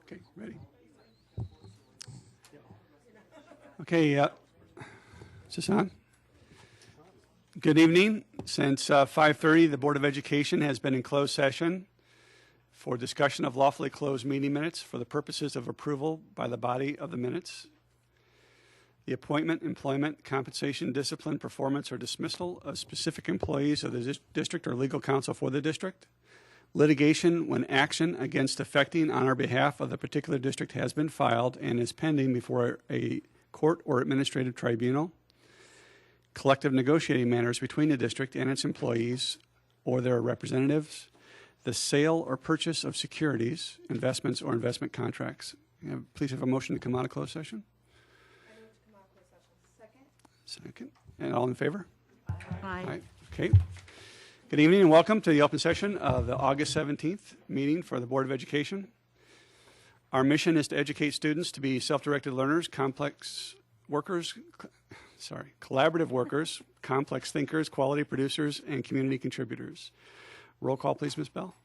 Okay, ready? Okay, is this on? Good evening. Since 5:30, the Board of Education has been in closed session for discussion of lawfully closed meeting minutes for the purposes of approval by the body of the minutes, the appointment, employment, compensation, discipline, performance, or dismissal of specific employees of the district or legal counsel for the district, litigation when action against affecting on or behalf of the particular district has been filed and is pending before a court or administrative tribunal, collective negotiating matters between the district and its employees or their representatives, the sale or purchase of securities, investments, or investment contracts. Please have a motion to come out of closed session. I move to come out of closed session. Second. And all in favor? Aye. Aye. Okay. Good evening and welcome to the open session of the August 17th meeting for the Board of Education. Our mission is to educate students to be self-directed learners, collaborative workers, complex thinkers, quality producers, and community contributors. Roll call, please, Ms. Bell.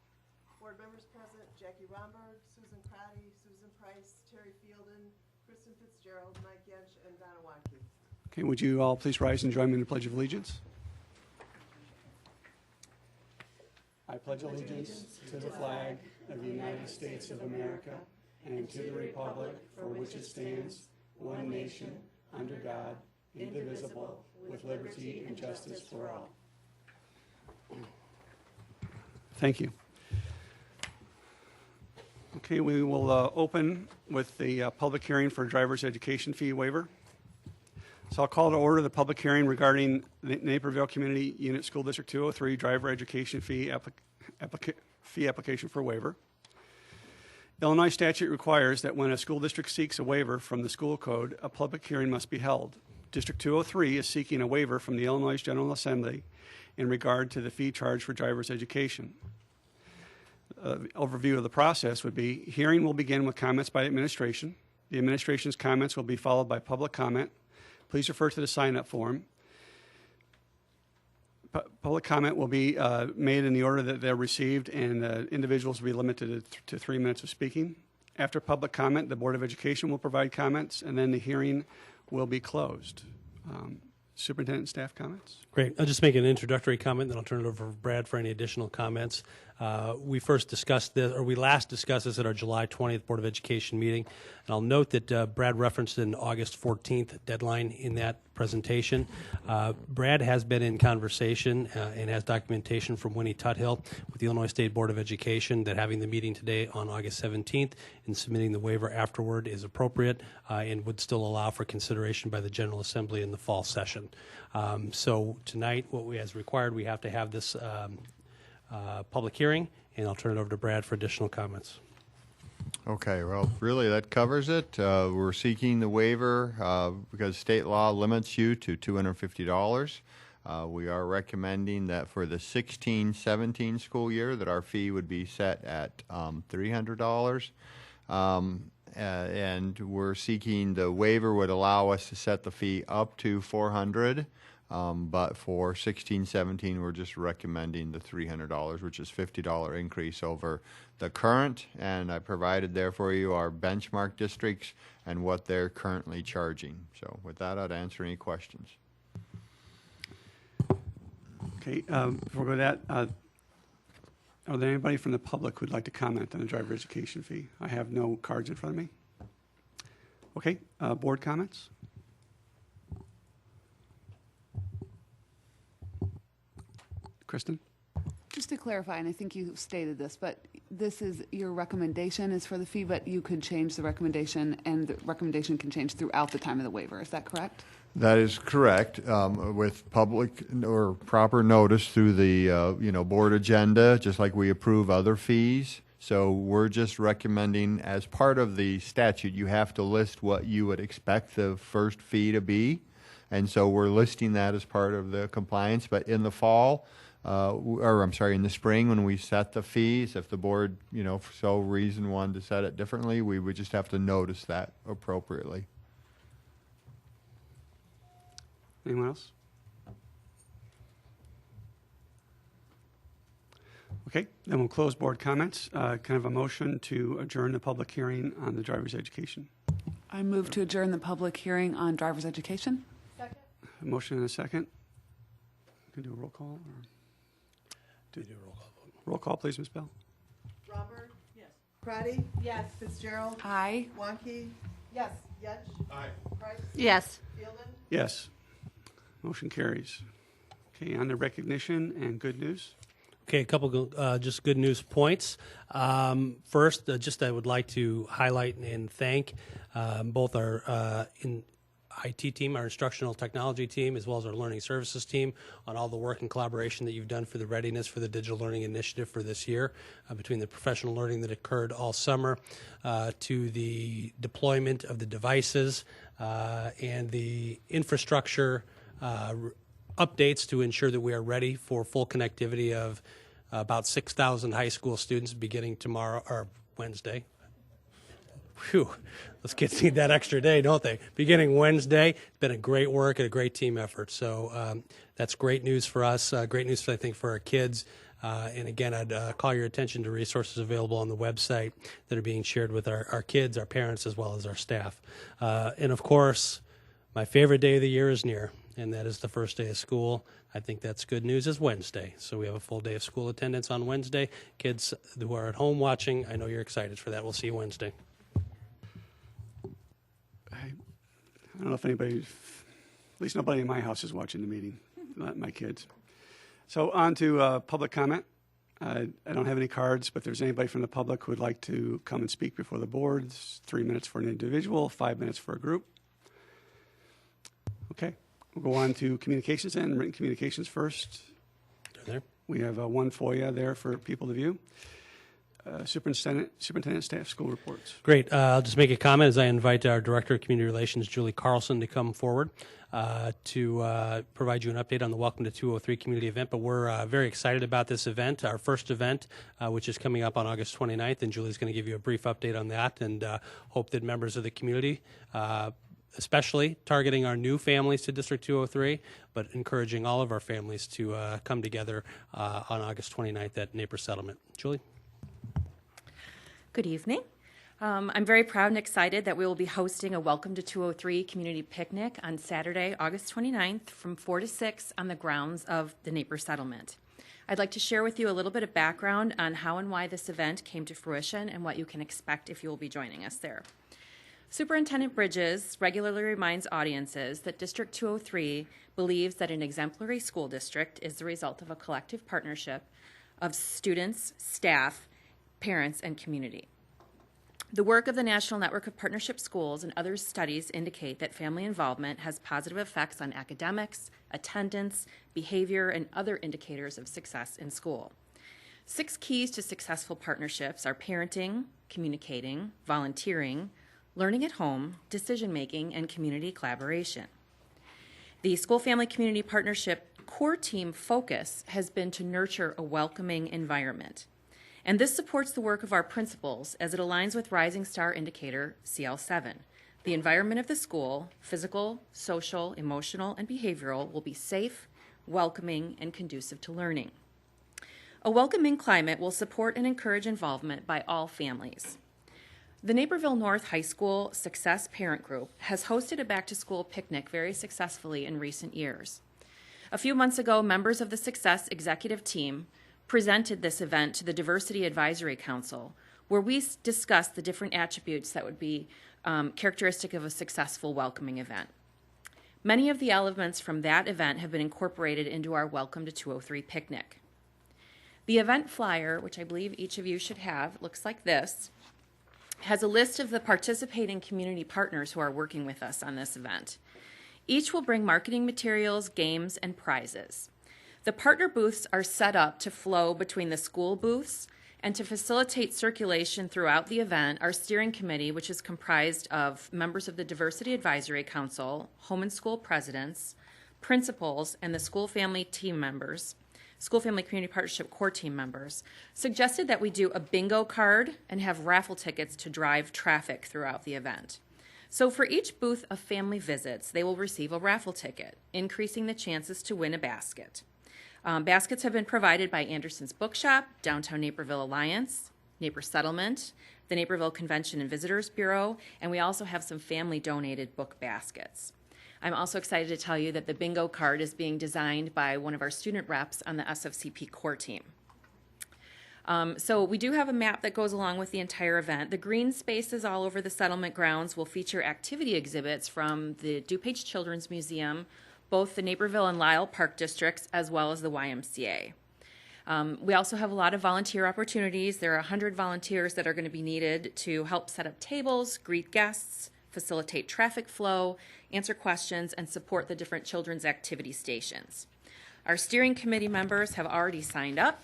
Board members present: Jackie Romberg, Susan Pratty, Susan Price, Terry Fielden, Kristen Fitzgerald, Mike Yench, and Donna Wahnke. Okay, would you all please rise and join me in the Pledge of Allegiance? I pledge allegiance to the flag of the United States of America and to the republic for which it stands, one nation, under God, indivisible, with liberty and justice for all. Thank you. Okay, we will open with the public hearing for driver's education fee waiver. So I'll call to order the public hearing regarding the Naperville Community Unit School District 203 driver education fee application for waiver. Illinois statute requires that when a school district seeks a waiver from the school code, a public hearing must be held. District 203 is seeking a waiver from the Illinois General Assembly in regard to the fee charged for driver's education. Overview of the process would be: hearing will begin with comments by administration. The administration's comments will be followed by public comment. Please refer to the sign-up form. Public comment will be made in the order that they're received, and individuals will be limited to 3 minutes of speaking. After public comment, the Board of Education will provide comments, and then the hearing will be closed. Superintendent and staff comments? Great. I'll just make an introductory comment, then I'll turn it over to Brad for any additional comments. We last discussed this at our July 20th Board of Education meeting, and I'll note that Brad referenced an August 14th deadline in that presentation. Brad has been in conversation and has documentation from Winnie Tuthill with the Illinois State Board of Education that having the meeting today on August 17th and submitting the waiver afterward is appropriate and would still allow for consideration by the General Assembly in the fall session. So tonight, as required, we have to have this public hearing, and I'll turn it over to Brad for additional comments. Okay, well, really that covers it. We're seeking the waiver because state law limits you to $250. We are recommending that for the 16-17 school year that our fee would be set at $300. And we're seeking the waiver would allow us to set the fee up to $400. But for 16-17, we're just recommending the $300, which is $50 increase over the current. And I provided there for you our benchmark districts and what they're currently charging. So with that, I'd answer any questions. Okay, before we go to that, are there anybody from the public who'd like to comment on the driver education fee? I have no cards in front of me. Okay, board comments? Kristen? Just to clarify, and I think you stated this, but this is your recommendation is for the fee, but you could change the recommendation, and the recommendation can change throughout the time of the waiver. Is that correct? That is correct. With public or proper notice through the board agenda, just like we approve other fees. So we're just recommending, as part of the statute, you have to list what you would expect the first fee to be, and so we're listing that as part of the compliance. But in the fall, in the spring, when we set the fees, if the board, for some reason wanted to set it differently, we would just have to notice that appropriately. Anyone else? Okay, then we'll close board comments. Kind of a motion to adjourn the public hearing on the driver's education. I move to adjourn the public hearing on driver's education. Second? A motion and a second. Can do a roll call? Or Do a roll call vote. roll call, please, Ms. Bell. Rombard? Yes. Pratty? Yes. Fitzgerald? Aye. Wonky? Yes. Yench? Aye. Price? Yes. Fielden? Yes. Motion carries. Okay, on to recognition and good news. Okay, a couple just good news points. First, just I would like to highlight and thank both our IT team, our instructional technology team, as well as our learning services team on all the work and collaboration that you've done for the readiness for the digital learning initiative for this year, between the professional learning that occurred all summer to the deployment of the devices and the infrastructure updates to ensure that we are ready for full connectivity of about 6,000 high school students beginning tomorrow or Wednesday. Phew, those kids need that extra day, don't they? Beginning Wednesday. It's been a great work and a great team effort. So that's great news for us, great news, I think, for our kids. And again, I'd call your attention to resources available on the website that are being shared with our kids, our parents, as well as our staff. And of course, my favorite day of the year is near, and that is the first day of school. I think that's good news is Wednesday. So we have a full day of school attendance on Wednesday. Kids who are at home watching, I know you're excited for that. We'll see you Wednesday. I don't know if anybody, at least nobody in my house is watching the meeting, not my kids. So on to public comment. I don't have any cards, but if there's anybody from the public who would like to come and speak before the board, it's 3 minutes for an individual, 5 minutes for a group. Okay, we'll go on to communications and written communications first. They're there. We have one FOIA there for people to view. Superintendent staff school reports. Great. I'll just make a comment as I invite our Director of Community Relations, Julie Carlson, to come forward to provide you an update on the Welcome to 203 community event. But we're very excited about this event, our first event, which is coming up on August 29th, and Julie's going to give you a brief update on that and hope that members of the community, especially targeting our new families to District 203, but encouraging all of our families to come together on August 29th at Napier Settlement. Julie? Good evening. I'm very proud and excited that we will be hosting a Welcome to 203 community picnic on Saturday, August 29th from 4 to 6 on the grounds of the Napier Settlement. I'd like to share with you a little bit of background on how and why this event came to fruition and what you can expect if you will be joining us there. Superintendent Bridges regularly reminds audiences that District 203 believes that an exemplary school district is the result of a collective partnership of students, staff, parents, and community. The work of the National Network of Partnership Schools and other studies indicate that family involvement has positive effects on academics, attendance, behavior, and other indicators of success in school. 6 keys to successful partnerships are parenting, communicating, volunteering, learning at home, decision-making, and community collaboration. The School Family Community Partnership core team focus has been to nurture a welcoming environment. And this supports the work of our principals as it aligns with Rising Star Indicator CL7. The environment of the school, physical, social, emotional, and behavioral, will be safe, welcoming, and conducive to learning. A welcoming climate will support and encourage involvement by all families. The Naperville North High School Success Parent Group has hosted a back-to-school picnic very successfully in recent years. A few months ago, members of the Success executive team presented this event to the Diversity Advisory Council, where we discussed the different attributes that would be characteristic of a successful welcoming event. Many of the elements from that event have been incorporated into our Welcome to 203 picnic. The event flyer, which I believe each of you should have, looks like this, has a list of the participating community partners who are working with us on this event. Each will bring marketing materials, games, and prizes. The partner booths are set up to flow between the school booths, and to facilitate circulation throughout the event, our steering committee, which is comprised of members of the Diversity Advisory Council, home and school presidents, principals, and the school family team members, School Family Community Partnership core team members, suggested that we do a bingo card and have raffle tickets to drive traffic throughout the event. So for each booth a family visits, they will receive a raffle ticket, increasing the chances to win a basket. Baskets have been provided by Anderson's Bookshop, Downtown Naperville Alliance, Naper Settlement, the Naperville Convention and Visitors Bureau, and we also have some family-donated book baskets. I'm also excited to tell you that the bingo card is being designed by one of our student reps on the SFCP core team. So we do have a map that goes along with the entire event. The green spaces all over the settlement grounds will feature activity exhibits from the DuPage Children's Museum, both the Naperville and Lisle Park districts, as well as the YMCA. We also have a lot of volunteer opportunities. There are 100 volunteers that are going to be needed to help set up tables, greet guests, facilitate traffic flow, answer questions, and support the different children's activity stations. Our steering committee members have already signed up,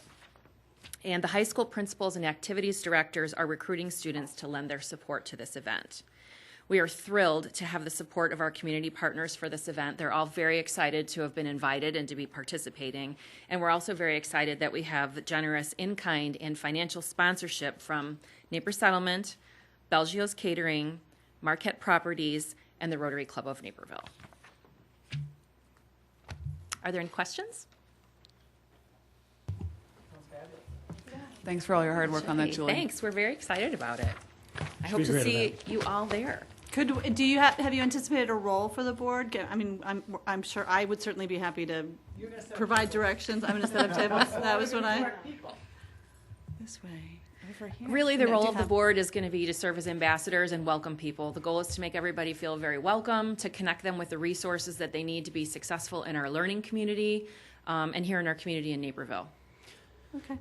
and the high school principals and activities directors are recruiting students to lend their support to this event. We are thrilled to have the support of our community partners for this event. They're all very excited to have been invited and to be participating. And we're also very excited that we have generous in-kind and financial sponsorship from Naper Settlement, Belgio's Catering, Marquette Properties, and the Rotary Club of Naperville. Are there any questions? Thanks for all your hard work on that, Hey, Julie. thanks. We're very excited about it. I hope be a to great see event. you all there. Do you have you anticipated a role for the board? I mean, I'm sure I would certainly be happy to provide directions. I'm going to set up tables. That was what I. This way, over here. Really, the No, role do you of the have- board is going to be to serve as ambassadors and welcome people. The goal is to make everybody feel very welcome, to connect them with the resources that they need to be successful in our learning community and here in our community in Naperville. Okay.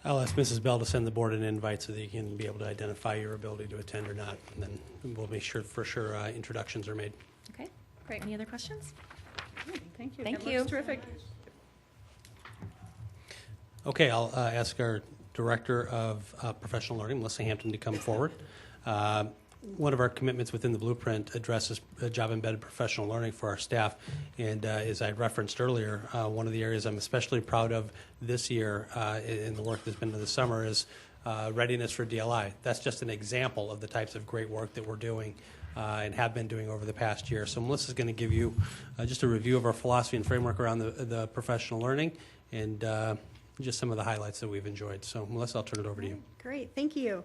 I'll ask Mrs. Bell to send the board an invite so that you can be able to identify your ability to attend or not, and then we'll make sure for sure introductions are made. Okay, great. Any other questions? Thank you. Thank That you. looks terrific. Okay, I'll ask our Director of Professional Learning, Melissa Hampton, to come forward. One of our commitments within the blueprint addresses job-embedded professional learning for our staff. And as I referenced earlier, one of the areas I'm especially proud of this year in the work that's been in the summer is readiness for DLI. That's just an example of the types of great work that we're doing and have been doing over the past year. So Melissa's going to give you just a review of our philosophy and framework around the professional learning and just some of the highlights that we've enjoyed. So Melissa, I'll turn it over to you. Great, thank you.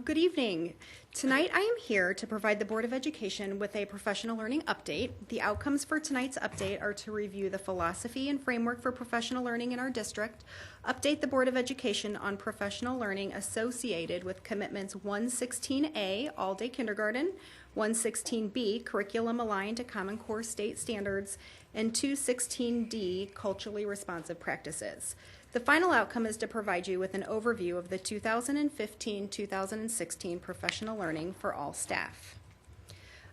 Good evening. Tonight I am here to provide the Board of Education with a professional learning update. The outcomes for tonight's update are to review the philosophy and framework for professional learning in our district, update the Board of Education on professional learning associated with commitments 116A, all-day kindergarten, 116B, curriculum aligned to Common Core state standards, and 216D, culturally responsive practices. The final outcome is to provide you with an overview of the 2015-2016 professional learning for all staff.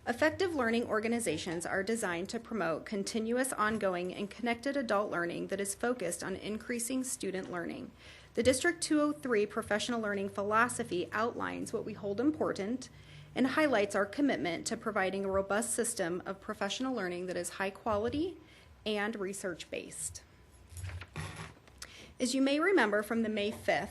Effective learning organizations are designed to promote continuous, ongoing, and connected adult learning that is focused on increasing student learning. The District 203 professional learning philosophy outlines what we hold important and highlights our commitment to providing a robust system of professional learning that is high quality and research-based. As you may remember from the May 5th,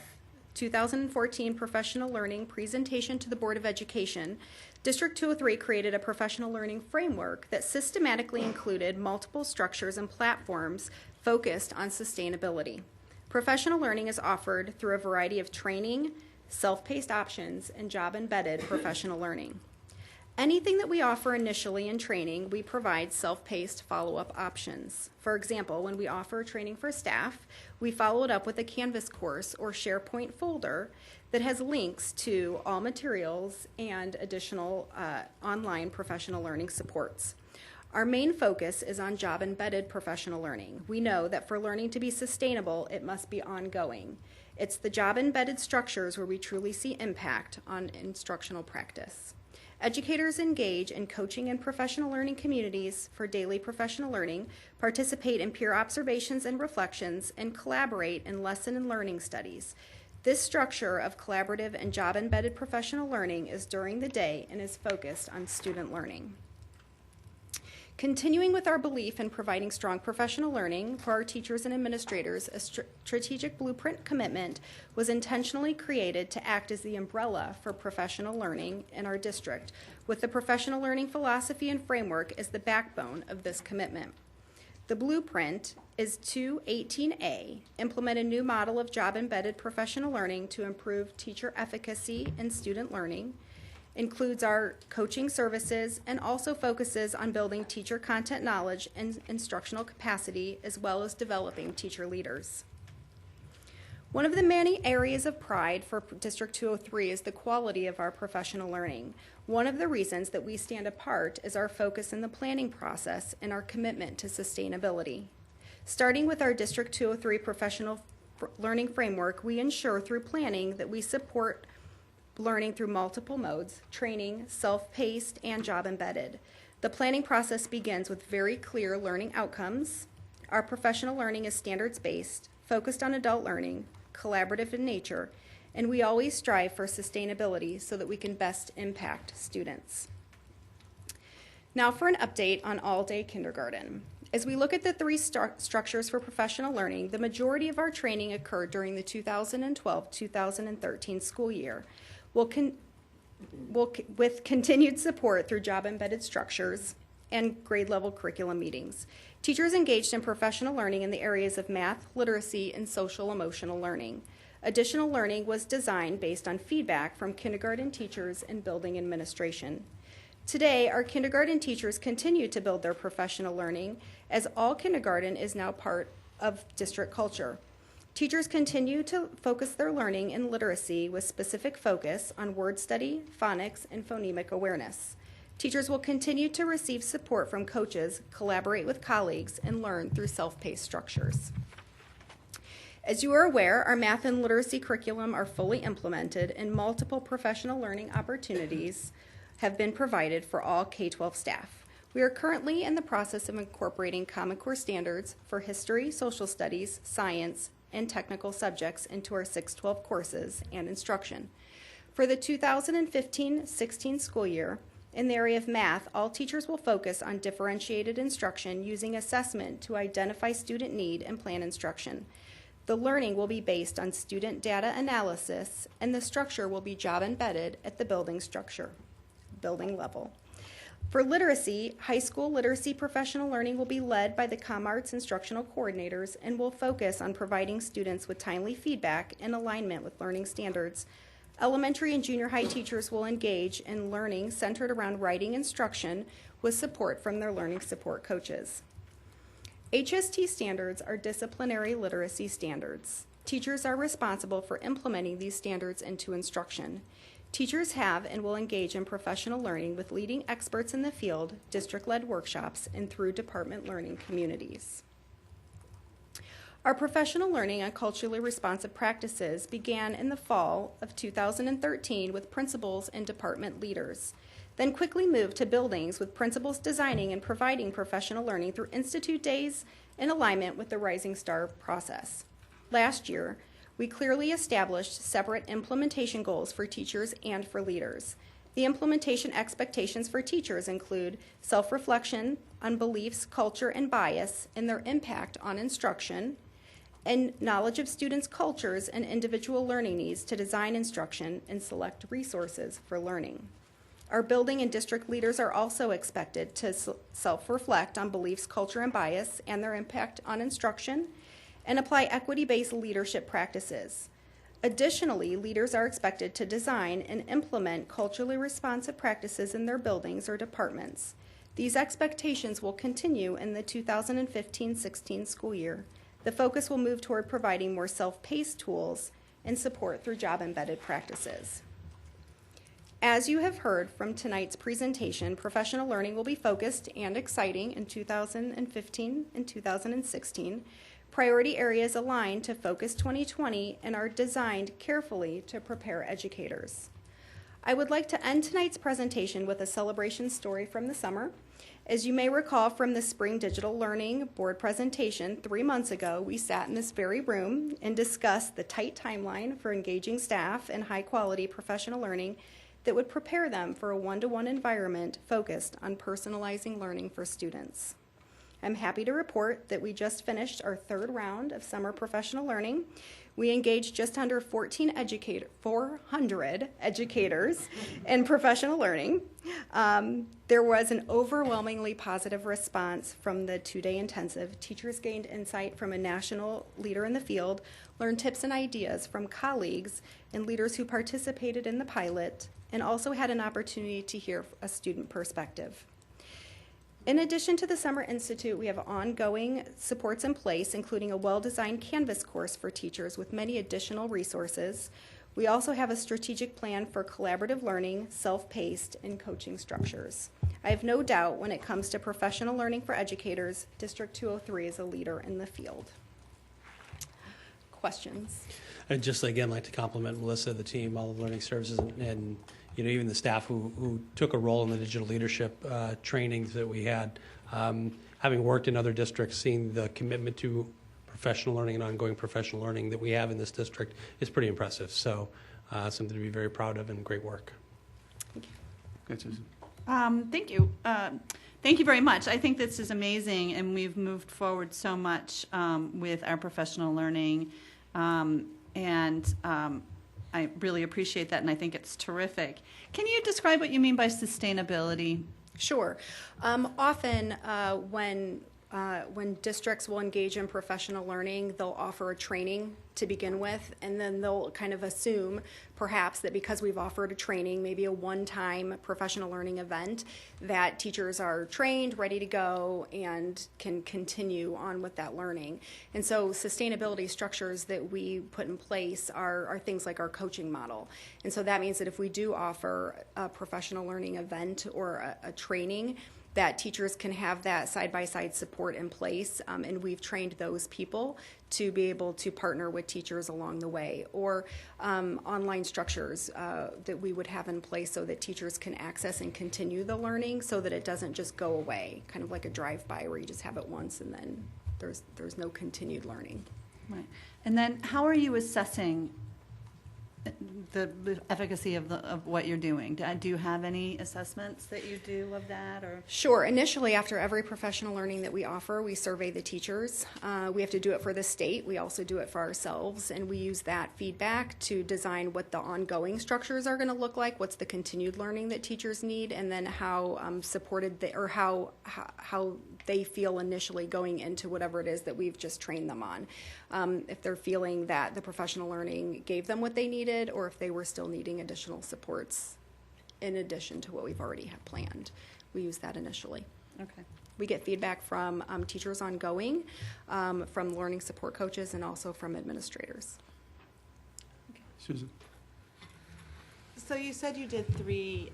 2014 professional learning presentation to the Board of Education, District 203 created a professional learning framework that systematically included multiple structures and platforms focused on sustainability. Professional learning is offered through a variety of training, self-paced options, and job-embedded professional learning. Anything that we offer initially in training, we provide self-paced follow-up options. For example, when we offer training for staff, we follow it up with a Canvas course or SharePoint folder that has links to all materials and additional online professional learning supports. Our main focus is on job-embedded professional learning. We know that for learning to be sustainable, it must be ongoing. It's the job-embedded structures where we truly see impact on instructional practice. Educators engage in coaching and professional learning communities for daily professional learning, participate in peer observations and reflections, and collaborate in lesson and learning studies. This structure of collaborative and job-embedded professional learning is during the day and is focused on student learning. Continuing with our belief in providing strong professional learning for our teachers and administrators, a strategic blueprint commitment was intentionally created to act as the umbrella for professional learning in our district, with the professional learning philosophy and framework as the backbone of this commitment. The blueprint is 218A, implement a new model of job-embedded professional learning to improve teacher efficacy and student learning, includes our coaching services, and also focuses on building teacher content knowledge and instructional capacity, as well as developing teacher leaders. One of the many areas of pride for District 203 is the quality of our professional learning. One of the reasons that we stand apart is our focus in the planning process and our commitment to sustainability. Starting with our District 203 professional learning framework, we ensure through planning that we support learning through multiple modes: training, self-paced, and job-embedded. The planning process begins with very clear learning outcomes. Our professional learning is standards-based, focused on adult learning, collaborative in nature, and we always strive for sustainability so that we can best impact students. Now for an update on all-day kindergarten. As we look at the three structures for professional learning, the majority of our training occurred during the 2012-2013 school year. With continued support through job-embedded structures and grade-level curriculum meetings. Teachers engaged in professional learning in the areas of math, literacy, and social-emotional learning. Additional learning was designed based on feedback from kindergarten teachers and building administration. Today, our kindergarten teachers continue to build their professional learning, as all kindergarten is now part of district culture. Teachers continue to focus their learning in literacy with specific focus on word study, phonics, and phonemic awareness. Teachers will continue to receive support from coaches, collaborate with colleagues, and learn through self-paced structures. As you are aware, our math and literacy curriculum are fully implemented, and multiple professional learning opportunities have been provided for all K-12 staff. We are currently in the process of incorporating Common Core standards for history, social studies, science, and technical subjects into our 612 courses and instruction. For the 2015-16 school year, in the area of math, all teachers will focus on differentiated instruction using assessment to identify student need and plan instruction. The learning will be based on student data analysis, and the structure will be job embedded at the building level. For literacy, high school literacy professional learning will be led by the ComArts instructional coordinators and will focus on providing students with timely feedback in alignment with learning standards. Elementary and junior high teachers will engage in learning centered around writing instruction with support from their learning support coaches. HST standards are disciplinary literacy standards. Teachers are responsible for implementing these standards into instruction. Teachers have and will engage in professional learning with leading experts in the field, district-led workshops, and through department learning communities. Our professional learning on culturally responsive practices began in the fall of 2013 with principals and department leaders, then quickly moved to buildings with principals designing and providing professional learning through institute days in alignment with the Rising Star process. Last year, we clearly established separate implementation goals for teachers and for leaders. The implementation expectations for teachers include self-reflection on beliefs, culture, and bias and their impact on instruction, and knowledge of students' cultures and individual learning needs to design instruction and select resources for learning. Our building and district leaders are also expected to self-reflect on beliefs, culture, and bias and their impact on instruction, and apply equity-based leadership practices. Additionally, leaders are expected to design and implement culturally responsive practices in their buildings or departments. These expectations will continue in the 2015-16 school year. The focus will move toward providing more self-paced tools and support through job-embedded practices. As you have heard from tonight's presentation, professional learning will be focused and exciting in 2015 and 2016. Priority areas align to Focus 2020 and are designed carefully to prepare educators. I would like to end tonight's presentation with a celebration story from the summer. As you may recall from the Spring Digital Learning Board presentation 3 months ago, we sat in this very room and discussed the tight timeline for engaging staff and high-quality professional learning that would prepare them for a one-to-one environment focused on personalizing learning for students. I'm happy to report that we just finished our third round of summer professional learning. We engaged just under 400 educators in professional learning. There was an overwhelmingly positive response from the two-day intensive. Teachers gained insight from a national leader in the field, learned tips and ideas from colleagues and leaders who participated in the pilot, and also had an opportunity to hear a student perspective. In addition to the Summer Institute, we have ongoing supports in place, including a well-designed Canvas course for teachers with many additional resources. We also have a strategic plan for collaborative learning, self-paced, and coaching structures. I have no doubt when it comes to professional learning for educators, District 203 is a leader in the field. Questions? I'd just again like to compliment Melissa, the team, all the learning services, and even the staff who took a role in the digital leadership trainings that we had. Having worked in other districts, seeing the commitment to professional learning and ongoing professional learning that we have in this district is pretty impressive. So something to be very proud of and great work. Good, Susan. Thank you. Thank you very much. I think this is amazing, and we've moved forward so much with our professional learning, I really appreciate that, and I think it's terrific. Can you describe what you mean by sustainability? Sure. Often when districts will engage in professional learning, they'll offer a training to begin with, and then they'll kind of assume perhaps that because we've offered a training, maybe a one-time professional learning event, that teachers are trained, ready to go, and can continue on with that learning. And so sustainability structures that we put in place are things like our coaching model. And so that means that if we do offer a professional learning event or a training, that teachers can have that side-by-side support in place, and we've trained those people to be able to partner with teachers along the way, or online structures that we would have in place so that teachers can access and continue the learning so that it doesn't just go away, kind of like a drive-by where you just have it once and then there's no continued learning. Right. And then how are you assessing the efficacy of what you're doing? Do you have any assessments that you do of that? Or Sure. Initially, after every professional learning that we offer, we survey the teachers. We have to do it for the state. We also do it for ourselves, and we use that feedback to design what the ongoing structures are going to look like, what's the continued learning that teachers need, and then how supported they, or how they feel initially going into whatever it is that we've just trained them on. If they're feeling that the professional learning gave them what they needed, or if they were still needing additional supports in addition to what we've already had planned. We use that initially. Okay. We get feedback from teachers ongoing, from learning support coaches, and also from administrators. Susan. So you said you did three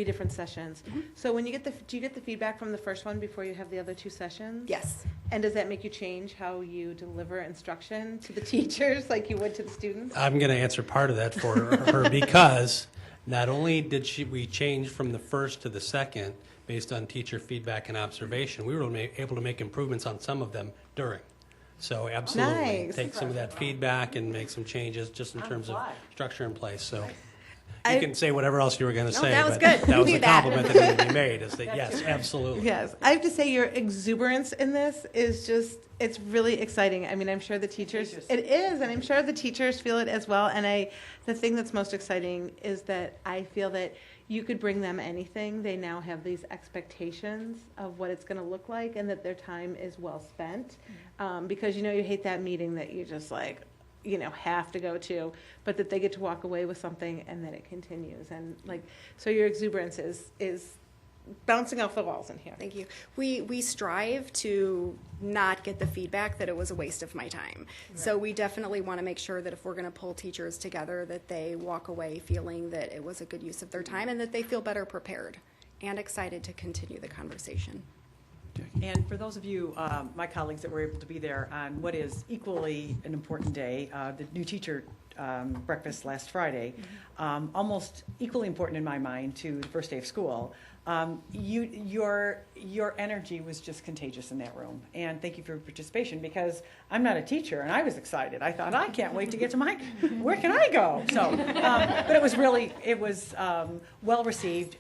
different sessions. Mm-hmm. So when you get do you get the feedback from the first one before you have the other two sessions? Yes. And does that make you change how you deliver instruction to the teachers like you would to the students? I'm going to answer part of that for her because not only did we change from the first to the second based on teacher feedback and observation, we were able to make improvements on some of them during. So absolutely, Nice. take some of that feedback and make some changes just in terms of structure in place. So you can say whatever else you were going to say, that was but good. that was We a knew that. compliment that needed to be made. Is that yes, absolutely. Yes. I have to say your exuberance in this is just, it's really exciting. I mean, I'm sure the teachers, it is, and I'm sure the teachers feel it as well. And the thing that's most exciting is that I feel that you could bring them anything. They now have these expectations of what it's going to look like and that their time is well spent. Because, you hate that meeting that you just have to go to, but that they get to walk away with something and then it continues. And so your exuberance is bouncing off the walls in here. Thank you. We strive to not get the feedback that it was a waste of my time. Right. So we definitely want to make sure that if we're going to pull teachers together, that they walk away feeling that it was a good use of their time and that they feel better prepared and excited to continue the conversation. And for those of you, my colleagues that were able to be there on what is equally an important day, the new teacher breakfast last Friday, almost equally important in my mind to the first day of school. Your energy was just contagious in that room, and thank you for your participation, because I'm not a teacher and I was excited. I thought, I can't wait to get to where can I go? So, but it was well received.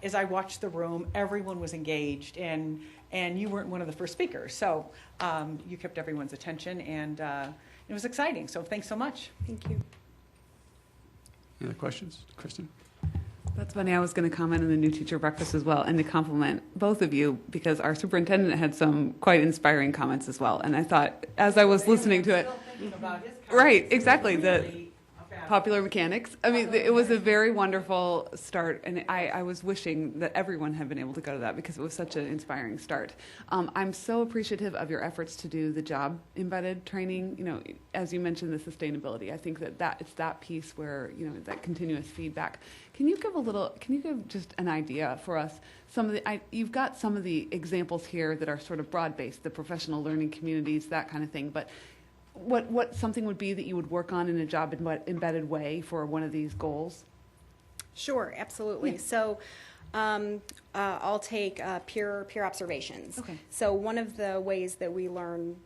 As I watched the room, everyone was engaged, and you weren't one of the first speakers, so you kept everyone's attention, and it was exciting. So thanks so much. Thank you. Any other questions? Kristen? That's funny. I was going to comment on the new teacher breakfast as well, and to compliment both of you, because our superintendent had some quite inspiring comments as well. And I thought, as I was listening to it, right, exactly, the popular mechanics. I mean, it was a very wonderful start, and I was wishing that everyone had been able to go to that, because it was such an inspiring start. I'm so appreciative of your efforts to do the job embedded training. You know, as you mentioned, the sustainability. I think that it's that piece where, you know, that continuous feedback. Can you give just an idea for us? You've got some of the examples here that are sort of broad-based, the professional learning communities, that kind of thing, but what something would be that you would work on in a job embedded way for one of these goals? Sure, absolutely. So I'll take peer observations. Okay. So one of the ways that we learn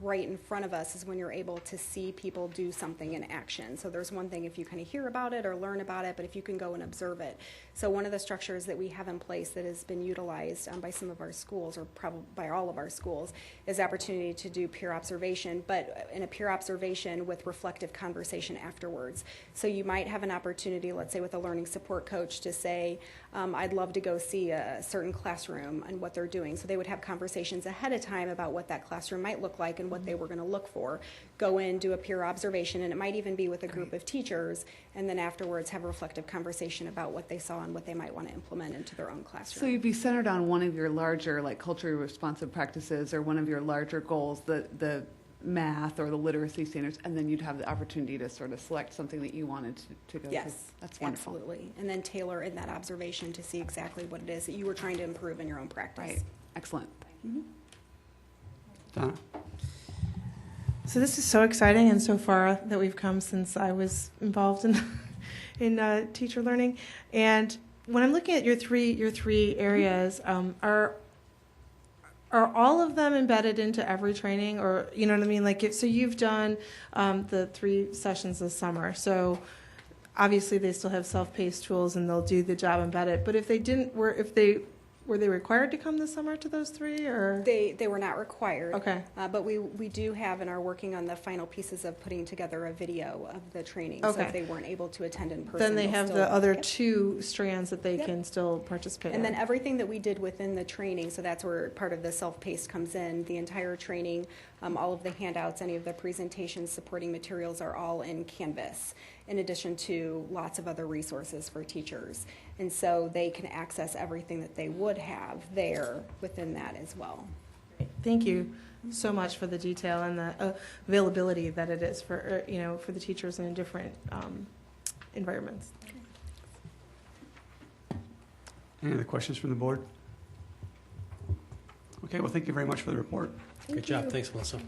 right in front of us is when you're able to see people do something in action. So there's one thing if you kind of hear about it or learn about it, but if you can go and observe it. So one of the structures that we have in place that has been utilized by some of our schools, or probably by all of our schools, is the opportunity to do peer observation, but in a peer observation with reflective conversation afterwards. So you might have an opportunity, let's say with a learning support coach, to say, I'd love to go see a certain classroom and what they're doing. So they would have conversations ahead of time about what that classroom might look like and what they were going to look for. Go in, do a peer observation, and it might even be with a group of teachers, and then afterwards have a reflective conversation about what they saw and what they might want to implement into their own classroom. So you'd be centered on one of your larger, like, culturally responsive practices, or one of your larger goals, the math or the literacy standards, and then you'd have the opportunity to sort of select something that you wanted to go to. Yes, That's wonderful. absolutely. And then tailor in that observation to see exactly what it is that you were trying to improve in your own practice. Right. Excellent. Donna? So this is so exciting and so far that we've come since I was involved in teacher learning. And when I'm looking at your three areas, are all of them embedded into every training, or you know what I mean? Like, so you've done the 3 sessions this summer. So obviously they still have self-paced tools and they'll do the job embedded. But if they didn't, were they required to come this summer to those 3, or? They were not required. Okay. But we do have and are working on the final pieces of putting together a video of the training. Okay. So if they weren't able to attend in person, Then they they'll have still, the other yep. 2 strands that they Yep. can still participate And in. then everything that we did within the training, so that's where part of the self-paced comes in. The entire training, all of the handouts, any of the presentations, supporting materials are all in Canvas, in addition to lots of other resources for teachers. And so they can access everything that they would have there within that as well. Thank you so much for the detail and the availability that it is for for the teachers in different environments. Any other questions from the board? Okay, well, thank you very much for the report. Good job. Thanks, Melissa.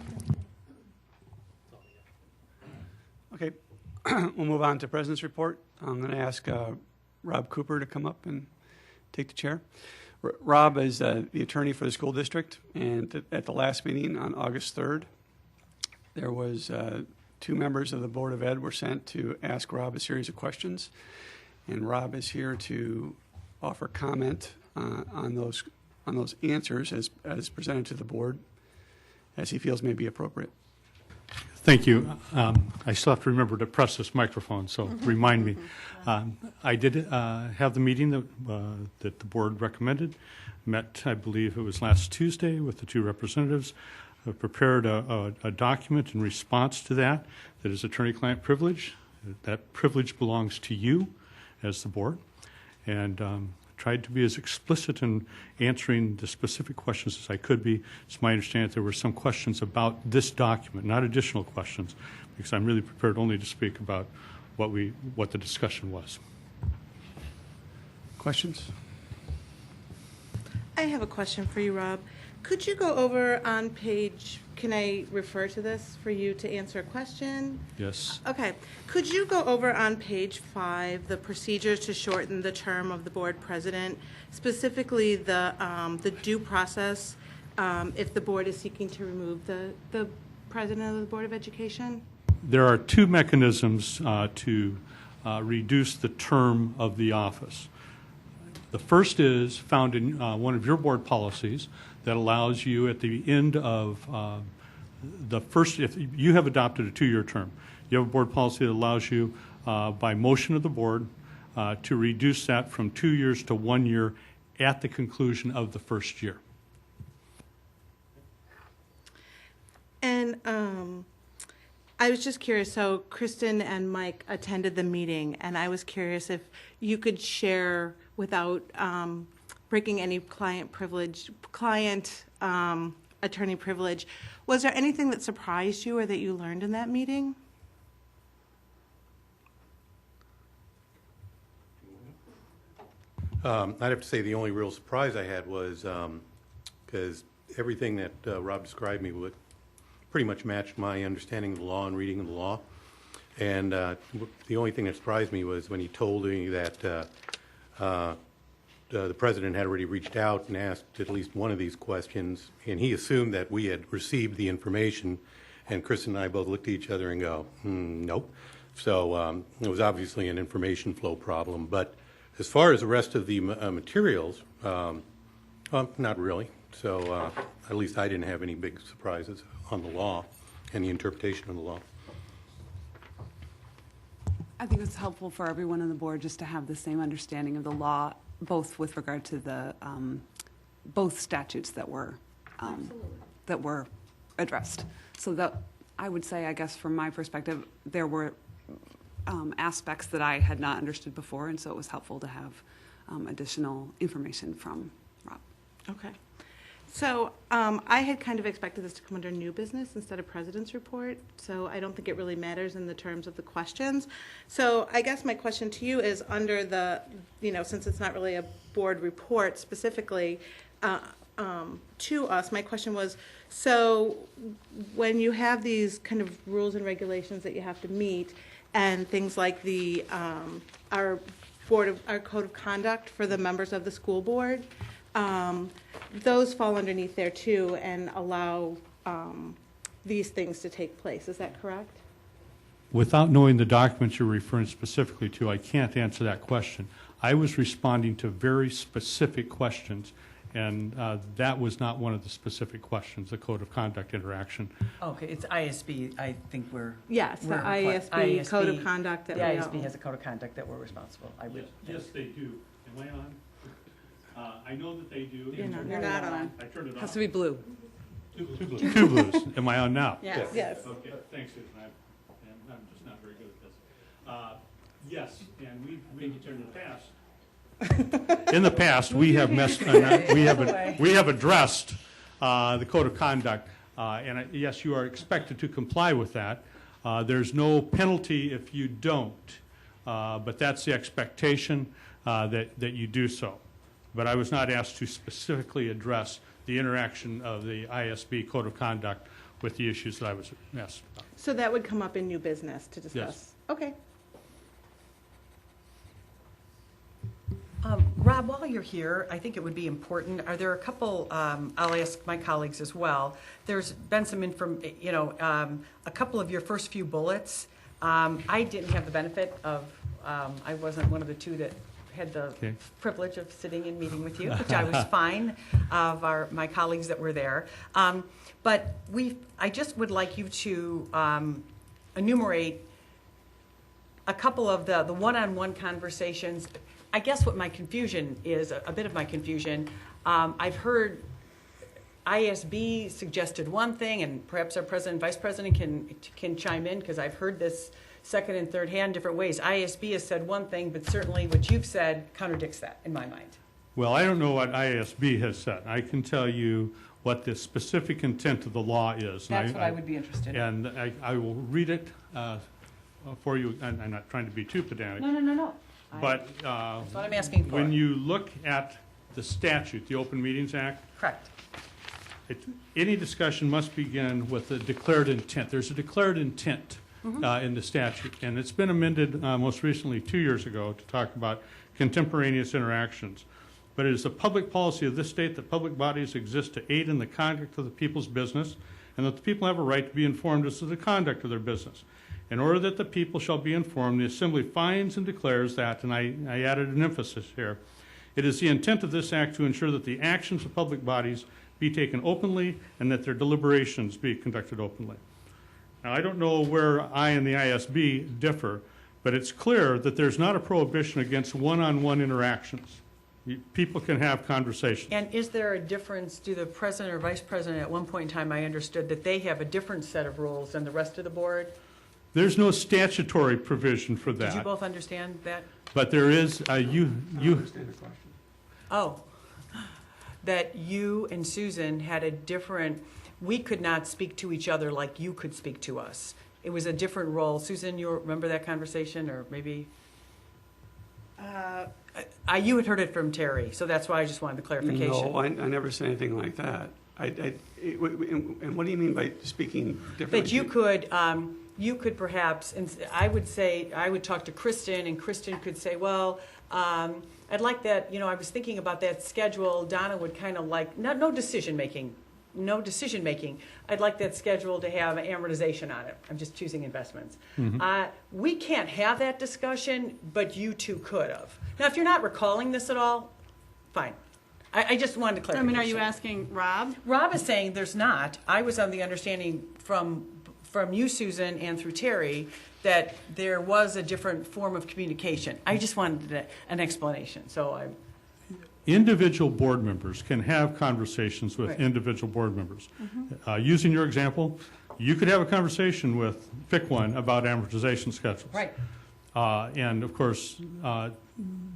Okay, we'll move on to President's Report. I'm going to ask Rob Cooper to come up and take the chair. Rob is the attorney for the school district, and at the last meeting on August 3rd, there was 2 members of the Board of Ed were sent to ask Rob a series of questions, and Rob is here to offer comment on those answers as presented to the board, as he feels may be appropriate. Thank you. I still have to remember to press this microphone, so remind me. I did have the meeting that the board recommended. Met, I believe it was last Tuesday, with the 2 representatives. I prepared a document in response to that is attorney-client privilege. That privilege belongs to you as the board. And tried to be as explicit in answering the specific questions as I could be. It's my understanding that there were some questions about this document, not additional questions, because I'm really prepared only to speak about what the discussion was. Questions? I have a question for you, Rob. Could you go over on page, can I refer to this for you to answer a question? Yes. Okay. Could you go over on page 5, the procedures to shorten the term of the board president, specifically the due process if the board is seeking to remove the president of the Board of Education? There are two mechanisms to reduce the term of the office. The first is found in one of your board policies that allows you at the end of the first, if you have adopted a 2-year term, you have a board policy that allows you by motion of the board to reduce that from 2 years to 1 year at the conclusion of the first year. And I was just curious, so Kristen and Mike attended the meeting, and I was curious if you could share without breaking any attorney privilege, was there anything that surprised you or that you learned in that meeting? I'd have to say the only real surprise I had was because everything that Rob described me would pretty much matched my understanding of the law and reading of the law. And the only thing that surprised me was when he told me that the president had already reached out and asked at least one of these questions, and he assumed that we had received the information, and Kristen and I both looked at each other and go, nope. So it was obviously an information flow problem. But as far as the rest of the materials, not really. So at least I didn't have any big surprises on the law and the interpretation of the law. I think it's helpful for everyone on the board just to have the same understanding of the law, both with regard to the both statutes that were addressed. So that I would say, I guess, from my perspective, there were aspects that I had not understood before, and so it was helpful to have additional information from Rob. Okay. So I had kind of expected this to come under new business instead of president's report, so I don't think it really matters in the terms of the questions. So I guess my question to you is under the, since it's not really a board report specifically to us, my question was, so when you have these kind of rules and regulations that you have to meet and things like the our code of conduct for the members of the school board, those fall underneath there too and allow these things to take place. Is that correct? Without knowing the documents you're referring specifically to, I can't answer that question. I was responding to very specific questions, and that was not one of the specific questions, the code of conduct interaction. Okay, it's ISB, I think we're... Yes, the ISB code of conduct that the we ISB own. has a code of conduct that we're responsible. I would Yes, they do. Am I on? I know that they do. You're not on. I turned it off. Has to be blue. Two blues. Am I on now? Yes. Yes. Okay, thanks, Susan. I'm just not very good at this. Yes, and in the past, we have addressed the code of conduct, and yes, you are expected to comply with that. There's no penalty if you don't, but that's the expectation that you do so. But I was not asked to specifically address the interaction of the ISB code of conduct with the issues that I was asked about. So that would come up in new business to discuss? Yes. Okay. Rob, while you're here, I think it would be important, are there a couple, I'll ask my colleagues as well, there's been some a couple of your first few bullets. I didn't have the benefit of, I wasn't one of the two that had the privilege of sitting and meeting with you, which I was fine of my colleagues that were there. But I just would like you to enumerate a couple of the one-on-one conversations. I guess what my confusion is, a bit of my confusion, I've heard ISB suggested one thing, and perhaps our president and vice president can chime in, because I've heard this second and third hand different ways. ISB has said one thing, but certainly what you've said contradicts that in my mind. Well, I don't know what ISB has said. I can tell you what the specific intent of the law is. That's what I would be interested in. And I will read it for you. I'm not trying to be too pedantic. No. But that's what I'm asking for. When you look at the statute, the Open Meetings Act, correct. Any discussion must begin with a declared intent. There's a declared intent in the statute, and it's been amended most recently 2 years ago to talk about contemporaneous interactions. But it is the public policy of this state that public bodies exist to aid in the conduct of the people's business, and that the people have a right to be informed as to the conduct of their business. In order that the people shall be informed, the Assembly finds and declares that, and I added an emphasis here, it is the intent of this act to ensure that the actions of public bodies be taken openly and that their deliberations be conducted openly. Now, I don't know where I and the ISB differ, but it's clear that there's not a prohibition against one-on-one interactions. People can have conversations. And is there a difference, do the president or vice president, at one point in time I understood that they have a different set of rules than the rest of the board? There's no statutory provision for that. Did you both understand that? But there is, Oh, that you and Susan had a different, we could not speak to each other like you could speak to us. It was a different role. Susan, you remember that conversation, or maybe? You had heard it from Terry, so that's why I just wanted the clarification. No, I never said anything like that. And what do you mean by speaking differently? That you could perhaps, and I would say, I would talk to Kristen, and Kristen could say, well, I'd like that, I was thinking about that schedule. Donna would kind of like, no decision making. I'd like that schedule to have amortization on it. I'm just choosing investments. We can't have that discussion, but you two could have. Now, if you're not recalling this at all, fine. I just wanted to clarify. I mean, are you asking Rob? Rob is saying there's not. I was on the understanding from you, Susan, and through Terry, that there was a different form of communication. I just wanted an explanation. Individual board members can have conversations with individual board members. Using your example, you could have a conversation with, pick one, about amortization schedules. Right. And of course,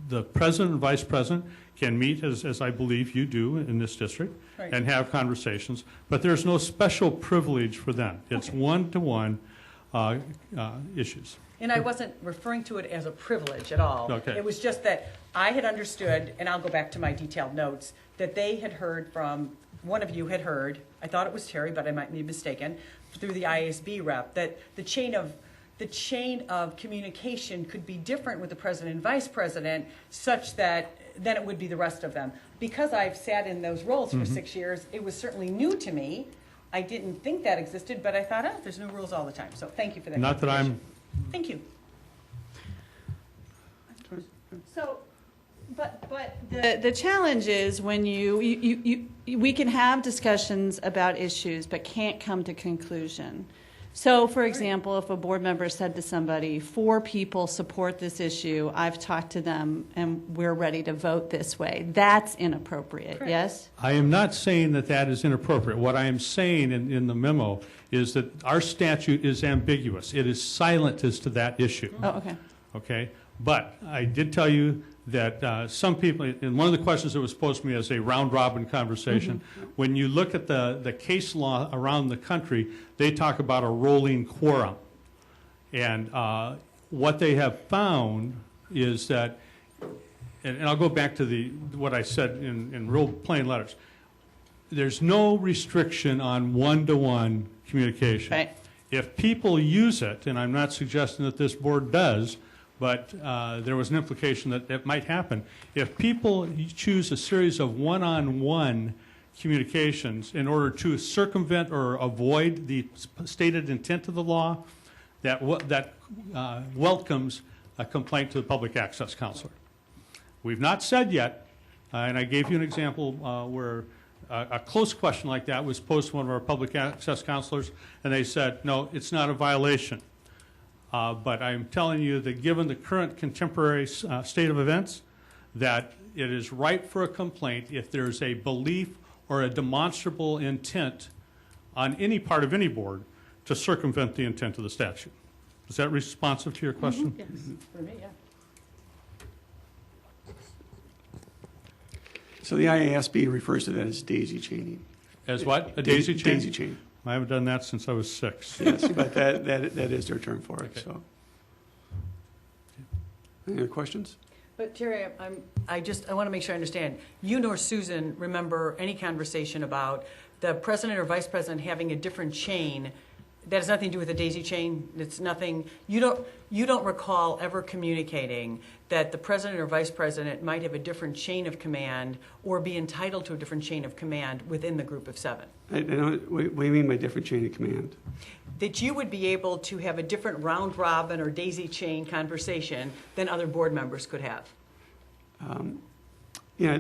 the president and vice president can meet, as I believe you do in this district, and have conversations. But there's no special privilege for them. It's one-to-one issues. And I wasn't referring to it as a privilege at all. Okay. It was just that I had understood, and I'll go back to my detailed notes, that they had heard from, one of you had heard, I thought it was Terry, but I might be mistaken, through the ISB rep, that the chain of communication could be different with the president and vice president, such that then it would be the rest of them. Because I've sat in those roles for 6 years, it was certainly new to me. I didn't think that existed, but I thought, there's new rules all the time. So thank you for that. Not that I'm... Thank you. So, but the challenge is when we can have discussions about issues, but can't come to conclusion. So, for example, if a board member said to somebody, 4 people support this issue, I've talked to them, and we're ready to vote this way, that's inappropriate, correct. Yes? I am not saying that that is inappropriate. What I am saying in the memo is that our statute is ambiguous. It is silent as to that issue. Oh, okay. Okay? But I did tell you that some people, and one of the questions that was posed to me as a round-robin conversation, when you look at the case law around the country, they talk about a rolling quorum. And what they have found is that, and I'll go back to what I said in real plain letters, there's no restriction on one-to-one communication. Right. If people use it, and I'm not suggesting that this board does, but there was an implication that it might happen. If people choose a series of one-on-one communications in order to circumvent or avoid the stated intent of the law, that welcomes a complaint to the Public Access Counselor. We've not said yet, and I gave you an example where a close question like that was posed to one of our Public Access Counselors, and they said, no, it's not a violation. But I'm telling you that given the current contemporary state of events, that it is right for a complaint if there's a belief or a demonstrable intent on any part of any board to circumvent the intent of the statute. Is that responsive to your question? Yes, for me, yeah. So the IASB refers to that as daisy chaining. As what? A daisy chain? Daisy chain. I haven't done that since I was 6. Yes, but that is their term for it. Okay. So, any other questions? But Terry, I want to make sure I understand. You nor Susan remember any conversation about the president or vice president having a different chain, that has nothing to do with the daisy chain. It's nothing, you don't recall ever communicating that the president or vice president might have a different chain of command or be entitled to a different chain of command within the group of 7. I don't, what do you mean by different chain of command? That you would be able to have a different round robin or daisy chain conversation than other board members could have. Yeah,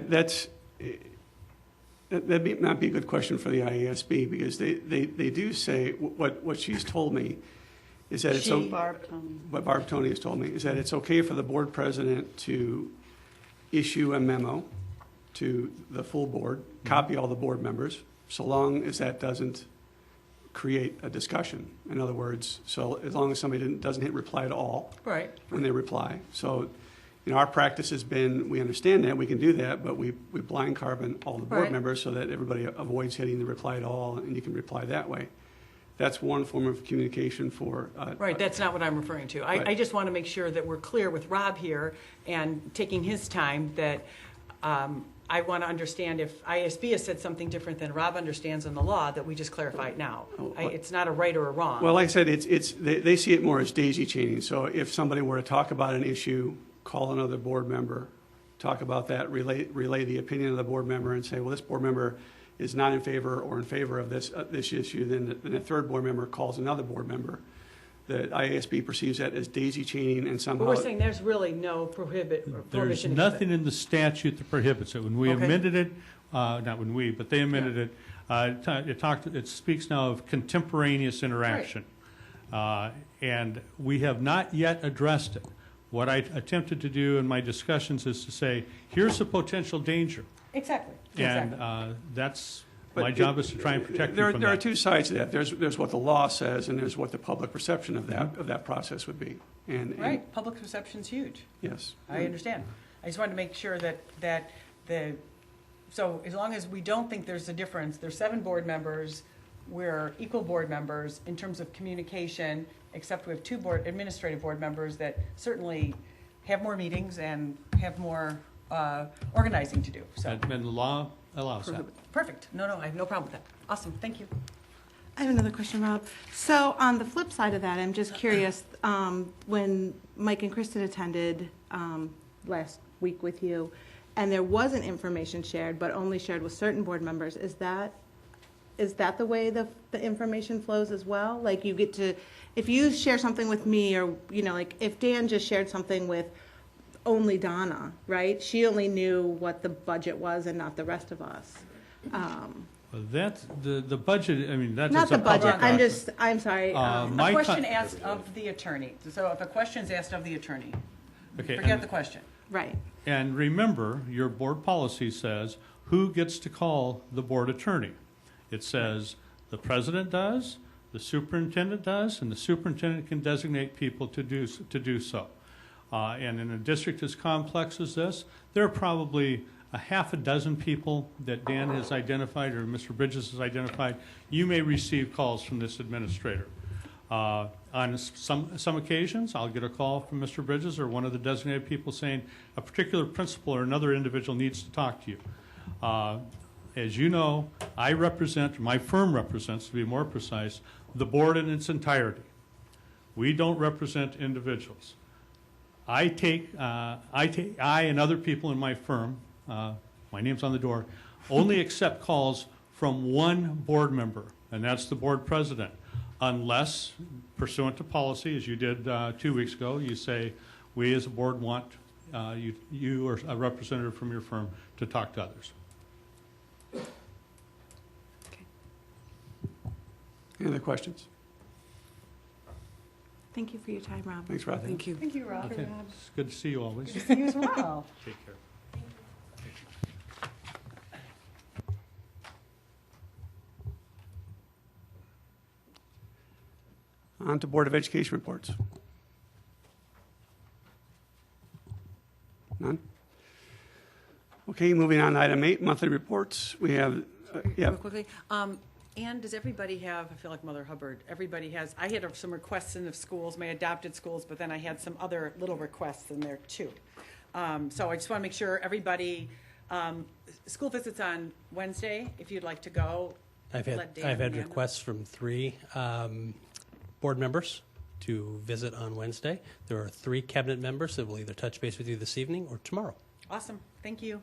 that'd not be a good question for the IASB, because they do say, what she's told me is that it's what Barb Tony has told me is that it's okay for the board president to issue a memo to the full board, copy all the board members, so long as that doesn't create a discussion. In other words, so as long as somebody doesn't hit reply to all Right. when they reply. So, our practice has been, we understand that, we can do that, but we blind carbon all the board Right. members so that everybody avoids hitting the reply to all, and you can reply that way. That's one form of communication for. Right, that's not what I'm referring to. I just want to make sure that we're clear with Rob here and taking his time that I want to understand if ISB has said something different than Rob understands in the law, that we just clarify it now. It's not a right or a wrong. Well, like I said, they see it more as daisy chaining. So if somebody were to talk about an issue, call another board member, talk about that, relay the opinion of the board member, and say, well, this board member is not in favor or in favor of this issue, then a third board member calls another board member. The IASB perceives that as daisy chaining, and somehow. But we're saying there's really no prohibition. There's nothing in the statute that prohibits it. When we amended it, not when we, but they amended it, it speaks now of contemporaneous interaction. And we have not yet addressed it. What I attempted to do in my discussions is to say, here's a potential danger. Exactly. And that's, my job is to try and protect you from that. There are two sides to that. There's what the law says, and there's what the public perception of that process would be. Right, public perception's huge. Yes. I understand. I just wanted to make sure that so as long as we don't think there's a difference, there's 7 board members, we're equal board members in terms of communication, except we have 2 administrative board members that certainly have more meetings and have more organizing to do. So. And the law allows that. Perfect. No, I have no problem with that. Awesome. Thank you. I have another question, Rob. So on the flip side of that, I'm just curious, when Mike and Kristen attended last week with you, and there wasn't information shared, but only shared with certain board members, is that the way the information flows as well? Like you get to, if you share something with me, or, like if Dan just shared something with only Donna, right? She only knew what the budget was and not the rest of us. That's the budget, I mean, that's Not the budget, I'm sorry. A question asked of the attorney. So if a question's asked of the attorney, forget the question. Right. And remember, your board policy says who gets to call the board attorney. It says the president does, the superintendent does, and the superintendent can designate people to do so. And in a district as complex as this, there are probably a half a dozen people that Dan has identified or Mr. Bridges has identified. You may receive calls from this administrator. On some occasions, I'll get a call from Mr. Bridges or one of the designated people saying a particular principal or another individual needs to talk to you. As you know, I represent, my firm represents, to be more precise, the board in its entirety. We don't represent individuals. I and other people in my firm, my name's on the door, only accept calls from one board member, and that's the board president, unless, pursuant to policy, as you did 2 weeks ago, you say, we as a board want you or a representative from your firm to talk to others. Any other questions? Thank you for your time, Rob. Thanks, Rob. Thank you. Thank you, Rob. Okay. It's good to see you always. Good to see you as well. Take care. On to Board of Education reports. None? Okay, moving on to item 8, monthly reports. We have, Real quickly. And does everybody have, I feel like Mother Hubbard, everybody has, I had some requests in the schools, my adopted schools, but then I had some other little requests in there too. So I just want to make sure everybody, school visits on Wednesday, if you'd like to go. I've Let Dan had handle it. requests from 3 board members to visit on Wednesday. There are 3 cabinet members that will either touch base with you this evening or tomorrow. Awesome, thank you.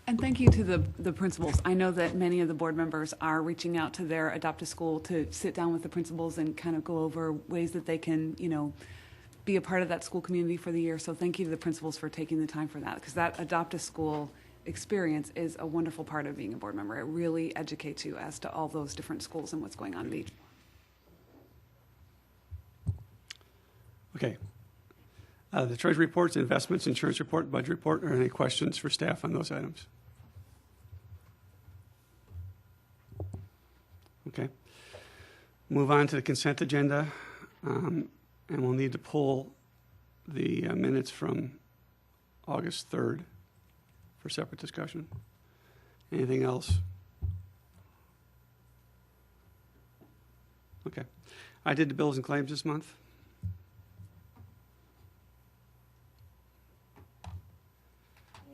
And thank you to the principals. I know that many of the board members are reaching out to their adopted school to sit down with the principals and kind of go over ways that they can, be a part of that school community for the year. So thank you to the principals for taking the time for that, because that adopted school experience is a wonderful part of being a board member. It really educates you as to all those different schools and what's going on in each. Okay. The treasury reports, investments, insurance report, budget report. Are there any questions for staff on those items? Okay. Move on to the consent agenda, and we'll need to pull the minutes from August 3rd for separate discussion. Anything else? Okay. I did the bills and claims this month.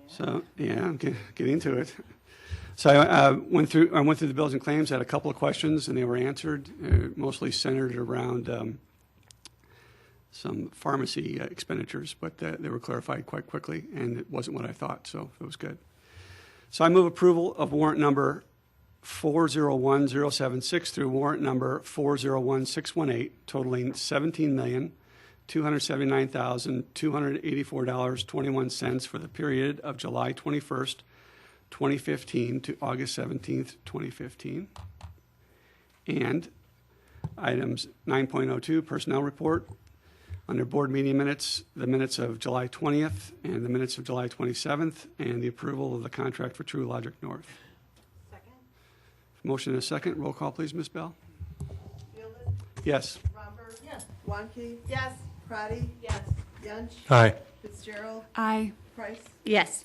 So, yeah, I'm getting to it. So I went through the bills and claims, had a couple of questions, and they were answered, mostly centered around some pharmacy expenditures, but they were clarified quite quickly, and it wasn't what I thought, so it was good. So I move approval of warrant number 401076 through warrant number 401618, totaling $17,279,284.21 for the period of July 21st, 2015 to August 17th, 2015. And items 9.02, personnel report. Under board meeting minutes, the minutes of July 20th and the minutes of July 27th, and the approval of the contract for True Logic North. Second. Motion and a second. Roll call, please, Ms. Bell. Fielden, Yes. Romberg. Yes. Wanke. Yes. Pratty. Yes. Yunch. Aye. Fitzgerald. Aye. Price. Yes.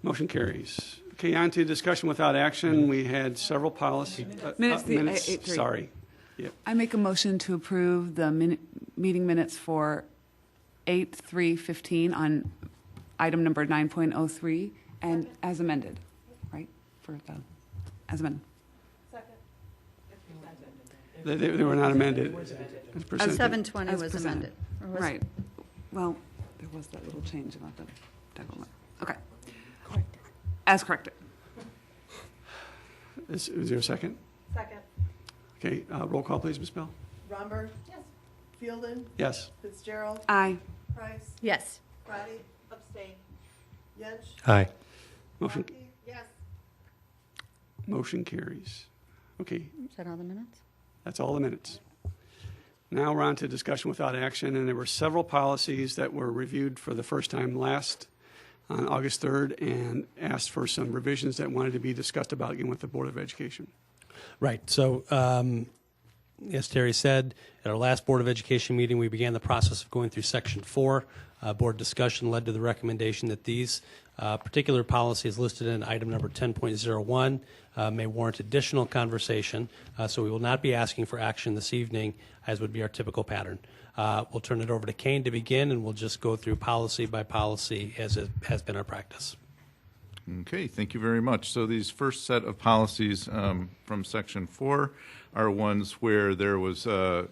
Motion carries. Okay, on to discussion without action. We had several policy Minutes, the minutes. 8-3. Sorry. Yep. I make a motion to approve the meeting minutes for 8/3/15 on item number 9.03 and as amended, right? As amended. Second. They were not amended. As presented. 720 As was presented. amended. Or was- Right. Well, there was that little change about the development. Okay. As corrected. Is there a second? Second. Okay, roll call, please, Ms. Bell. Romberg. Yes. Fielden, Yes. Fitzgerald, Aye. Price, Yes. Pratty. Abstain. Yunch. Aye. Motion, Wanke. Yes. motion carries. Okay, Is that all the minutes? that's all the minutes. Now we're on to discussion without action, and there were several policies that were reviewed for the first time on August 3rd, and asked for some revisions that wanted to be discussed about again with the Board of Education. Right. So, as Terry said, at our last Board of Education meeting, we began the process of going through Section 4. Board discussion led to the recommendation that these particular policies listed in item number 10.01 may warrant additional conversation. So we will not be asking for action this evening, as would be our typical pattern. We'll turn it over to Kane to begin, and we'll just go through policy by policy as it has been our practice. Okay, thank you very much. So these first set of policies from Section 4 are ones where there was the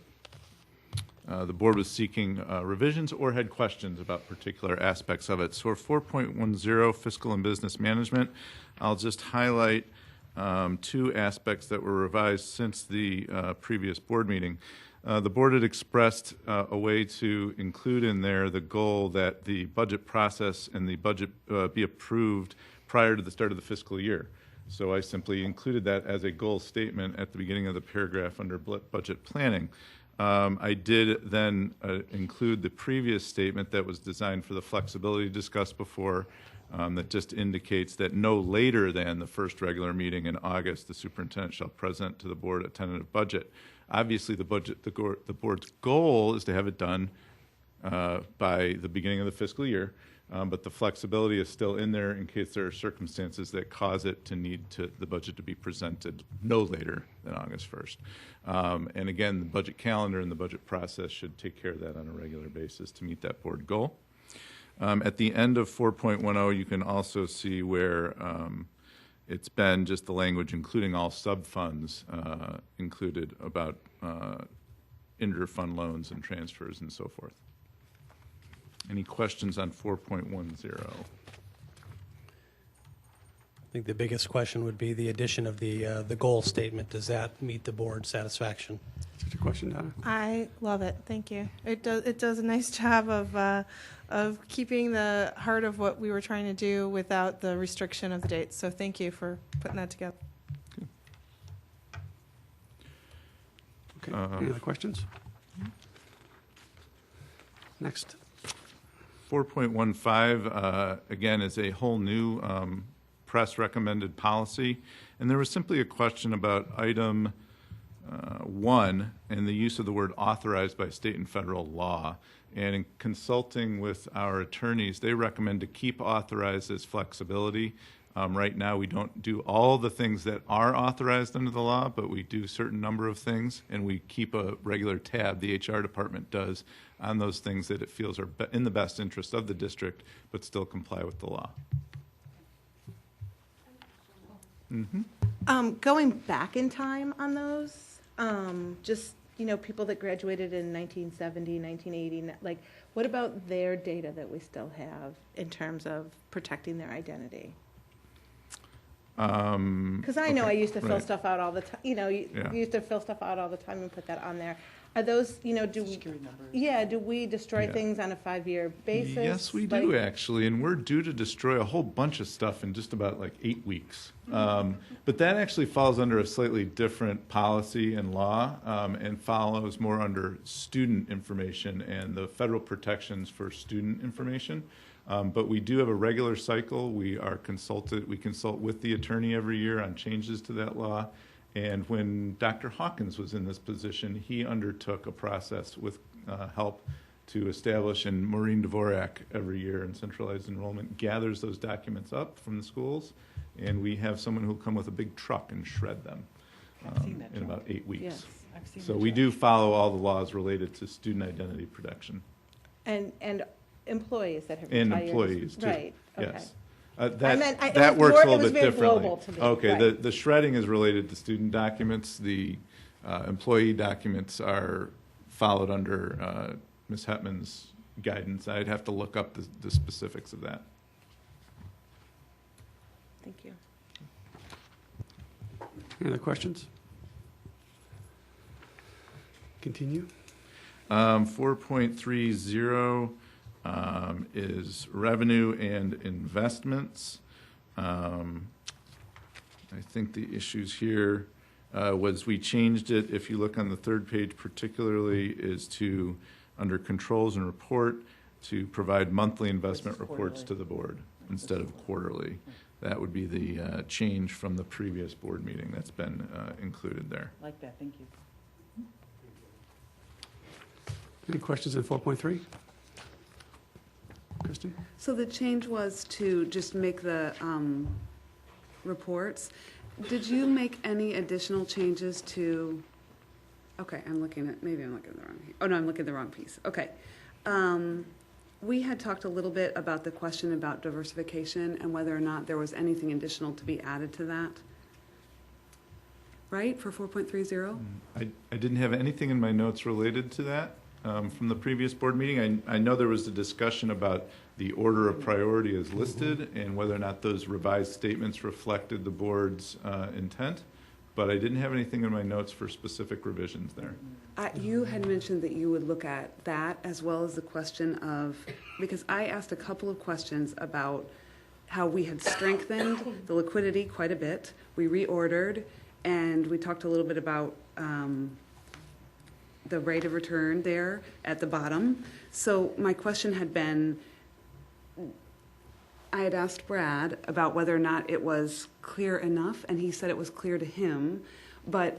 board was seeking revisions or had questions about particular aspects of it. So for 4.10, fiscal and business management, I'll just highlight 2 aspects that were revised since the previous board meeting. The board had expressed a way to include in there the goal that the budget process and the budget be approved prior to the start of the fiscal year. So I simply included that as a goal statement at the beginning of the paragraph under budget planning. I did then include the previous statement that was designed for the flexibility discussed before, that just indicates that no later than the first regular meeting in August, the superintendent shall present to the board a tentative budget. Obviously, the board's goal is to have it done by the beginning of the fiscal year, but the flexibility is still in there in case there are circumstances that cause it to need the budget to be presented no later than August 1st. And again, the budget calendar and the budget process should take care of that on a regular basis to meet that board goal. At the end of 4.10, you can also see where it's been just the language, including all sub-funds included about inter-fund loans and transfers and so forth. Any questions on 4.10? I think the biggest question would be the addition of the goal statement. Does that meet the board's satisfaction? Such a question, Donna. I love it. Thank you. It does a nice job of keeping the heart of what we were trying to do without the restriction of the dates. So thank you for putting that together. Okay. Any other questions? Next. 4.15, again, is a whole new press recommended policy. And there was simply a question about item 1 and the use of the word authorized by state and federal law. And in consulting with our attorneys, they recommend to keep authorized as flexibility. Right now, we don't do all the things that are authorized under the law, but we do a certain number of things, and we keep a regular tab, the HR department does, on those things that it feels are in the best interest of the district, but still comply with the law. Going back in time on those, just, people that graduated in 1970, 1980, like, what about their data that we still have in terms of protecting their identity? Because I know I used to fill stuff out all the time. You used to fill stuff out all the time and put that on there. Are those, do we destroy things on a 5-year basis? Yes, we do, actually, and we're due to destroy a whole bunch of stuff in just about 8 weeks. But that actually falls under a slightly different policy and law, and follows more under student information and the federal protections for student information. But we do have a regular cycle. We consult with the attorney every year on changes to that law. And when Dr. Hawkins was in this position, he undertook a process with help to establish, and Maureen Dvorak every year in centralized enrollment gathers those documents up from the schools, and we have someone who'll come with a big truck and shred them in about 8 weeks. Yes. So we do follow all the laws related to student identity protection. And employees that have And retired. employees, too. Right, okay. Yes. That works a little bit very differently. global to me. Okay, Right. the shredding is related to student documents. The employee documents are followed under Ms. Hetman's guidance. I'd have to look up the specifics of that. Thank you. Any other questions? Continue. 4.30 is revenue and investments. I think the issues here was we changed it, if you look on the third page particularly, is to, under controls and report, to provide monthly investment reports to the board instead of quarterly. That would be the change from the previous board meeting that's been included there. Like that, thank you. Any questions on 4.3? Kristen? So the change was to just make the reports. Did you make any additional changes to, okay, maybe I'm looking at the wrong, oh no, I'm looking at the wrong piece. Okay. We had talked a little bit about the question about diversification and whether or not there was anything additional to be added to that. Right, for 4.30? I didn't have anything in my notes related to that from the previous board meeting. I know there was a discussion about the order of priority as listed and whether or not those revised statements reflected the board's intent, but I didn't have anything in my notes for specific revisions there. You had mentioned that you would look at that as well as the question of, because I asked a couple of questions about how we had strengthened the liquidity quite a bit. We reordered, and we talked a little bit about the rate of return there at the bottom. So my question had been, I had asked Brad about whether or not it was clear enough, and he said it was clear to him. But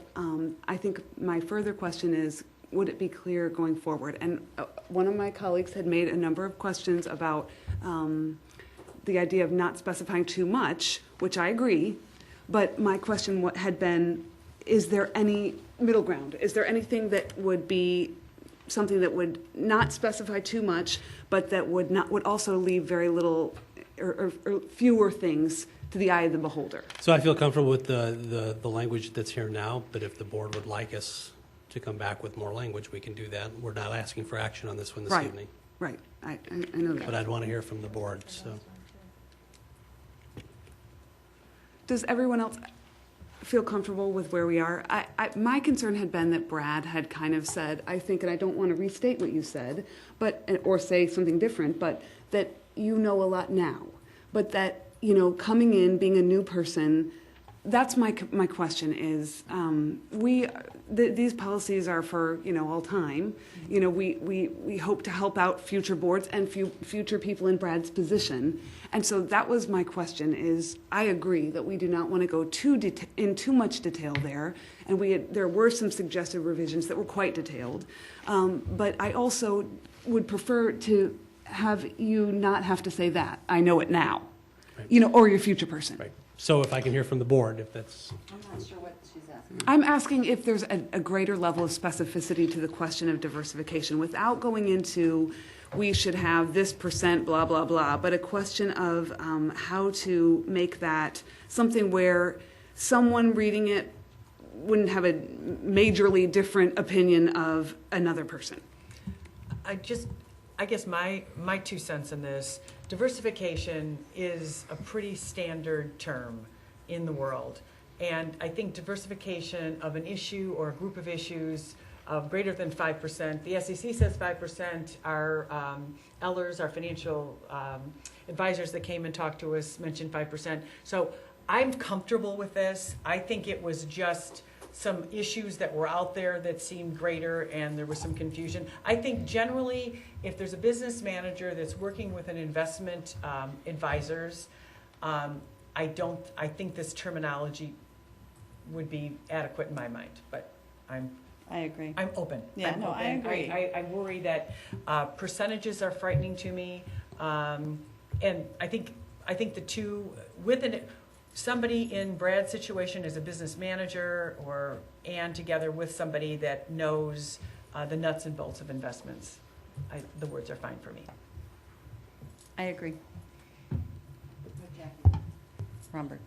I think my further question is, would it be clear going forward? And one of my colleagues had made a number of questions about the idea of not specifying too much, which I agree. But my question had been, is there any middle ground? Is there anything that would be something that would not specify too much, but that would also leave very little or fewer things to the eye of the beholder. So I feel comfortable with the language that's here now, but if the board would like us to come back with more language, we can do that. We're not asking for action on this one this Right. evening, Right, I know that. but I'd want to hear from the board, so. Does everyone else feel comfortable with where we are? My concern had been that Brad had kind of said, I think, and I don't want to restate what you said, or say something different, but that you know a lot now. But that, coming in, being a new person, that's my question is, these policies are for, all time. We hope to help out future boards and future people in Brad's position. And so that was my question is, I agree that we do not want to go in too much detail there. And there were some suggested revisions that were quite detailed. But I also would prefer to have you not have to say that. I know it now, or your future person. Right. So if I can hear from the board, if that's. I'm not sure what she's asking. I'm asking if there's a greater level of specificity to the question of diversification without going into we should have this percent, blah, blah, blah, but a question of how to make that something where someone reading it wouldn't have a majorly different opinion of another person. I guess my 2 cents in this, diversification is a pretty standard term in the world. And I think diversification of an issue or a group of issues of greater than 5%, the SEC says 5%, our Ellers, our financial advisors that came and talked to us mentioned 5%. So I'm comfortable with this. I think it was just some issues that were out there that seemed greater and there was some confusion. I think generally, if there's a business manager that's working with an investment advisors, I think this terminology would be adequate in my mind, but I agree. I'm open. Yeah, I'm no, I open. agree. I worry that percentages are frightening to me, and I think the two somebody in Brad's situation as a business manager and together with somebody that knows the nuts and bolts of investments, the words are fine for me. I agree. Robert.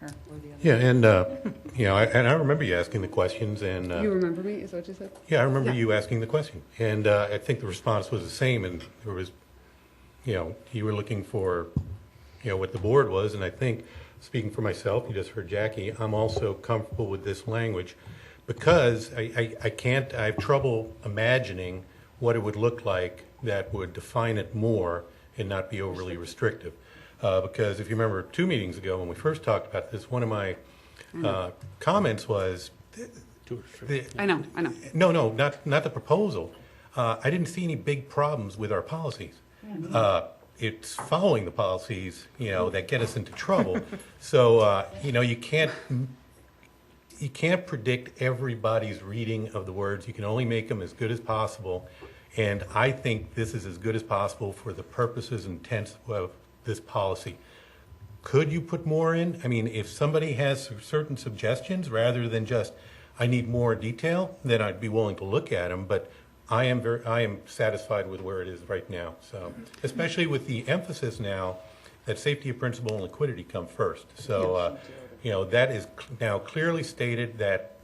Her. Yeah, and, I remember you asking the questions, and... You remember me? Is that what you said? Yeah, I remember you asking the question, and I think the response was the same, and there was, you were looking for, what the board was, and I think, speaking for myself, you just heard Jackie, I'm also comfortable with this language, because I have trouble imagining what it would look like that would define it more and not be overly restrictive. Because if you remember 2 meetings ago when we first talked about this, one of my comments was... I know. No, not the proposal. I didn't see any big problems with our policies. It's following the policies, that get us into trouble. So, you can't predict everybody's reading of the words. You can only make them as good as possible. And I think this is as good as possible for the purposes and intents of this policy. Could you put more in? I mean, if somebody has certain suggestions, rather than just, I need more detail, then I'd be willing to look at them. But I am satisfied with where it is right now. So, especially with the emphasis now that safety of principal and liquidity come first. So, that is now clearly stated that,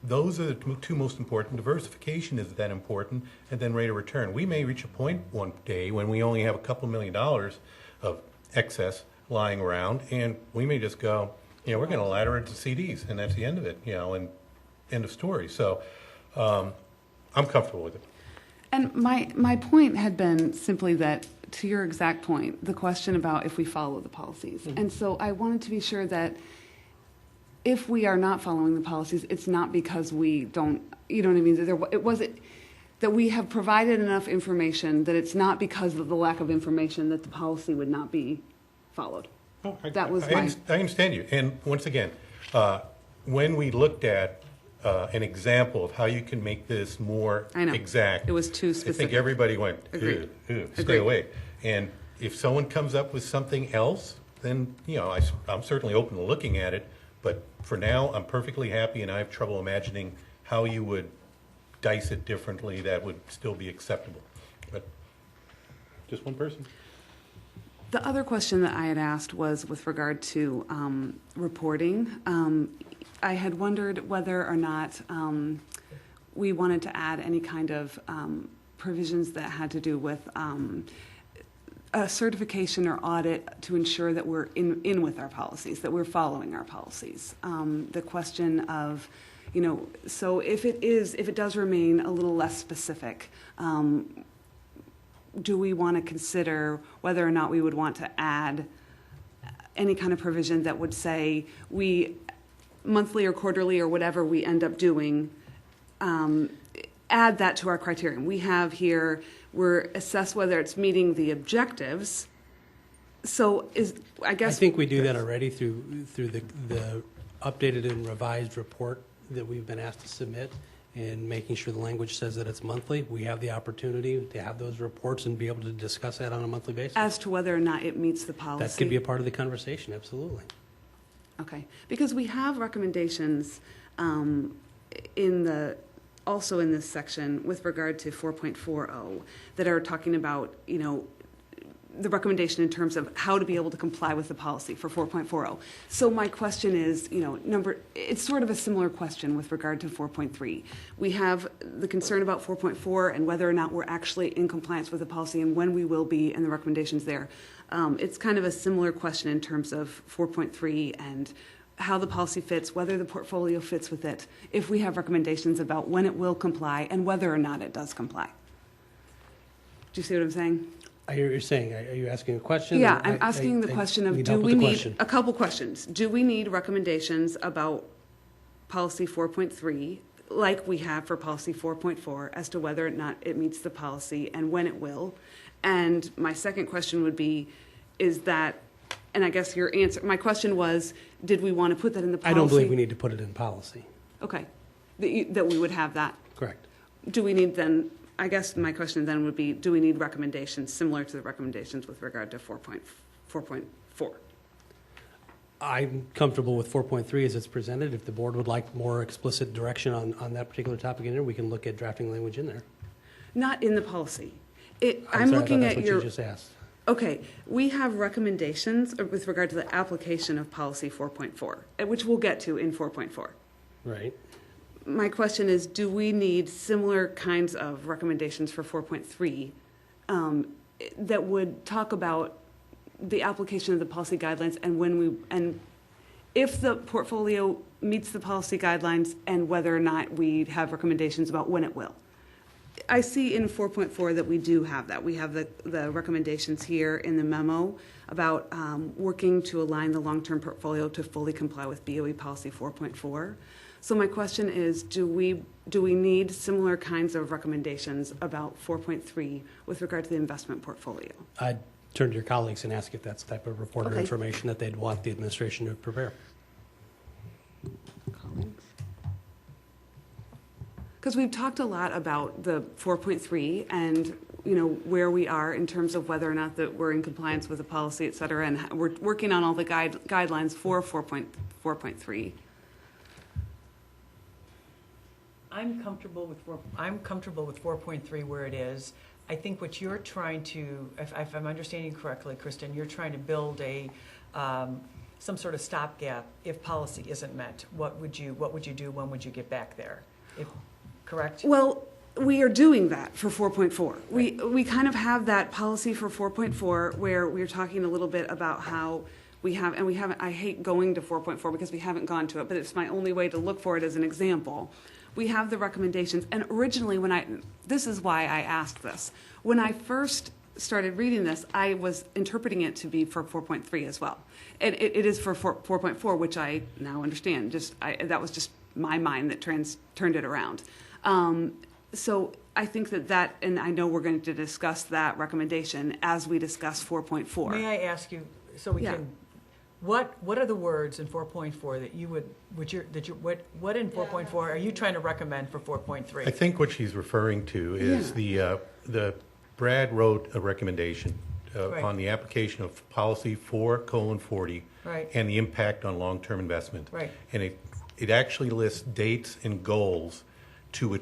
those are the 2 most important. Diversification is that important, and then rate of return. We may reach a point one day when we only have a couple $1 million of excess lying around, and we may just go, we're going to ladder it to CDs, and that's the end of it, and end of story. So I'm comfortable with it. And my point had been simply that, to your exact point, the question about if we follow the policies. Mm-hmm. And so I wanted to be sure that if we are not following the policies, it's not because we don't, you know what I mean? It wasn't that we have provided enough information that it's not because of the lack of information that the policy would not be followed. Oh, That was I understand you. And once again, when we looked at an example of how you can make this more exact, it was too specific. I think everybody went, ew, stay away. And if someone comes up with something else, then I'm certainly open to looking at it. But for now, I'm perfectly happy, and I have trouble imagining how you would dice it differently that would still be acceptable. But just one person. The other question that I had asked was with regard to reporting. I had wondered whether or not we wanted to add any kind of provisions that had to do with a certification or audit to ensure that we're in with our policies, that we're following our policies. The question of, so if it does remain a little less specific, do we want to consider whether or not we would want to add any kind of provision that would say we, monthly or quarterly or whatever we end up doing, add that to our criterion. We have here, we're assess whether it's meeting the objectives. So I think we do that already through the updated and revised report that we've been asked to submit, and making sure the language says that it's monthly. We have the opportunity to have those reports and be able to discuss that on a monthly basis. As to whether or not it meets the policy. That could be a part of the conversation, absolutely. Okay, because we have recommendations also in this section with regard to 4.40 that are talking about, the recommendation in terms of how to be able to comply with the policy for 4.40. So my question is, it's sort of a similar question with regard to 4.3. We have the concern about 4.4 and whether or not we're actually in compliance with the policy and when we will be, and the recommendations there. It's kind of a similar question in terms of 4.3 and how the policy fits, whether the portfolio fits with it, if we have recommendations about when it will comply and whether or not it does comply. Do you see what I'm saying? Are you asking a question? Yeah, I'm asking the question of, do we need a couple questions? Do we need recommendations about policy 4.3, like we have for policy 4.4, as to whether or not it meets the policy and when it will? And my second question would be, is that, and I guess your answer, my question was, did we want to put that in the policy? I don't believe we need to put it in policy. Okay, that we would have that. Correct. Do we need then, I guess my question then would be, do we need recommendations similar to the recommendations with regard to 4.4? I'm comfortable with 4.3 as it's presented. If the board would like more explicit direction on that particular topic in there, we can look at drafting language in there. Not in the policy. I'm looking at your... That's what you just asked. Okay, we have recommendations with regard to the application of policy 4.4, which we'll get to in 4.4. Right. My question is, do we need similar kinds of recommendations for 4.3 that would talk about the application of the policy guidelines and if the portfolio meets the policy guidelines and whether or not we have recommendations about when it will? I see in 4.4 that we do have that. We have the recommendations here in the memo about working to align the long-term portfolio to fully comply with BOE policy 4.4. So my question is, do we need similar kinds of recommendations about 4.3 with regard to the investment portfolio? I'd turn to your colleagues and ask if that's the type of report or Okay. information that they'd want the administration to prepare. Colleagues? Because we've talked a lot about the 4.3 and where we are in terms of whether or not that we're in compliance with the policy, et cetera, and we're working on all the guidelines for 4.3. I'm comfortable with 4.3 where it is. I think what you're trying to, if I'm understanding correctly, Kristen, you're trying to build some sort of stopgap if policy isn't met. What would you do? When would you get back there? Correct? Well, we are doing that for 4.4. Right. We kind of have that policy for 4.4 where we're talking a little bit about how we haven't, I hate going to 4.4 because we haven't gone to it, but it's my only way to look for it as an example. We have the recommendations, and originally this is why I asked this. When I first started reading this, I was interpreting it to be for 4.3 as well. It is for 4.4, which I now understand. That was just my mind that turned it around. So I think that, and I know we're going to discuss that recommendation as we discuss 4.4. May I ask you, so we can, what are the words in 4.4 that you what in 4.4 are you trying to recommend for 4.3? I think what she's referring to is the Brad wrote a recommendation Right. on the application of policy 4:40 Right. and the impact on long-term investment. Right. And it actually lists dates and goals to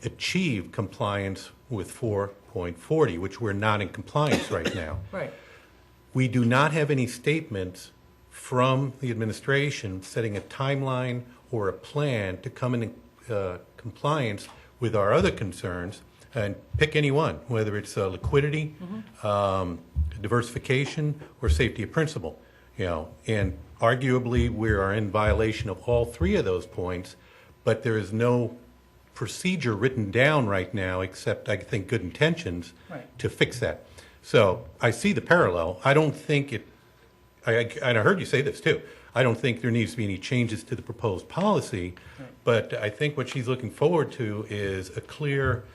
achieve compliance with 4.40, which we're not in compliance right now. Right. We do not have any statements from the administration setting a timeline or a plan to come in compliance with our other concerns, and pick any one, whether it's liquidity, diversification, or safety of principle. And arguably we are in violation of all three of those points, but there is no procedure written down right now, except I think good intentions, to fix that. So I see the parallel. I don't think it, and I heard you say this too, I don't think there needs to be any changes to the proposed policy, but I think what she's looking forward to is a clear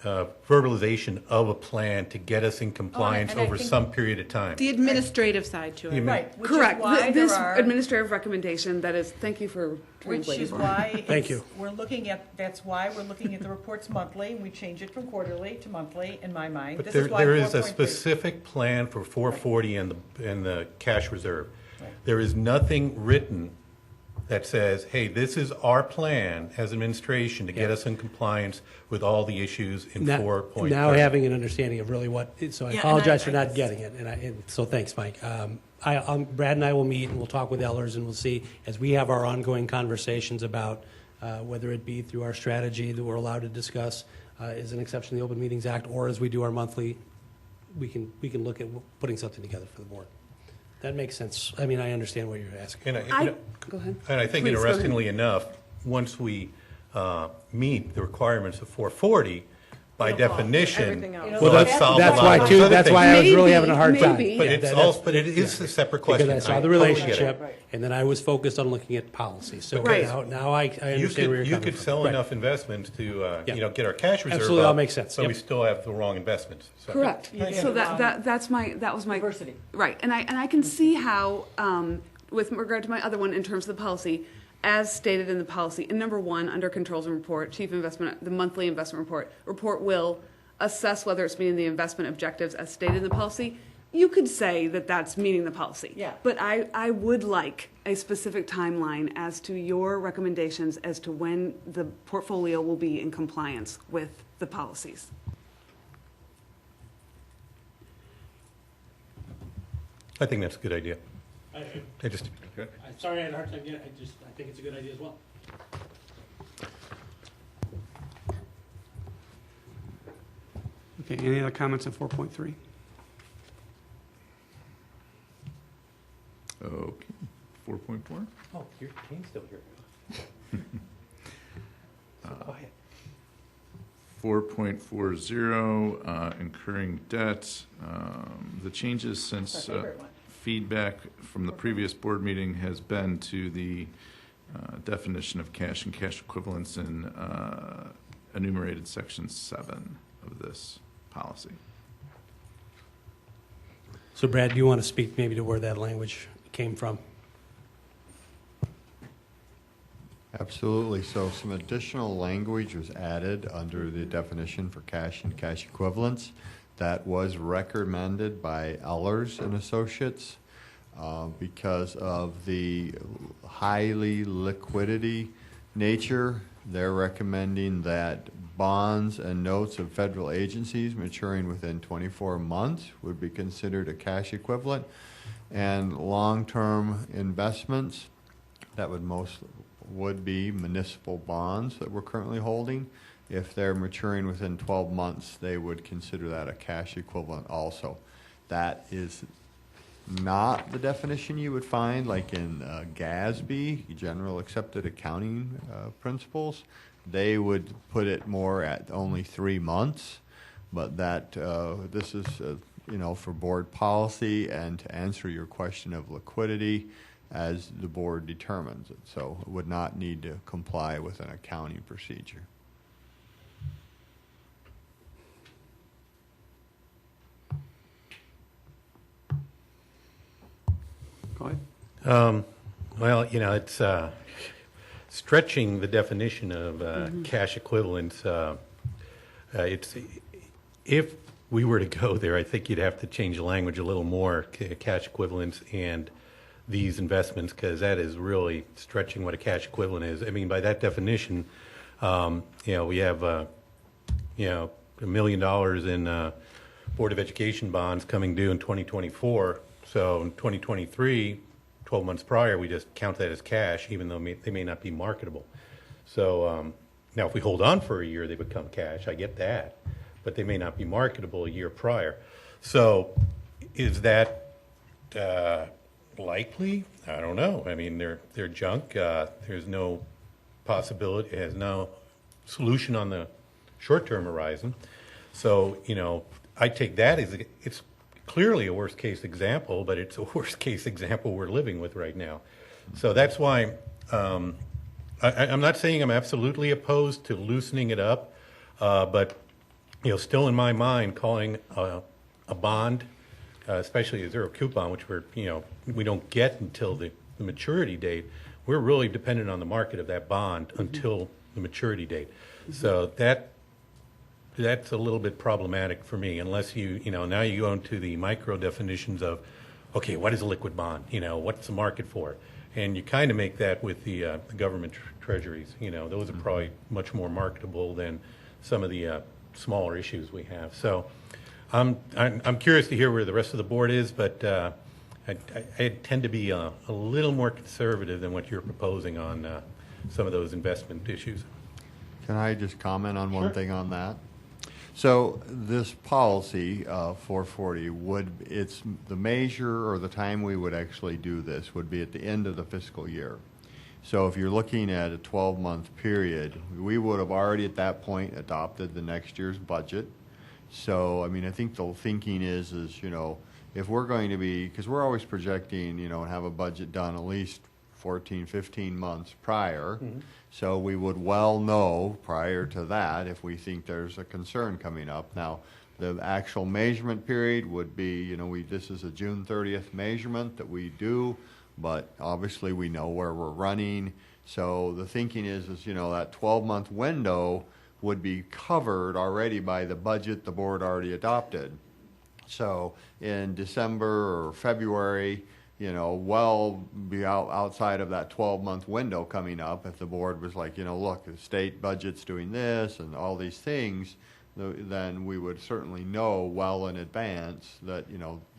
verbalization of a plan to get us in compliance and I over think some period of time. The administrative side to it. Right. Which Correct. Is why This there are, administrative recommendation, that is, thank you for which translating is for me. why Thank you. we're looking at, that's why we're looking at the reports monthly. We change it from quarterly to monthly, in my mind. But This there, is why there is a 4.3. specific plan for 440 and the cash reserve. Right. There is nothing written that says, hey, this is our plan as administration to get us in compliance with all the issues in 4.3. Now having an understanding of really what, so I Yeah, apologize for and I- not getting it, and so thanks, Mike. Brad and I will meet, and we'll talk with Ellers, and we'll see, as we have our ongoing conversations about whether it be through our strategy that we're allowed to discuss as an exception to the Open Meetings Act, or as we do our monthly, we can look at putting something together for the board. That makes sense. I mean, I understand what you're asking. And Go ahead. And I think Please, go ahead. interestingly enough, once we meet the requirements of 440, by definition, Everything else. Well, let's solve a that's lot why of those too. other That's things. why I was really Maybe, having a hard time. maybe. But Yeah, it's that's- also, but it is a separate question. Because I saw the totally get it. relationship, and then I was focused on looking at policy. So Right. now I You understand where could, you're you coming could from. sell Right. enough investments to, Yeah. get our cash reserve Absolutely, all up, makes sense. but we Yep. still have the wrong investments. So- Correct. So that was my Diversity. right, and I can see how with regard to my other one in terms of the policy, as stated in the policy, in number 1 under controls and report, the monthly investment report will assess whether it's meeting the investment objectives as stated in the policy. You could say that that's meeting the policy. Yeah. But I would like a specific timeline as to your recommendations as to when the portfolio will be in compliance with the policies. I think that's a good idea. I just, I'm sorry I had a hard time getting it. I think it's a good idea as well. Okay, any other comments on 4.3? Okay, 4.4. oh, Kane's still here. So quiet. 4.40, incurring debt. The changes since That's my favorite one. feedback from the previous board meeting has been to the definition of cash and cash equivalents in enumerated section 7 of this policy. So Brad, do you want to speak maybe to where that language came from? Absolutely. So some additional language was added under the definition for cash and cash equivalents. That was recommended by Ellers and Associates because of the highly liquidity nature. They're recommending that bonds and notes of federal agencies maturing within 24 months would be considered a cash equivalent, and long-term investments that would be municipal bonds that we're currently holding. If they're maturing within 12 months, they would consider that a cash equivalent also. That is not the definition you would find like in GASB, General Accepted Accounting Principles. They would put it more at only 3 months, but that this is for board policy and to answer your question of liquidity as the board determines it. So it would not need to comply with an accounting procedure. Go ahead. Well, it's stretching the definition of cash equivalents. It's if we were to go there, I think you'd have to change the language a little more, cash equivalents and these investments, because that is really stretching what a cash equivalent is. I mean, by that definition, we have $1 million in Board of Education bonds coming due in 2024. So in 2023, 12 months prior, we just count that as cash, even though they may not be marketable. So now if we hold on for a year, they become cash. I get that. But they may not be marketable a year prior. So is that likely? I don't know. I mean, they're junk. There's no possibility. It has no solution on the short-term horizon. So, I take that as it's clearly a worst-case example, but it's a worst-case example we're living with right now. So that's why I'm not saying I'm absolutely opposed to loosening it up, but still in my mind, calling a bond, especially a zero coupon, which we don't get until the maturity date. We're really dependent on the market of that bond until the maturity date. So that's a little bit problematic for me, unless now you go into the micro definitions of, okay, what is a liquid bond? What's the market for it? And you kind of make that with the government treasuries. Those are probably much more marketable than some of the smaller issues we have. So I'm curious to hear where the rest of the board is, but I tend to be a little more conservative than what you're proposing on some of those investment issues. Can I just comment on one thing on that? So this policy, 440, it's the measure or the time we would actually do this would be at the end of the fiscal year. So if you're looking at a 12-month period, we would have already at that point adopted the next year's budget. So, I think the thinking is if we're going to be, because we're always projecting, and have a budget done at least 14, 15 months prior. Mm-hmm. So we would well know prior to that if we think there's a concern coming up. Now, the actual measurement period would be, this is a June 30th measurement that we do, but obviously we know where we're running. So the thinking is that 12-month window would be covered already by the budget the board already adopted. So in December or February, well be outside of that 12-month window coming up, if the board was like, look, the state budget's doing this and all these things, then we would certainly know well in advance that,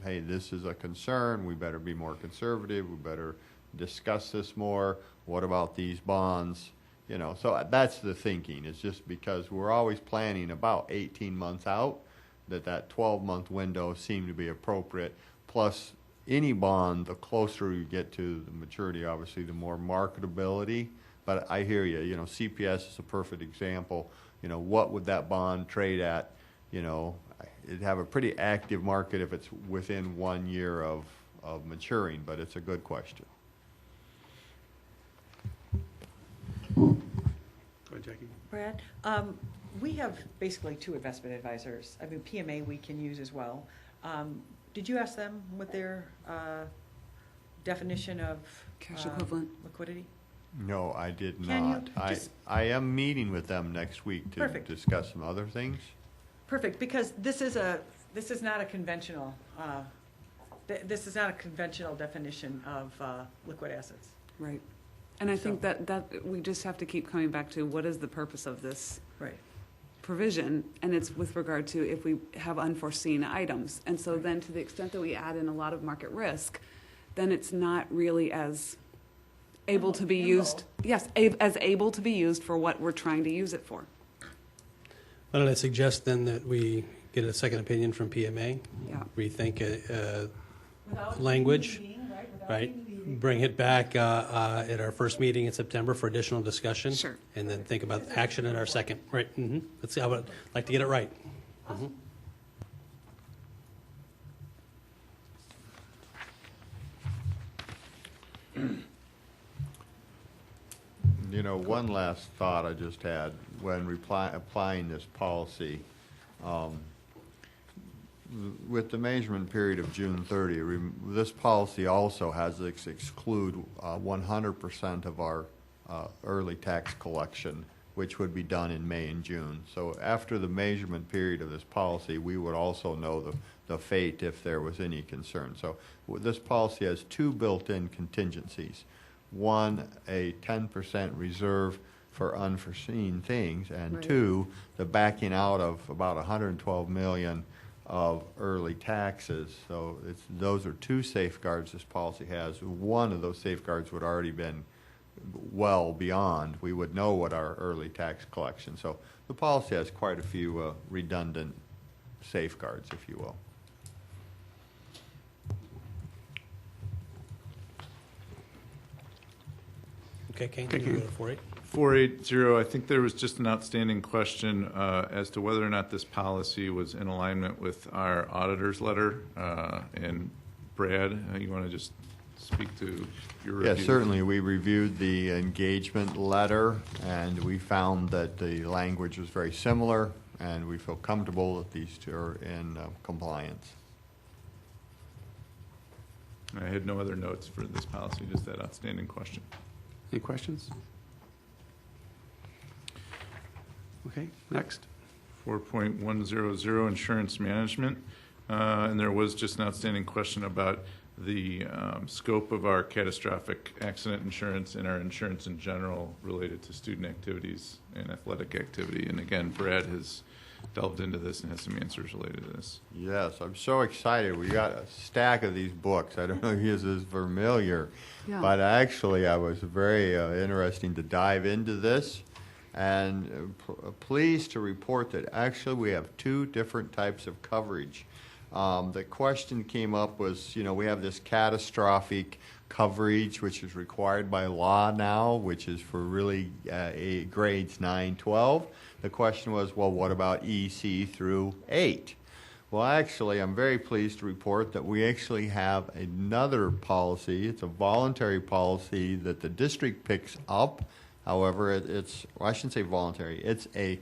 hey, this is a concern, we better be more conservative, we better discuss this more, what about these bonds? So that's the thinking. It's just because we're always planning about 18 months out, that 12-month window seemed to be appropriate. Plus, any bond, the closer you get to the maturity, obviously, the more marketability. But I hear you. CPS is a perfect example. What would that bond trade at? It'd have a pretty active market if it's within 1 year of maturing, but it's a good question. Go ahead, Jackie. Brad, we have basically two investment advisors. PMA we can use as well. Did you ask them what their definition of Cash equivalent liquidity? No, I did Can you not. just- I am meeting with them next week to Perfect. discuss some other things. Perfect, because this is not a conventional this is not a conventional definition of liquid assets. Right. And I think that we just have to keep coming back to what is the purpose of this Right. provision, and it's with regard to if we have unforeseen items. And so then to the extent that we add in a lot of market risk, then it's not really as able to be used, as able to be used for what we're trying to use it for. Why don't I suggest then that we get a second opinion from PMA? Yeah. Rethink language, right? Bring it back at our first meeting in September for additional discussion. Sure. And then think about action in our second. Right. Mm-hmm. Let's see. I would like to get it right. Mm-hmm. One last thought I just had when applying this policy. With the measurement period of June 30, this policy also has to exclude 100% of our early tax collection, which would be done in May and June. So after the measurement period of this policy, we would also know the fate if there was any concern. So this policy has two built-in contingencies. One, a 10% reserve for unforeseen things, and Right. two, the backing out of about $112 million of early taxes. So those are two safeguards this policy has. One of those safeguards would already been well beyond. We would know what our early tax collection. So the policy has quite a few redundant safeguards, if you will. Okay, Kane, Okay, you Kane. go to 4.8. 480, I think there was just an outstanding question as to whether or not this policy was in alignment with our auditor's letter. And Brad, you want to just speak to your review? Yes, certainly. We reviewed the engagement letter, and we found that the language was very similar, and we feel comfortable that these two are in compliance. I had no other notes for this policy, just that outstanding question. Any questions? Okay, next. 4.100, insurance management. And there was just an outstanding question about the scope of our catastrophic accident insurance and our insurance in general related to student activities and athletic activity. And again, Brad has delved into this and has some answers related to this. Yes, I'm so excited. We got a stack of these books. I don't know if you're as familiar, Yeah. but actually I was very interesting to dive into this, and pleased to report that actually we have two different types of coverage. The question came up was, we have this catastrophic coverage, which is required by law now, which is for really grades 9, 12. The question was, well, what about EC through 8? Well, actually, I'm very pleased to report that we actually have another policy. It's a voluntary policy that the district picks up. However, I shouldn't say voluntary. It's at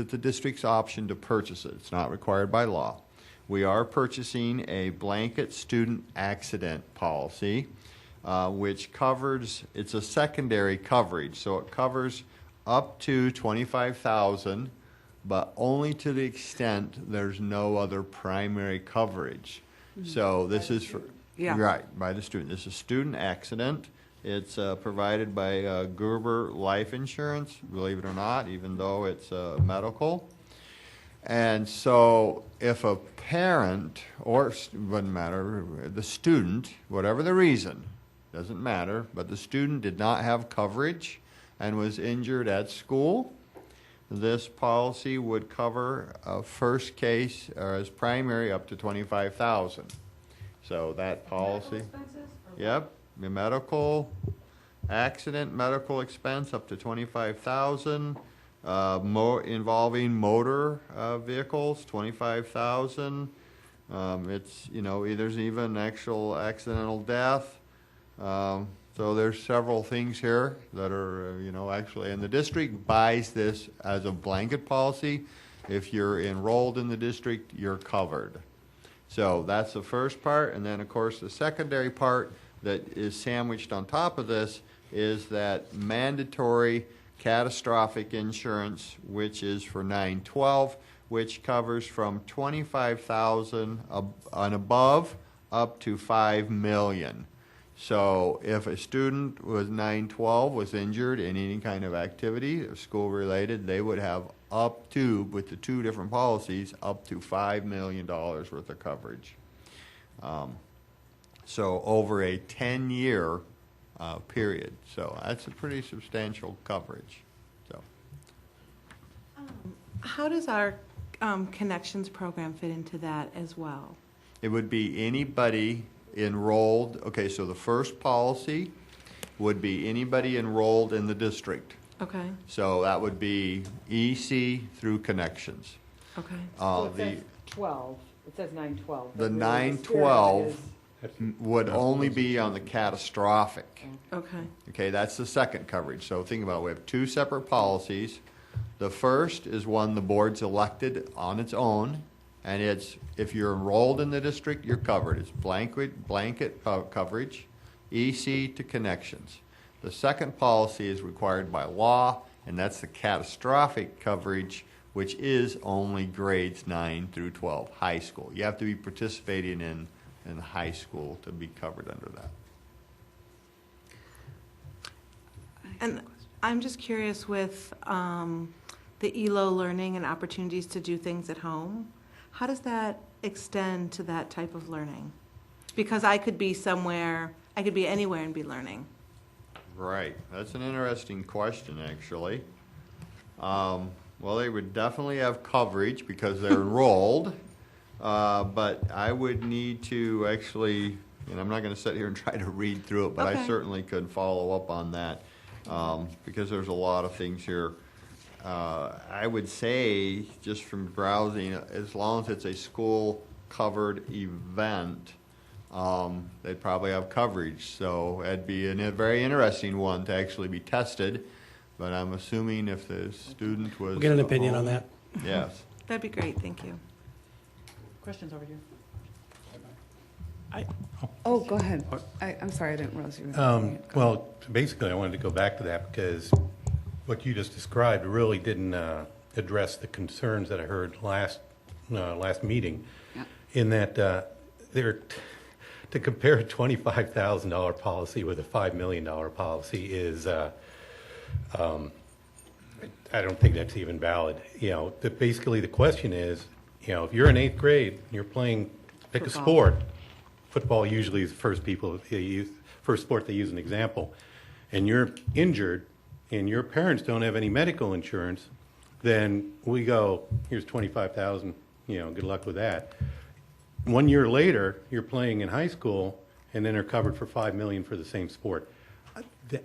the district's option to purchase it. It's not required by law. We are purchasing a blanket student accident policy, which covers, it's a secondary coverage, so it covers up to $25,000, but only to the extent there's no other primary coverage. So this is for, Yeah. right, by the student. This is student accident. It's provided by Gerber Life Insurance, believe it or not, even though it's medical. And so if a parent, or wouldn't matter, the student, whatever the reason, doesn't matter, but the student did not have coverage and was injured at school, this policy would cover a first case or as primary up to $25,000. So that policy. Yep, the medical accident, medical expense up to $25,000. Involving motor vehicles, $25,000. It's there's even actual accidental death. So there's several things here that are actually, and the district buys this as a blanket policy. If you're enrolled in the district, you're covered. So that's the first part, and then of course the secondary part that is sandwiched on top of this is that mandatory catastrophic insurance, which is for 912, which covers from $25,000 and above up to $5 million. So if a student was 912 was injured in any kind of activity, school related, they would have up to, with the two different policies, up to $5 million worth of coverage. So over a 10-year period. So that's a pretty substantial coverage. So, How does our Connections program fit into that as well? it would be anybody enrolled. Okay, so the first policy would be anybody enrolled in the district. Okay, So that would be EC through Connections. okay. So it The says 12, it says 912. the but really 912 spirit would only be on the catastrophic. Okay. Okay, that's the second coverage. So think about it. We have two separate policies. The first is one the board's elected on its own, and it's if you're enrolled in the district, you're covered. It's blanket coverage, EC to Connections. The second policy is required by law, and that's the catastrophic coverage, which is only grades 9 through 12, high school. You have to be participating in high school to be covered under that. And I'm just curious with the ELO learning and opportunities to do things at home. how does that extend to that type of learning? Because I could be somewhere, I could be anywhere and be learning. Right, that's an interesting question, actually. Well, they would definitely have coverage because they're enrolled, but I would need to actually, and I'm not going to sit here and try to read through it, but I Okay. certainly could follow up on that because there's a lot of things here. I would say, just from browsing, as long as it's a school-covered event, they'd probably have coverage. So it'd be a very interesting one to actually be tested. But I'm assuming if the student was. We'll get an opinion on home- that. Yes. That'd be great, thank you. Questions over here? Oh, go ahead. I'm sorry, I didn't realize you were. Well, basically, I wanted to go back to that because what you just described really didn't address the concerns that I heard last meeting. Yeah. In that to compare a $25,000 policy with a $5 million policy is, I don't think that's even valid. Basically the question is, if you're in 8th grade, and you're playing, pick a sport. Football usually is the first sport they use an example, and you're injured, and your parents don't have any medical insurance, then we go, here's $25,000. Good luck with that. 1 year later, you're playing in high school, and then are covered for $5 million for the same sport.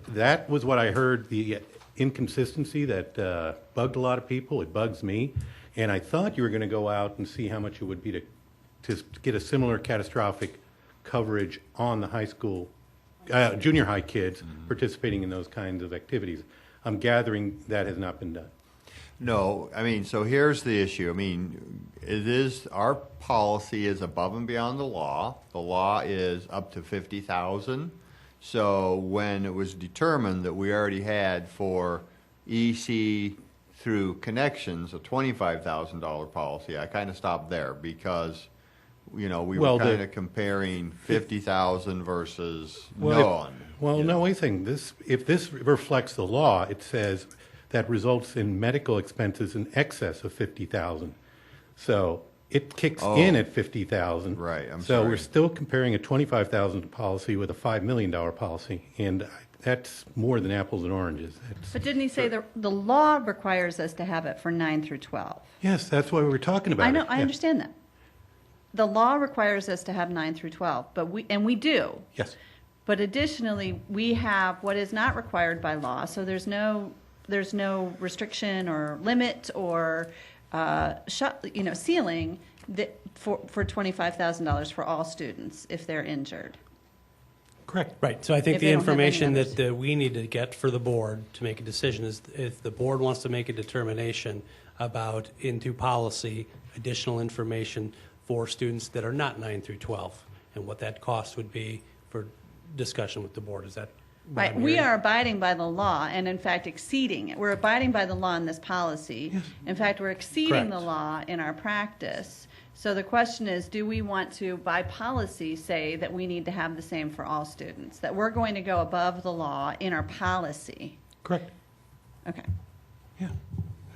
That was what I heard, the inconsistency that bugged a lot of people. It bugs me. And I thought you were going to go out and see how much it would be to get a similar catastrophic coverage on the high school, junior high kids participating in those kinds of activities. I'm gathering that has not been done. No, so here's the issue. Our policy is above and beyond the law. The law is up to 50,000. So when it was determined that we already had for EC through connections a $25,000 policy, I kind of stopped there because, we were kind of comparing 50,000 versus none. No, wait a second. If this reflects the law, it says that results in medical expenses in excess of 50,000. So it kicks in at 50,000. Right, I'm so sorry. we're still comparing a 25,000 policy with a $5 million policy, and that's more than apples and oranges. But didn't he say the law requires us to have it for 9 through 12? Yes, that's why we were talking about I know, it. I Yeah. understand that. The law requires us to have 9 through 12, but we do. Yes. But additionally, we have what is not required by law, so there's no restriction or limit or ceiling that for $25,000 for all students if they're injured. Correct. Right. So I think If the they don't have any information others. that we need to get for the board to make a decision is if the board wants to make a determination about into policy additional information for students that are not 9 through 12 and what that cost would be for discussion with the board. Is that what Right. I'm We hearing? are abiding by the law and in fact exceeding it. We're abiding by the law in this policy. In fact, we're exceeding Correct. the law in our practice. So the question is, do we want to, by policy, say that we need to have the same for all students? That we're going to go above the law in our policy? Correct. Okay. Yeah.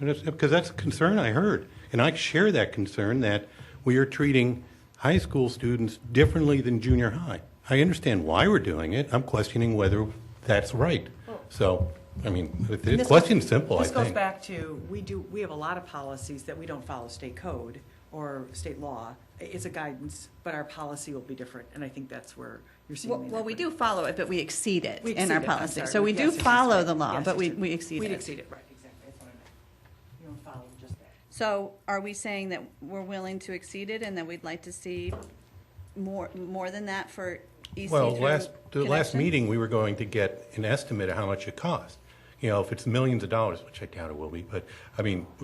Because that's a concern I heard. And I share that concern that we are treating high school students differently than junior high. I understand why we're doing it. I'm questioning whether that's right. So, the question's simple, I This goes think. back to, we have a lot of policies that we don't follow state code or state law. It's a guidance, but our policy will be different, and I think that's where you're seeing the Well, we inequity. do follow it, but we exceed it We in our exceed it, I'm policy. sorry. So we Yes, do yes, yes, follow right. the law, Yes, but yes, we exceed it. We'd exceed it, right, exactly, that's what I meant. You don't follow just that. So are we saying that we're willing to exceed it and that we'd like to see more than that for EC Well, through the last connections? meeting, we were going to get an estimate of how much it cost. If it's millions of dollars, which I doubt it will be, but,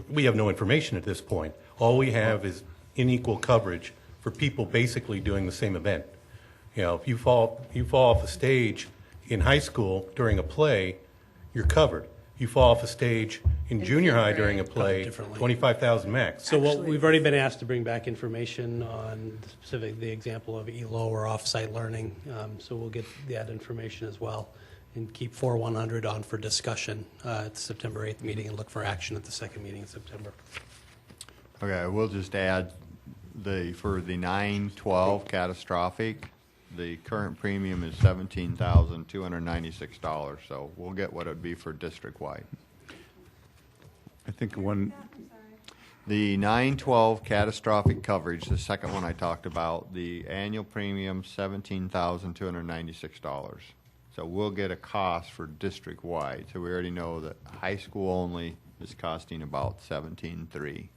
we have no information at this point. All we have is unequal coverage for people basically doing the same event. If you fall off a stage in high school during a play, you're covered. You fall off a stage in junior high during a play, differently. 25,000 max. So we've already been asked to bring back information on the example of ELO or off-site learning. So we'll get that information as well and keep 4100 on for discussion at the September 8th meeting and look for action at the second meeting in September. Okay, we'll just add, For the 9/12 catastrophic, the current premium is $17,296, so we'll get what it'd be for district-wide. I think one, The 9/12 catastrophic coverage, the second one I talked about, the annual premium, $17,296. So we'll get a cost for district-wide. So we already know that high school only is costing about $17,300.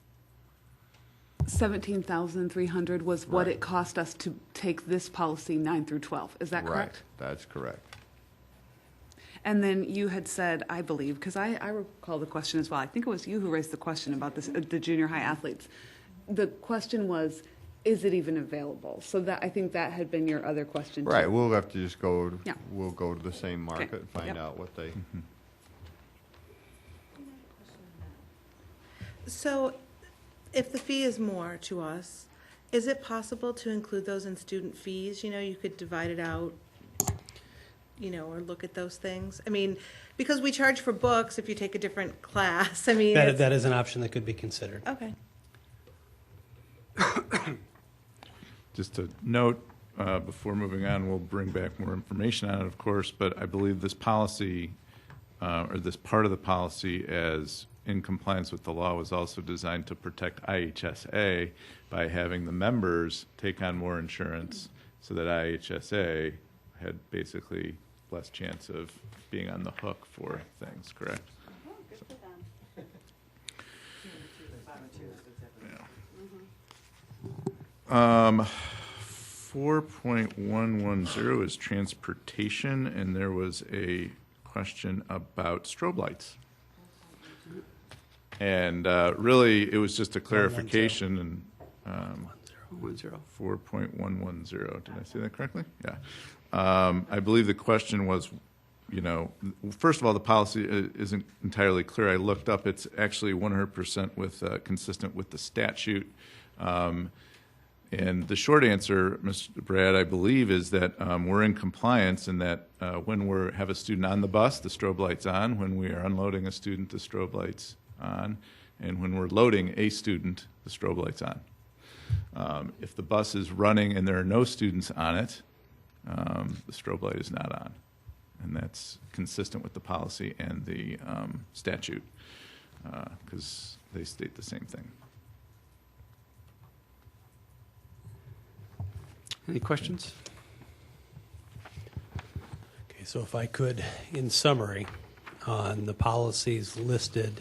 17,300 was what Right. it cost us to take this policy 9 through 12. Is that correct? Right, that's correct. And then you had said, I believe, because I recall the question as well. I think it was you who raised the question about this, the junior high athletes. The question was, is it even available? So that I think that had been your other question. Right, too. we'll have to just go, Yeah. we'll go to the same market Okay. and find Yep. out what they, So if the fee is more to us, is it possible to include those in student fees? You know, you could divide it out, you know, or look at those things. I mean, because we charge for books if you take a different class. I mean, it's- That is an option that could be considered. okay. just a note, before moving on, we'll bring back more information on it, of course, but I believe this policy, or this part of the policy as in compliance with the law was also designed to protect IHSA by having the members take on more insurance so that IHSA had basically less chance of being on the hook for things, correct? Yeah. 4.110 is transportation, and there was a question about strobe lights. And really, it was just a clarification, and 4.110, did I say that correctly? Yeah. I believe the question was, you know, first of all, the policy isn't entirely clear. I looked up, it's actually 100% consistent with the statute. And the short answer, Mr. Brad, I believe, is that we're in compliance and that when we have a student on the bus, the strobe light's on. When we are unloading a student, the strobe light's on. And when we're loading a student, the strobe light's on. If the bus is running and there are no students on it, the strobe light is not on. And that's consistent with the policy and the statute because they state the same thing. Any questions? Okay, so if I could, in summary, on the policies listed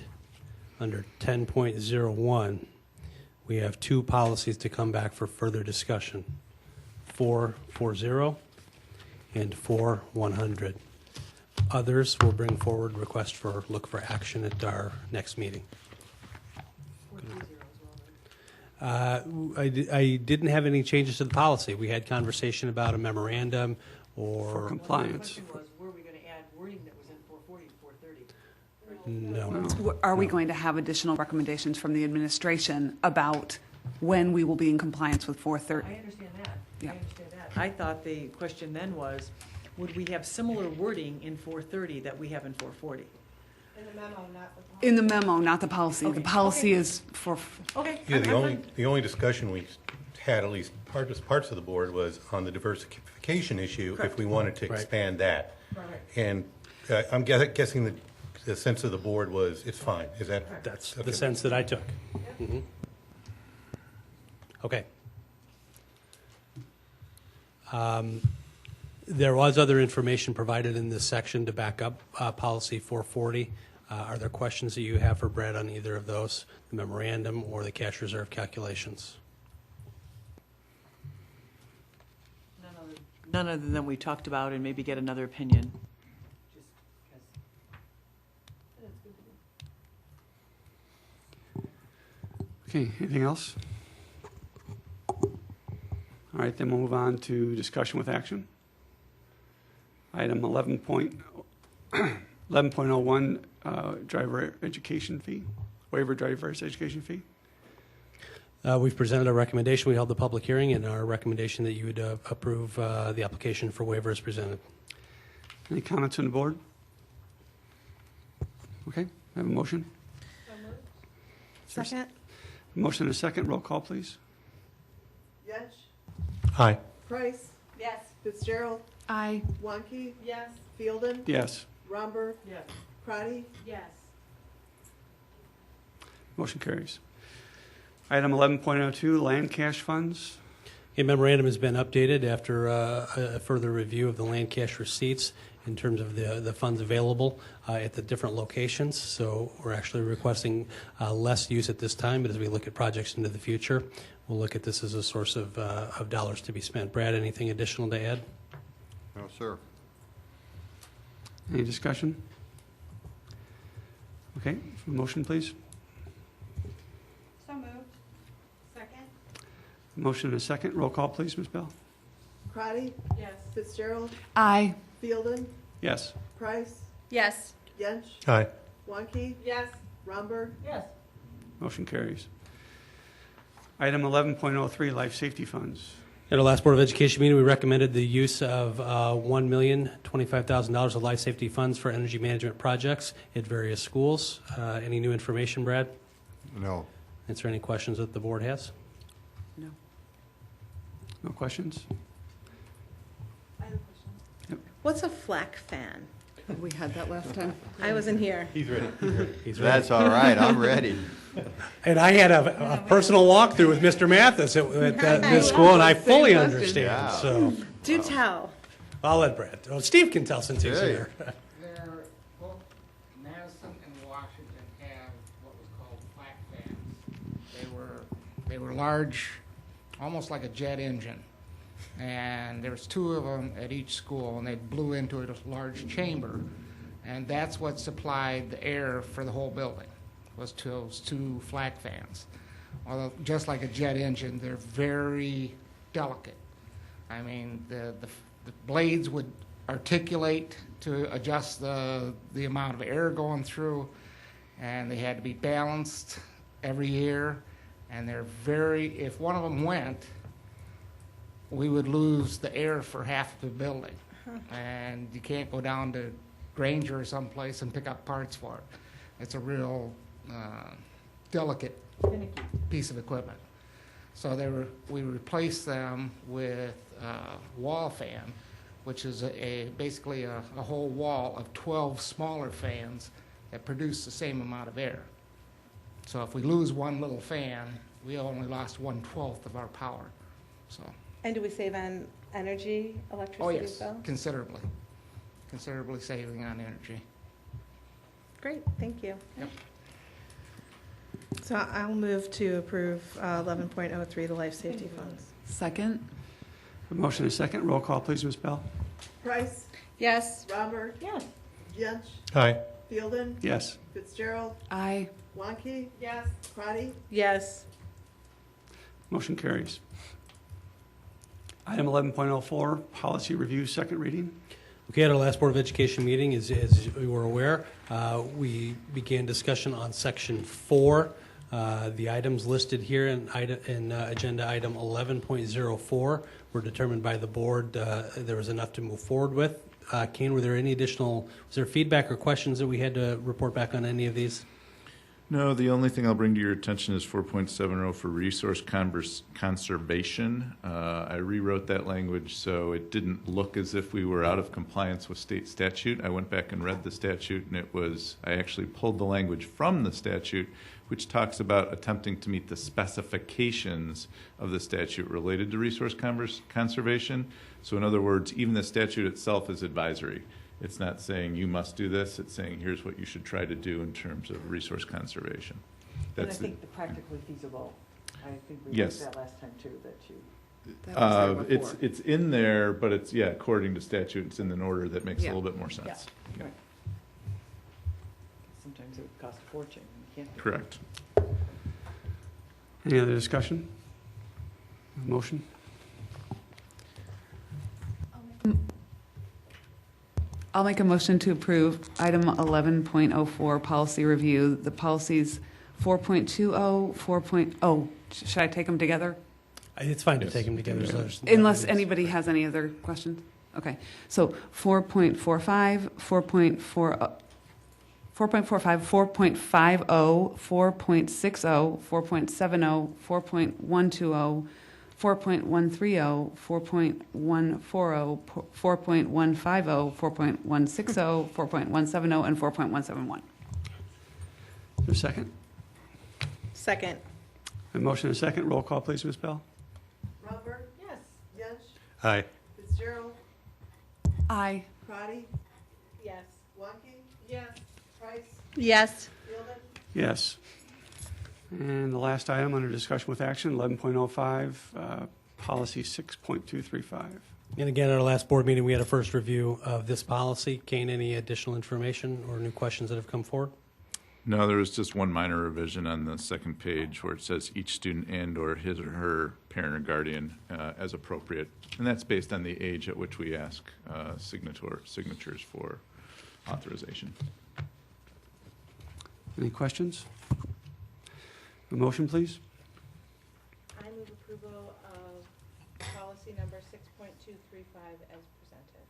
under 10.01, we have two policies to come back for further discussion, 440 and 4100. Others will bring forward request for look for action at our next meeting. I didn't have any changes to the policy. We had conversation about a memorandum or For compliance. The question was, were we going to add wording that was in 440 to 430? no. Are we going to have additional recommendations from the administration about when we will be in compliance with 430? I understand that. Yeah. I understand that. I thought the question then was, would we have similar wording in 430 that we have in 440? In the memo, not the policy. In the memo, not the policy. Okay. The policy Okay. is for, Okay. Yeah, I'm fine. the only discussion we had, at least parts of the board, was on the diversification issue, if we wanted to Right. expand that. Right. And I'm guessing the sense of the board was, it's fine. Is that? That's okay. the sense that I took. Mhm. Okay. There was other information provided in this section to back up policy 440. Are there questions that you have for Brad on either of those, the memorandum or the cash reserve calculations? None other than we talked about and maybe get another opinion. Okay, anything else? All right, then we'll move on to discussion with action. Item 11.01, driver education fee, waiver driver's education fee. We've presented a recommendation. We held the public hearing, and our recommendation that you would approve the application for waiver is presented. Any comments on the board? Okay, I have a motion. Second? Motion and a second, roll call, please. Yench, Aye. Price, Yes. Fitzgerald, Aye. Wonky, Yes. Fielden, Yes. Romberg, Yes. Crotty, Yes. Motion carries. Item 11.02, land cash funds. A memorandum has been updated after a further review of the land cash receipts in terms of the funds available at the different locations. So we're actually requesting less use at this time, but as we look at projects into the future, we'll look at this as a source of dollars to be spent. Brad, anything additional to add? No, sir. Any discussion? Okay, motion, please. So moved. Second? Motion and a second. Roll call, please, Ms. Bell. Crotty, Yes. Fitzgerald, Aye. Fielden, Yes. Price, Yes. Yench, Aye. Wonky, Yes. Romberg, Yes. Motion carries. Item 11.03, life safety funds. At our last Board of Education meeting, we recommended the use of $1,025,000 of life safety funds for energy management projects at various schools. Any new information, Brad? No. Answer any questions that the board has? No questions? I have a question. What's a flak fan? We had that last time. I wasn't here. He's ready. He's ready. That's all right. I'm ready. And I had a personal walkthrough with Mr. Mathis at this school, and I fully understand. Yeah. So Do tell. I'll let Brad. Well, Steve can tell since he's Hey. here. There, both Madison and Washington have what was called flak fans. They were large, almost like a jet engine. And there was two of them at each school, and they blew into a large chamber. And that's what supplied the air for the whole building, was those two flak fans. Although, just like a jet engine, they're very delicate. I mean, the blades would articulate to adjust the amount of air going through, and they had to be balanced every year. And they're if one of them went, we would lose the air for half the building. And you can't go down to Granger or someplace and pick up parts for it. It's a real delicate piece of equipment. So we replaced them with wall fan, which is basically a whole wall of 12 smaller fans that produce the same amount of air. So if we lose one little fan, we only lost 1/12 of our power. So. And do we save on energy, electricity Oh, yes, as well? considerably. Considerably saving on energy. Great, thank you. Yep. So I'll move to approve 11.03, the life safety funds. Second? A motion and a second. Roll call, please, Ms. Bell. Price, Yes. Romberg, Yes. Yench, Aye. Fielden, Yes. Fitzgerald, Aye. Wonky, Yes. Crotty, Yes. Motion carries. Item 11.04, policy review, second reading. Okay, at our last Board of Education meeting, as you were aware, we began discussion on Section 4. The items listed here in Agenda Item 11.04 were determined by the board there was enough to move forward with. Kane, was there feedback or questions that we had to report back on any of these? No, the only thing I'll bring to your attention is 4.70 for resource conservation. I rewrote that language so it didn't look as if we were out of compliance with state statute. I went back and read the statute, and I actually pulled the language from the statute, which talks about attempting to meet the specifications of the statute related to resource conservation. So in other words, even the statute itself is advisory. It's not saying you must do this. It's saying here's what you should try to do in terms of resource conservation. And I think the practically feasible, I think we Yes. looked at last time too, that you. That was there before. It's in there, but it's, according to statute, it's in an order that makes a Yeah. little bit more sense. Yeah. Right. Sometimes it would cost a fortune. You can't do it. Correct. Any other discussion? Motion? I'll make a motion to approve item 11.04, policy review. The policies 4.20, 4. Should I take them together? It's fine to Yes. take them together. So Unless anybody has any other questions? Okay, so 4.45, 4.4, 4.45, 4.50, 4.60, 4.70, 4.120, 4.130, 4.140, 4.150, 4.160, 4.170, and 4.171. Is there a second? Second. A motion and a second. Roll call, please, Ms. Bell. Romberg. Yes. Yench. Aye. Fitzgerald. Aye. Crotty. Yes. Wonky. Yes. Price. Yes. Fielden. Yes. And the last item under discussion with action, 11.05, policy 6.235. And again, at our last board meeting, we had a first review of this policy. Kane, any additional information or new questions that have come forward? No, there was just one minor revision on the second page where it says each student and or his or her parent or guardian as appropriate. And that's based on the age at which we ask signatures for authorization. Any questions? A motion, please. I move approval of policy number 6.235 as presented.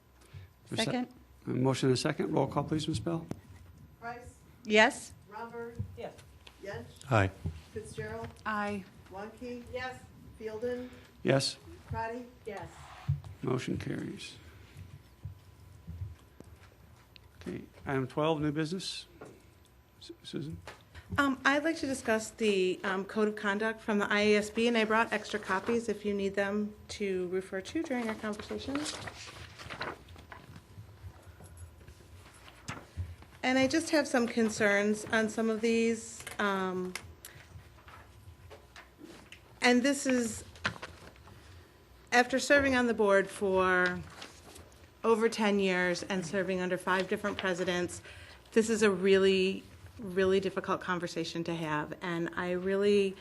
There's Second. A motion and a second. Roll call, please, Ms. Bell. Price. Yes. Romberg. Yes. Yench. Aye. Fitzgerald. Aye. Wonky. Yes. Fielden. Yes. Crotty. Yes. Motion carries. Okay, item 12, new business. Susan? I'd like to discuss the code of conduct from the IASB, and I brought extra copies if you need them to refer to during our conversation. And I just have some concerns on some of these. And this is, after serving on the board for over 10 years and serving under 5 different presidents, this is a really difficult conversation to have. And I really,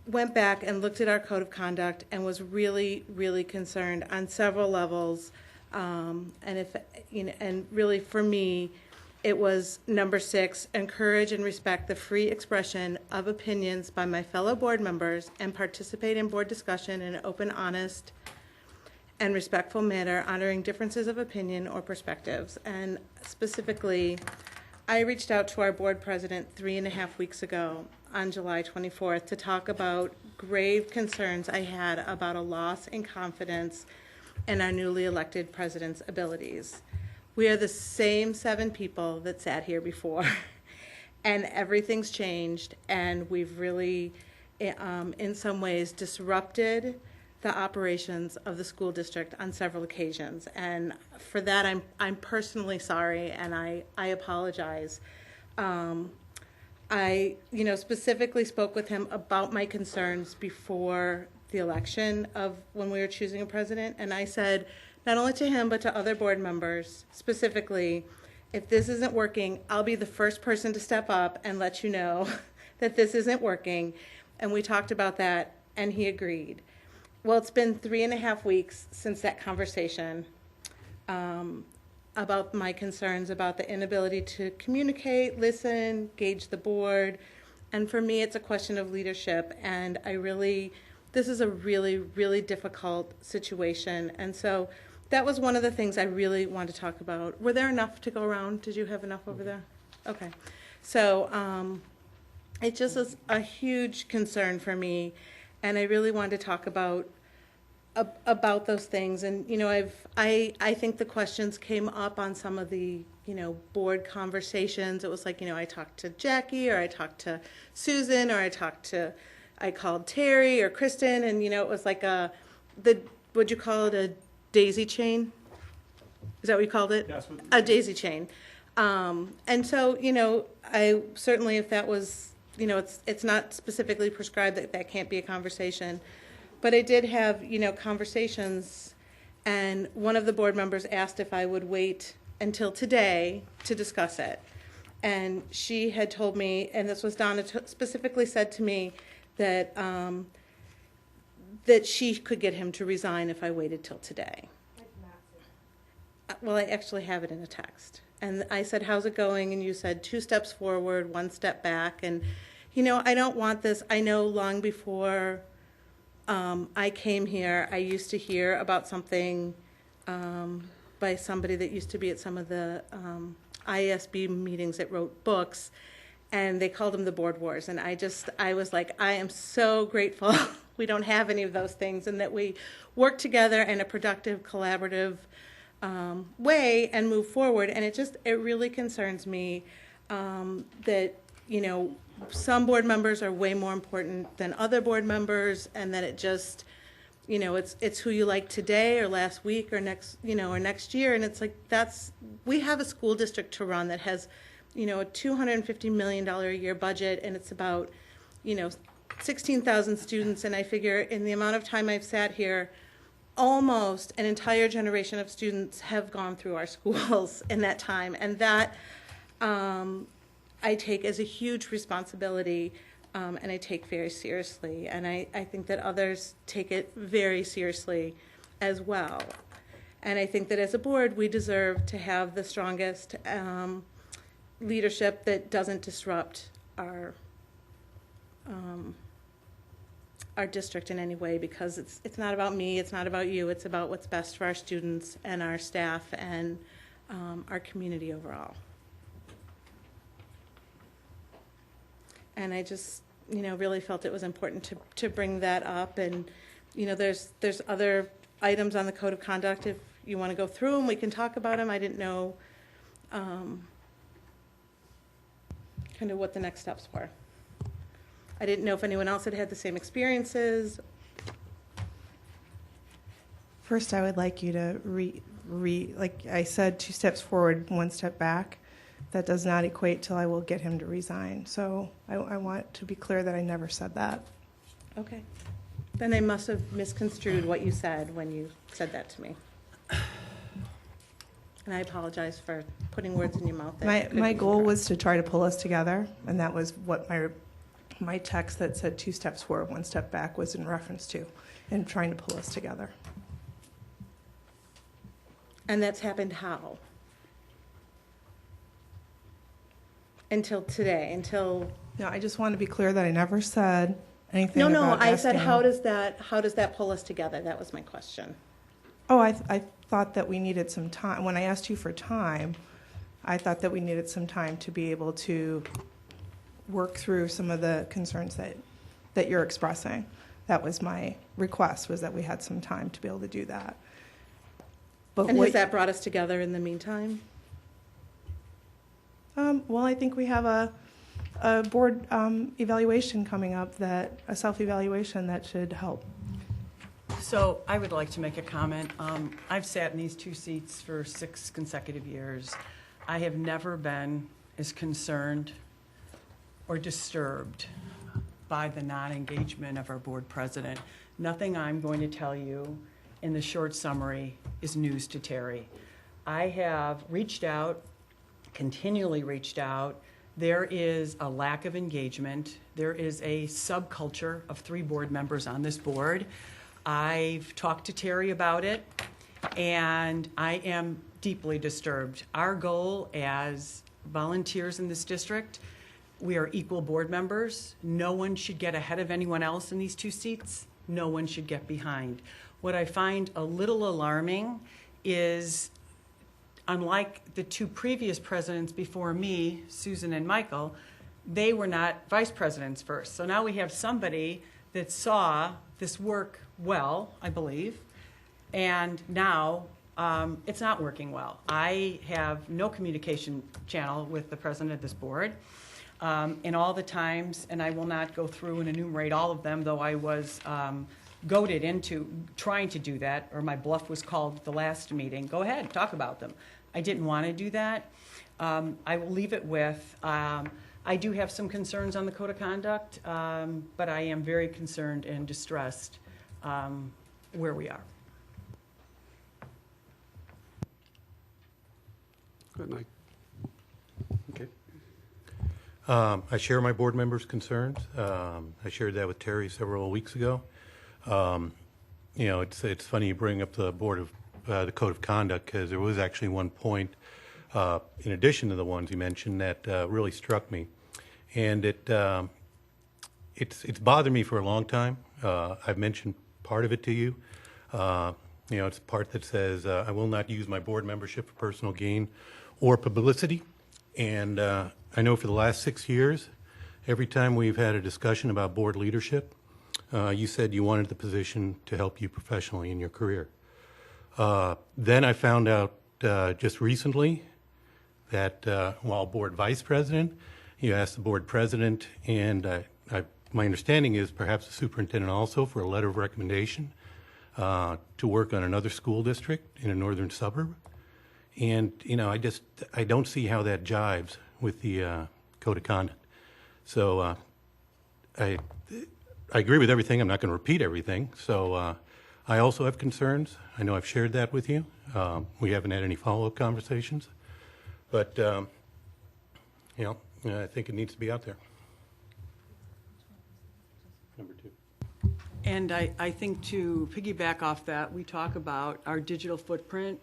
went back and looked at our code of conduct and was really concerned on several levels. And really for me, it was number 6, encourage and respect the free expression of opinions by my fellow board members and participate in board discussion in an open, honest, and respectful manner, honoring differences of opinion or perspectives. And specifically, I reached out to our board president 3.5 weeks ago on July 24th to talk about grave concerns I had about a loss in confidence in our newly elected president's abilities. We are the same 7 people that sat here before, and everything's changed, and we've really, in some ways, disrupted the operations of the school district on several occasions. And for that, I'm personally sorry, and I apologize. I specifically spoke with him about my concerns before the election of when we were choosing a president, and I said, not only to him, but to other board members, specifically, if this isn't working, I'll be the first person to step up and let you know that this isn't working. And we talked about that, and he agreed. Well, it's been 3.5 weeks since that conversation about my concerns about the inability to communicate, listen, gauge the board. And for me, it's a question of leadership. And this is a really difficult situation. And so that was one of the things I really wanted to talk about. Were there enough to go around? Did you have enough over there? Okay. So it just is a huge concern for me. And I really wanted to talk about those things. And, I think the questions came up on some of the, board conversations. It was like, I talked to Jackie, or I talked to Susan, or I called Terry or Kristen, and, it was like what'd you call it, a daisy chain? Is that what you called it? Yes. A daisy chain. And so, I certainly, if that was, it's not specifically prescribed that can't be a conversation. But I did have, conversations, and one of the board members asked if I would wait until today to discuss it. And she had told me, and this was Donna specifically said to me, that that she could get him to resign if I waited till today. Well, I actually have it in a text. And I said, how's it going? And you said 2 steps forward, 1 step back. And, I don't want this. I know long before I came here, I used to hear about something by somebody that used to be at some of the IASB meetings that wrote books, and they called them the board wars. And I was like, I am so grateful we don't have any of those things, and that we work together in a productive, collaborative way and move forward. And it really concerns me that, you know, some board members are way more important than other board members, and that it just, you know, it's who you like today or last week or next, you know, or next year. And it's like, we have a school district to run that has, you know, a $250 million a year budget, and it's about, you know, 16,000 students. And I figure in the amount of time I've sat here, almost an entire generation of students have gone through our schools in that time. And that I take as a huge responsibility, and I take very seriously. And I think that others take it very seriously as well. And I think that as a board, we deserve to have the strongest leadership that doesn't disrupt our district in any way, because it's not about me, it's not about you, it's about what's best for our students and our staff and our community overall. And I just, you know, really felt it was important to bring that up. And, you know, there's other items on the code of conduct. If you want to go through them, we can talk about them. I didn't know kind of what the next steps were. I didn't know if anyone else had had the same experiences. First, I would like you to like I said, 2 steps forward, 1 step back. That does not equate till I will get him to resign. So I want to be clear that I never said that. Okay. Then I must have misconstrued what you said when you said that to me. And I apologize for putting words in your mouth. My goal was to try to pull us together, and that was what my text that said 2 steps forward, 1 step back was in reference to, and trying to pull us together. And that's happened how? Until today, until... No, I just want to be clear that I never said anything No, about I said, asking- how does that pull us together? That was my question. Oh, I thought that we needed some time. When I asked you for time, I thought that we needed some time to be able to work through some of the concerns that you're expressing. That was my request, was that we had some time to be able to do that. But And has that brought us together in the meantime? Well, I think we have a board evaluation coming up, a self-evaluation that should help. So I would like to make a comment. I've sat in these 2 seats for 6 consecutive years. I have never been as concerned or disturbed by the non-engagement of our board president. Nothing I'm going to tell you in the short summary is news to Terry. I have reached out, continually reached out. There is a lack of engagement. There is a subculture of 3 board members on this board. I've talked to Terry about it, and I am deeply disturbed. Our goal as volunteers in this district, we are equal board members. No one should get ahead of anyone else in these 2 seats. No one should get behind. What I find a little alarming is, unlike the 2 previous presidents before me, Susan and Michael, they were not vice presidents first. So now we have somebody that saw this work well, I believe, and now it's not working well. I have no communication channel with the president of this board. In all the times, and I will not go through and enumerate all of them, though I was goaded into trying to do that, or my bluff was called the last meeting. Go ahead, talk about them. I didn't want to do that. I will leave it with, I do have some concerns on the code of conduct, but I am very concerned and distressed where we are. Good night. Okay. I share my board members' concerns. I shared that with Terry several weeks ago. You know, it's funny you bring up the the code of conduct, because there was actually one point, in addition to the ones you mentioned, that really struck me, and it's bothered me for a long time. I've mentioned part of it to you. You know, it's the part that says I will not use my board membership for personal gain or publicity. And I know for the last 6 years, every time we've had a discussion about board leadership, you said you wanted the position to help you professionally in your career. Then I found out just recently that while board vice president, you asked the board president, and my understanding is perhaps the superintendent also, for a letter of recommendation to work on another school district in a northern suburb. And, you know, I don't see how that jives with the code of conduct. So I agree with everything. I'm not going to repeat everything. So I also have concerns. I know I've shared that with you. We haven't had any follow-up conversations. But, you know, I think it needs to be out there. Number 2. And I think to piggyback off that, we talk about our digital footprint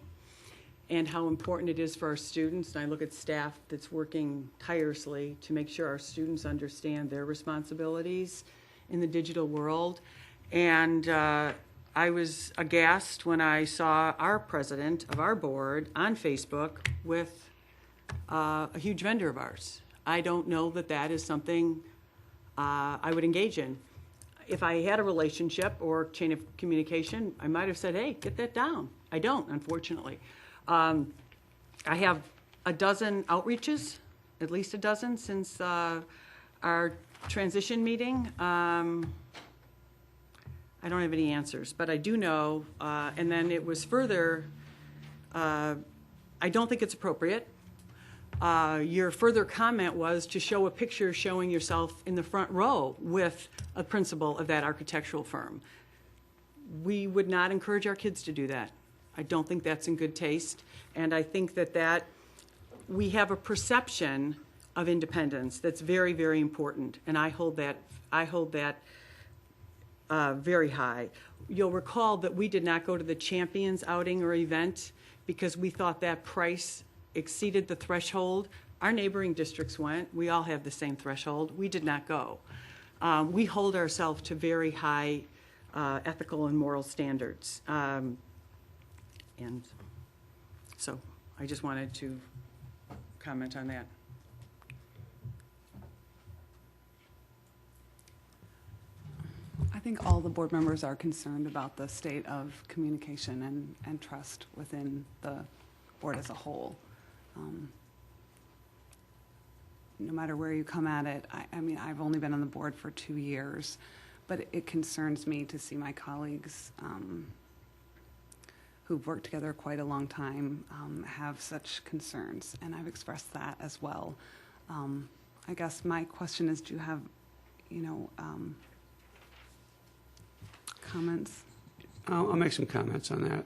and how important it is for our students. And I look at staff that's working tirelessly to make sure our students understand their responsibilities in the digital world. And I was aghast when I saw our president of our board on Facebook with a huge vendor of ours. I don't know that that is something I would engage in. If I had a relationship or chain of communication, I might have said, hey, get that down. I don't, unfortunately. I have a dozen outreaches, at least a dozen, since our transition meeting. I don't have any answers, but I do know, and then it was further, I don't think it's appropriate. Your further comment was to show a picture showing yourself in the front row with a principal of that architectural firm. We would not encourage our kids to do that. I don't think that's in good taste, and I think that we have a perception of independence that's very, very important, and I hold that very high. You'll recall that we did not go to the Champions outing or event because we thought that price exceeded the threshold. Our neighboring districts went. We all have the same threshold. We did not go. We hold ourselves to very high ethical and moral standards. And so I just wanted to comment on that. I think all the board members are concerned about the state of communication and trust within the board as a whole. No matter where you come at it, I mean, I've only been on the board for 2 years, but it concerns me to see my colleagues who've worked together quite a long time have such concerns, and I've expressed that as well. I guess my question is, do you have, comments? I'll make some comments on that.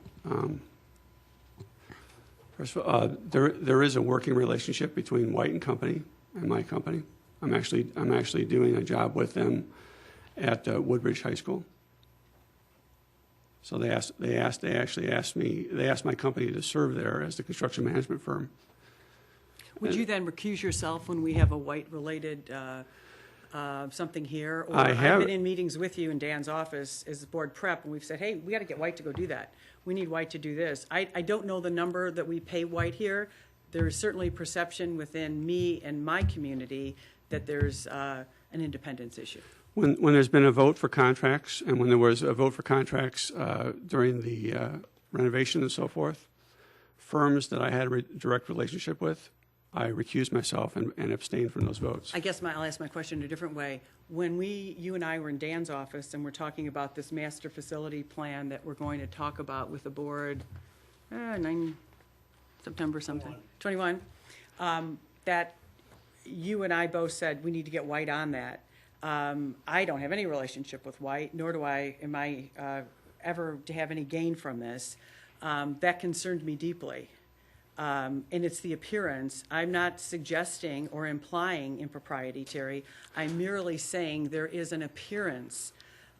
First of all, there is a working relationship between White and Company and my company. I'm actually doing a job with them at Woodbridge High School. So they asked my company to serve there as the construction management firm. Would you then recuse yourself when we have a White-related something here? Or I've been in meetings with you in Dan's office as the board prep, and we've said, hey, we got to get White to go do that. We need White to do this. I don't know the number that we pay White here. There is certainly perception within me and my community that there's an independence issue. When there's been a vote for contracts, and when there was a vote for contracts during the renovation and so forth, firms that I had a direct relationship with, I recused myself and abstained from those votes. I guess I'll ask my question in a different way. When you and I were in Dan's office and we're talking about this master facility plan that we're going to talk about with the board, 9 September something, 21, that you and I both said we need to get White on that. I don't have any relationship with White, nor am I ever to have any gain from this. That concerned me deeply. And it's the appearance. I'm not suggesting or implying impropriety, Terry. I'm merely saying there is an appearance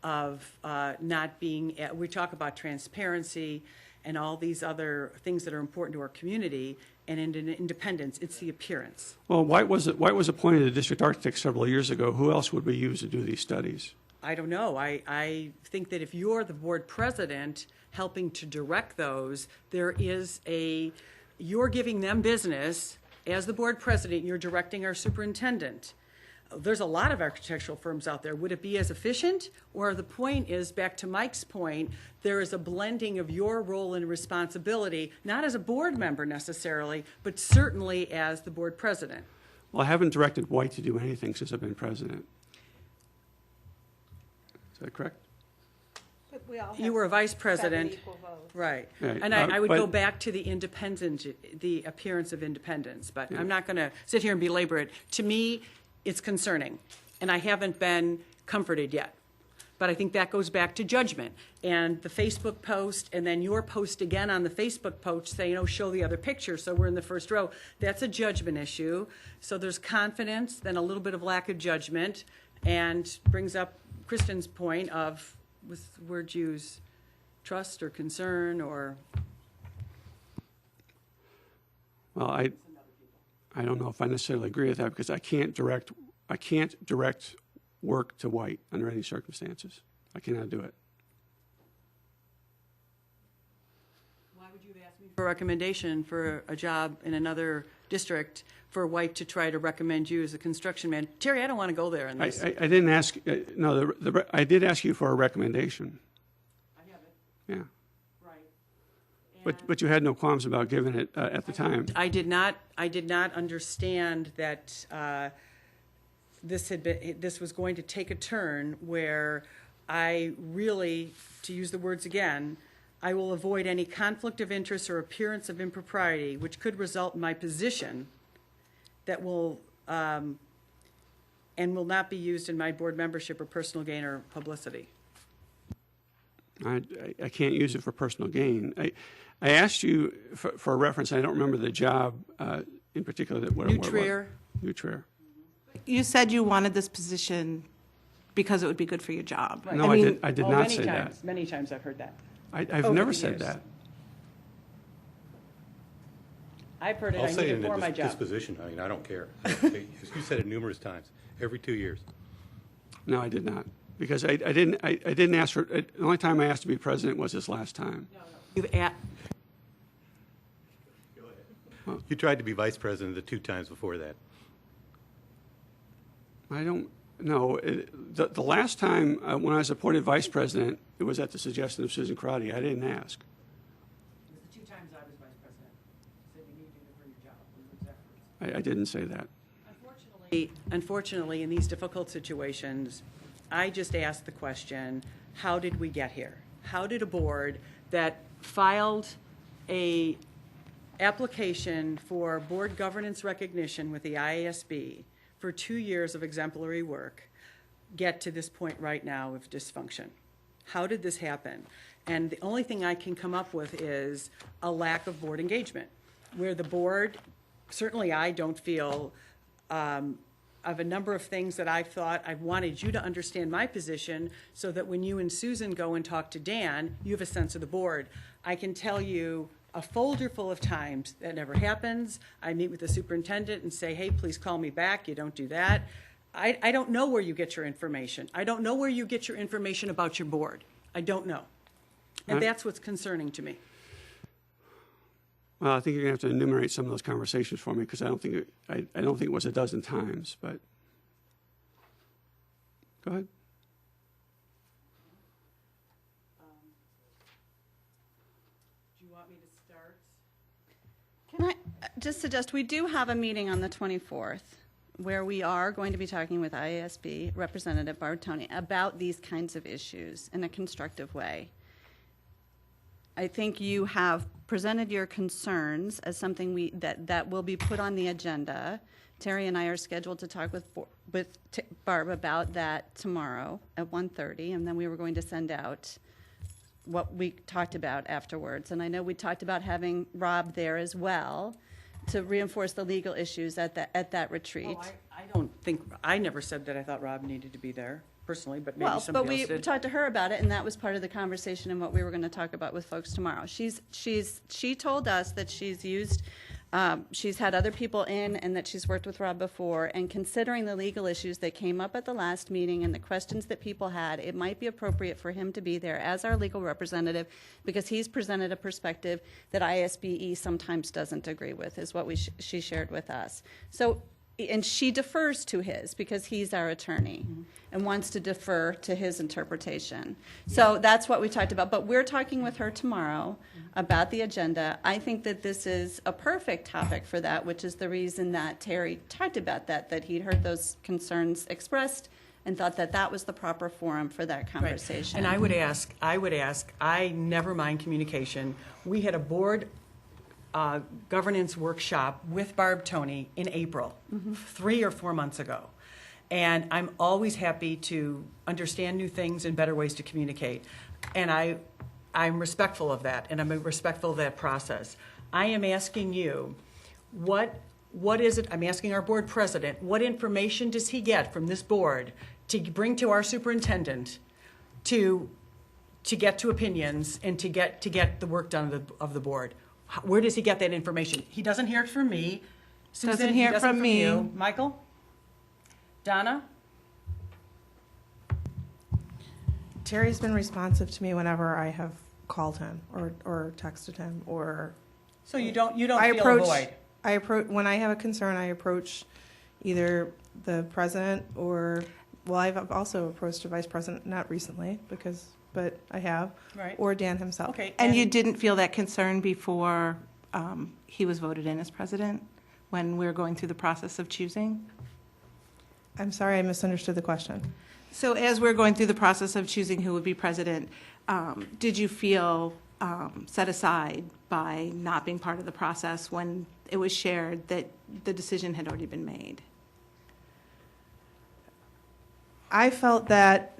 of not being, we talk about transparency and all these other things that are important to our community, and in independence, it's the appearance. Well, White was appointed a district architect several years ago. Who else would we use to do these studies? I don't know. I think that if you're the board president helping to direct those, you're giving them business. As the board president, you're directing our superintendent. there's a lot of architectural firms out there. Would it be as efficient? Or the point is, back to Mike's point, there is a blending of your role and responsibility, not as a board member necessarily, but certainly as the board president. Well, I haven't directed White to do anything since I've been president. Is that correct? But we all You were a vice president. 7 equal votes. Right. Right. And I would But- go back to the appearance of independence, but I'm not going to sit here and belabor it. To me, it's concerning, and I haven't been comforted yet. But I think that goes back to judgment. And the Facebook post, and then your post again on the Facebook post saying, oh, show the other picture, so we're in the first row. That's a judgment issue. So there's confidence, then a little bit of lack of judgment, and brings up Kristen's point of, with words use, trust or concern or... Well, I don't know if I necessarily agree with that because I can't direct work to White under any circumstances. I cannot do it. Why would you ask me for a recommendation for a job in another district for White to try to recommend you as a construction man? Terry, I don't want to go there in this. I didn't ask, no, I did ask you for a recommendation. I have it. Yeah. Right. But you had no qualms about giving it at the time. I did not understand that this was going to take a turn where I really, to use the words again, I will avoid any conflict of interest or appearance of impropriety which could result in my position that will and will not be used in my board membership or personal gain or publicity. I can't use it for personal gain. I asked you for a reference. I don't remember the job in particular. New Trier. New Trier. You said you wanted this position because it would be good for your job. Right. No, I did not say that. Many times I've heard that. I've never said that. I've heard it. I'll I say need it it in for my a job. disposition. I mean, I don't care. You said it numerous times, every 2 years. No, I did not. Because I didn't ask for, the only time I asked to be president was this last time. You tried to be vice president the 2 times before that. I don't know. The last time when I was appointed vice president, it was at the suggestion of Susan Crotty. I didn't ask. It was the 2 times I was vice president. Said you needed it for your job. It was efforts. I didn't say that. Unfortunately, in these difficult situations, I just ask the question, how did we get here? How did a board that filed a application for board governance recognition with the IASB for 2 years of exemplary work get to this point right now of dysfunction? How did this happen? And the only thing I can come up with is a lack of board engagement, where the board, certainly I don't feel, of a number of things that I thought I wanted you to understand my position so that when you and Susan go and talk to Dan, you have a sense of the board. I can tell you a folder full of times that never happens. I meet with the superintendent and say, hey, please call me back. You don't do that. I don't know where you get your information. I don't know where you get your information about your board. I don't know. And that's what's concerning to me. Well, I think you're going to have to enumerate some of those conversations for me because I don't think it was a dozen times. But go ahead. Do you want me to start? Can I just suggest, we do have a meeting on the 24th where we are going to be talking with IASB Representative Bartoni about these kinds of issues in a constructive way. I think you have presented your concerns as something that will be put on the agenda. Terry and I are scheduled to talk with Barb about that tomorrow at 1:30, and then we were going to send out what we talked about afterwards. And I know we talked about having Rob there as well to reinforce the legal issues at that retreat. Oh, I don't think, I never said that I thought Rob needed to be there personally, but maybe somebody else did. But we talked to her about it, and that was part of the conversation and what we were going to talk about with folks tomorrow. She told us that she's had other people in and that she's worked with Rob before, and considering the legal issues that came up at the last meeting and the questions that people had, it might be appropriate for him to be there as our legal representative because he's presented a perspective that ISBE sometimes doesn't agree with, is what she shared with us. So and she defers to his because he's our attorney and wants to defer to his interpretation. So that's what we talked about. But we're talking with her tomorrow about the agenda. I think that this is a perfect topic for that, which is the reason that Terry talked about that he'd heard those concerns expressed and thought that that was the proper forum for that conversation. And I would ask, I never mind communication. We had a board governance workshop with Barb Toney in April, 3 or 4 months ago. And I'm always happy to understand new things and better ways to communicate. And I'm respectful of that, and I'm respectful of that process. I am asking you, what is it, I'm asking our board president, what information does he get from this board to bring to our superintendent to get to opinions and to get the work done of the board? Where does he get that information? He doesn't hear it from me. Susan, Doesn't he hear it from me. you. Michael? Donna? Terry's been responsive to me whenever I have called him or texted him or. So you don't feel a void? I approach when I have a concern. I approach either the president or I've also approached the vice president, not recently but I have, Right. or Dan himself. Okay. And you didn't feel that concern before he was voted in as president, when we were going through the process of choosing? I'm sorry, I misunderstood the question. So as we're going through the process of choosing who would be president, did you feel set aside by not being part of the process when it was shared that the decision had already been made? I felt that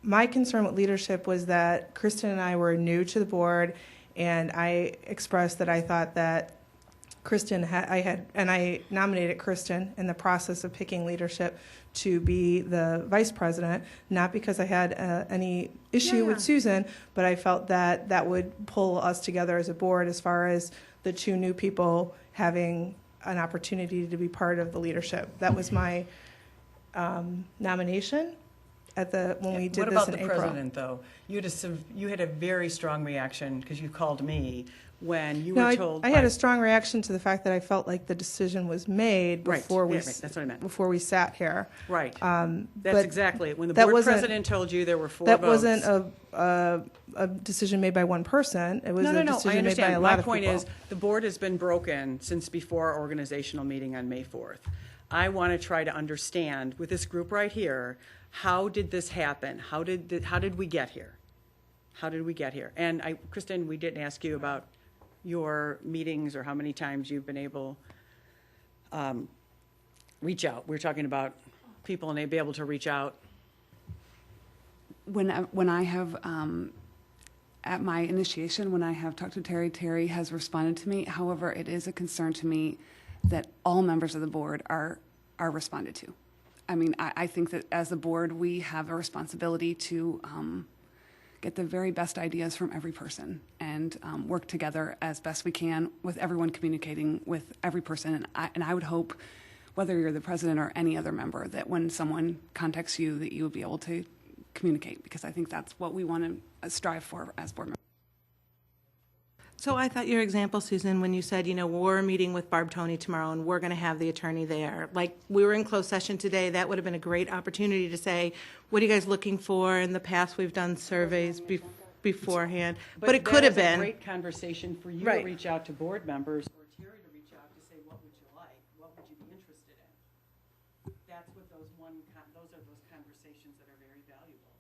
my concern with leadership was that Kristen and I were new to the board, and I expressed that I thought that Kristen I nominated Kristen in the process of picking leadership to be the vice president, not because I had any issue with Susan, but I felt that that would pull us together as a board as far as the two new people having an opportunity to be part of the leadership. That was my nomination when we did this in April. What about the president, though? You had a very strong reaction because you called me when you were told. I had a strong reaction to the fact that I felt like the decision was made before that's what I meant. before we sat here. Right. But That's exactly it. When the that board wasn't- president told you there were 4 That votes. wasn't a decision made by one person. It was a No. I decision made by understand. a lot My of point people. is, the board has been broken since before our organizational meeting on May 4th. I want to try to understand, with this group right here, how did this happen? How did we get here? How did we get here? And Kristen, we didn't ask you about your meetings or how many times you've been able reach out. We're talking about people and they'd be able to reach out. When I have, at my initiation, when I have talked to Terry, Terry has responded to me. However, it is a concern to me that all members of the board are responded to. I mean, I think that as a board, we have a responsibility to get the very best ideas from every person and work together as best we can with everyone communicating with every person. And I would hope, whether you're the president or any other member, that when someone contacts you, that you will be able to communicate, because I think that's what we want to strive for as board members. So I thought your example, Susan, when you said, we're meeting with Barb Toney tomorrow and we're going to have the attorney there. Like, we were in closed session today. That would have been a great opportunity to say, what are you guys looking for? In the past, we've done surveys beforehand. But it could have been. That was a great conversation for you Right. to reach out to board members or Terry to reach out to say, what would you like? What would you be interested in? That's what those are those conversations that are very valuable.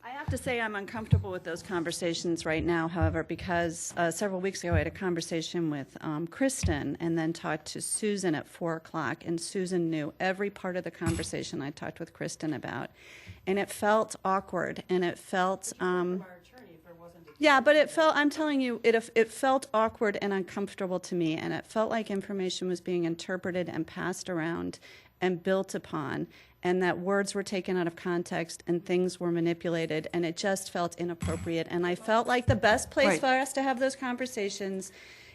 I have to say I'm uncomfortable with those conversations right now, however, because several weeks ago I had a conversation with Kristen and then talked to Susan at 4 o'clock, and Susan knew every part of the conversation I talked with Kristen about. And it felt awkward, and it felt... yeah, but I'm telling you, it felt awkward and uncomfortable to me, and it felt like information was being interpreted and passed around and built upon, and that words were taken out of context and things were manipulated, and it just felt inappropriate. And I felt like the best place for us to have those conversations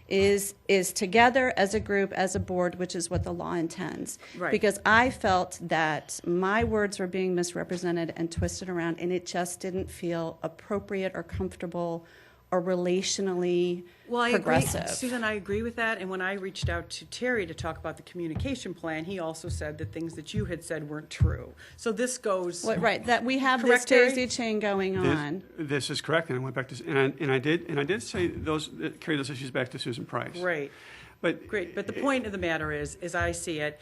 is together as a group, as a board, which is what the law intends. Right. Because I felt that my words were being misrepresented and twisted around, and it just didn't feel appropriate or comfortable or relationally Well, I progressive. agree, Susan, I agree with that, and when I reached out to Terry to talk about the communication plan, he also said that things that you had said weren't true. So this goes. Well, right, that we have this Correct, Terry? daisy chain going on. This is correct, and I went back to, and I did say those, carry those issues back to Susan Price. Great. But Great, but the point of the matter is, as I see it,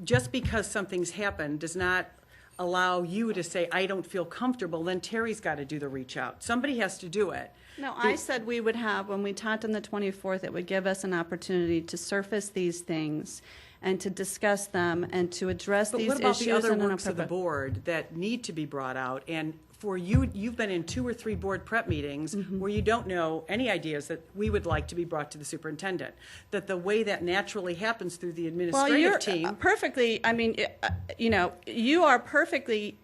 just because something's happened does not allow you to say, I don't feel comfortable, then Terry's got to do the reach out. Somebody has to do it. No, I said we would have, when we talked on the 24th, it would give us an opportunity to surface these things and to discuss them and to address But these what about issues the other in an works of the appropriate. board that need to be brought out? And for you, you've been in 2 or 3 board prep meetings where you don't know any ideas that we would like to be brought to the superintendent. That the way that naturally happens through the Well, administrative you're team. perfectly, I mean, you are perfectly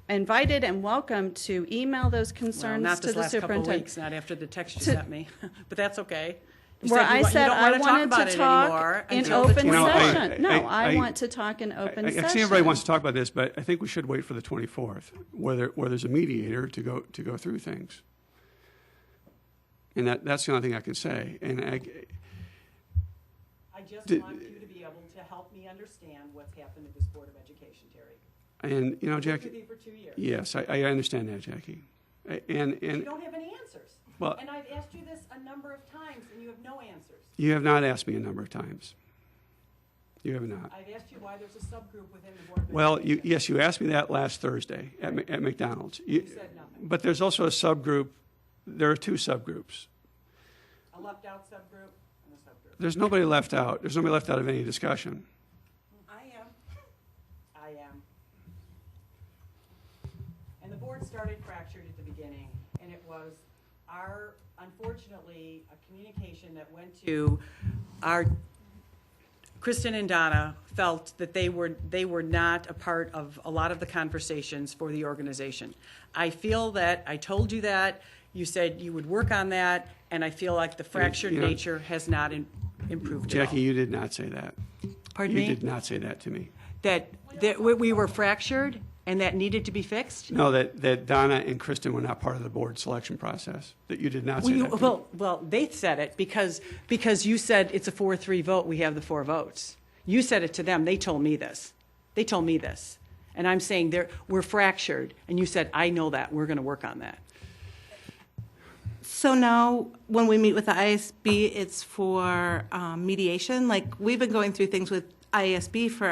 invited and welcome to email those Well, concerns not to this the last couple of superintendent. weeks, not after the text you To- sent me, but that's okay. You Where said I you said don't I want to talk wanted about to it talk anymore in until the open 24th. session. No, I want to talk in open I session. see everybody wants to talk about this, but I think we should wait for the 24th, where there's a mediator to go through things. And that's the only thing I can say. And I just want you to be able to help me understand what's happened at this Board of Education, Terry. and I've worked Jackie. with you for 2 years. Yes, I understand that, Jackie. And You don't have any answers. Well- And I've asked you this a number of times, and you have no answers. you have not asked me a number of times. You have not. I've asked you why there's a subgroup within the Board of Well, Education. yes, you asked me that last Thursday at McDonald's. You said nothing. But there's also a subgroup. There are 2 subgroups. A left-out subgroup and a subgroup. There's nobody left out. There's nobody left out of any discussion. I am. And the board started fractured at the beginning, and it was unfortunately, a communication that went to Kristen and Donna felt that they were not a part of a lot of the conversations for the organization. I feel that I told you that. You said you would work on that, and I feel like the fractured nature has not improved at all. Jackie, you did not say that. Pardon you me? did not say that to me. That we were fractured and that needed to be fixed? No, that Donna and Kristen were not part of the board selection process. That you did not say that to me. Well, they said it because you said it's a 4-3 vote, we have the 4 votes. You said it to them, they told me this. And I'm saying we're fractured, and you said, I know that, we're going to work on that. So now, when we meet with the ISB, it's for mediation. Like, we've been going through things with ISB for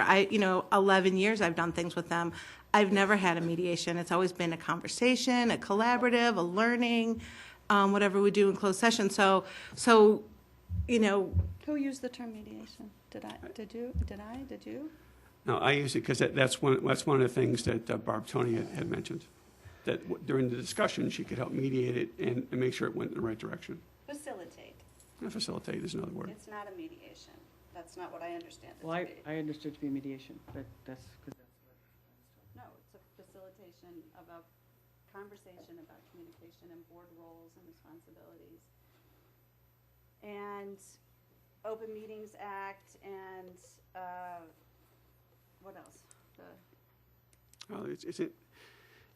11 years. I've done things with them. I've never had a mediation. It's always been a conversation, a collaborative, a learning, whatever we do in closed session. So Who used the term mediation? Did you? No, I use it because that's one of the things that Barb Tony had mentioned. That during the discussion, she could help mediate it and make sure it went in the right direction. Facilitate. Facilitate is another word. It's not a mediation. That's not what I understand it Well, to be. I understood to be mediation, but that's because No, it's a facilitation of a conversation about communication and board roles and responsibilities. And Open Meetings Act and, what else? Well,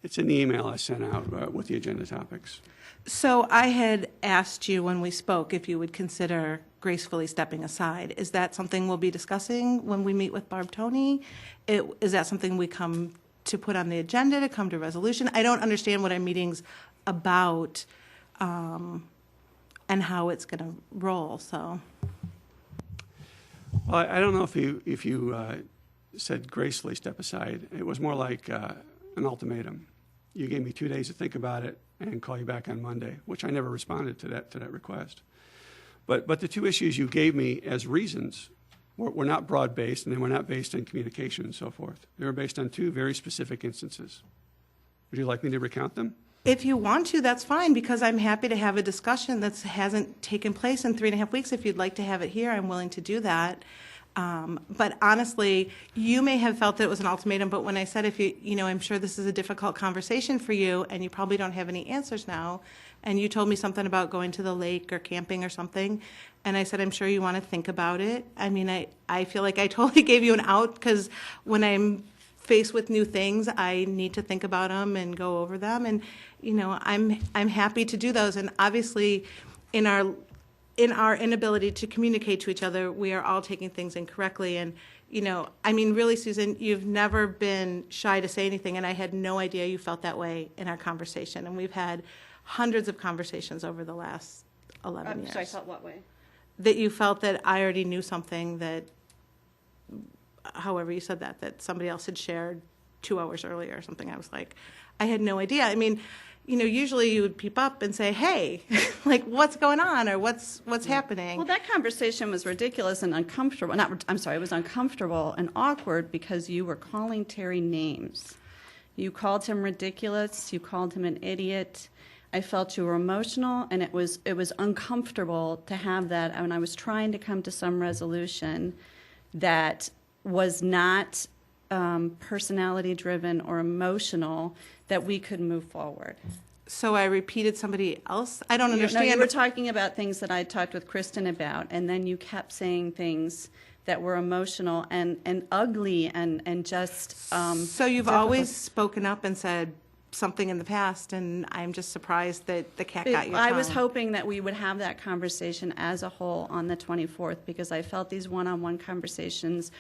it's an email I sent out with the agenda topics. So I had asked you when we spoke if you would consider gracefully stepping aside. Is that something we'll be discussing when we meet with Barb Tony? Is that something we come to put on the agenda, to come to resolution? I don't understand what our meeting's about and how it's going to roll, so. Well, I don't know if you said gracefully step aside. It was more like an ultimatum. You gave me 2 days to think about it and call you back on Monday, which I never responded to that request. But the 2 issues you gave me as reasons were not broad-based, and they were not based on communication and so forth. They were based on 2 very specific instances. Would you like me to recount them? If you want to, that's fine, because I'm happy to have a discussion that hasn't taken place in 3.5 weeks. If you'd like to have it here, I'm willing to do that. But honestly, you may have felt that it was an ultimatum, but when I said I'm sure this is a difficult conversation for you, and you probably don't have any answers now, and you told me something about going to the lake or camping or something, and I said, I'm sure you want to think about it. I mean, I feel like I totally gave you an out, because when I'm faced with new things, I need to think about them and go over them. And, you know, I'm happy to do those. And obviously, in our inability to communicate to each other, we are all taking things incorrectly. And, you know, I mean, really, Susan, you've never been shy to say anything, and I had no idea you felt that way in our conversation. And we've had hundreds of conversations over the last 11 years. So I felt what way? That you felt that I already knew something that, however you said that somebody else had shared 2 hours earlier or something. I was like, I had no idea. I mean, you know, usually you would peep up and say, hey, like, what's going on, or what's happening? Well, that conversation was ridiculous and uncomfortable. It was uncomfortable and awkward because you were calling Terry names. You called him ridiculous. You called him an idiot. I felt you were emotional, and it was uncomfortable to have that. And I was trying to come to some resolution that was not personality driven or emotional, that we could move forward. So I repeated somebody else? I don't understand. No, you were talking about things that I talked with Kristen about, and then you kept saying things that were emotional and ugly and just So you've difficult. always spoken up and said something in the past, and I'm just surprised that the cat got your tongue. I was hoping that we would have that conversation as a whole on the 24th, because I felt these one-on-one conversations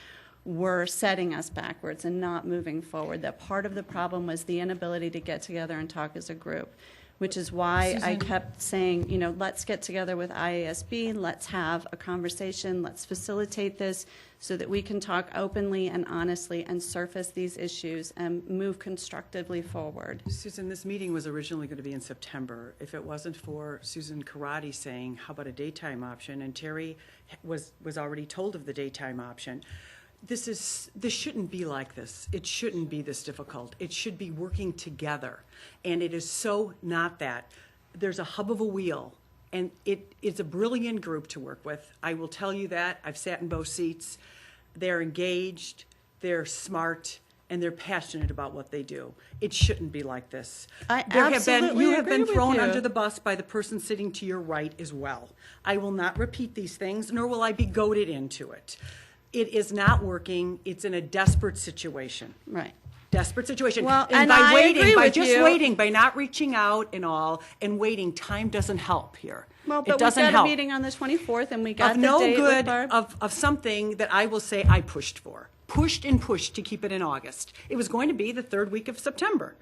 were setting us backwards and not moving forward. That part of the problem was the inability to get together and talk as a group, which is why I kept saying, you know, let's get together with IASB, let's have a conversation, let's facilitate this so that we can talk openly and honestly and surface these issues and move constructively forward. Susan, this meeting was originally going to be in September. If it wasn't for Susan Karate saying, how about a daytime option, and Terry was already told of the daytime option. This shouldn't be like this. It shouldn't be this difficult. It should be working together. And it is so not that. There's a hub of a wheel, and it's a brilliant group to work with. I will tell you that. I've sat in both seats. They're engaged, they're smart, and they're passionate about what they do. It shouldn't be like this. You have been thrown under the bus by the person sitting to your right as well. I will not repeat these things, nor will I be goaded into it. It is not working. It's in a desperate situation. Right. Desperate situation. Well, and and by I waiting, agree by with just you. waiting, by not reaching out and waiting, time doesn't help here. Well, it but we've doesn't got help. a meeting on the 24th, and we got Of the no date with good Barb. of something that I will say I pushed for. Pushed and pushed to keep it in August. It was going to be the third week of September.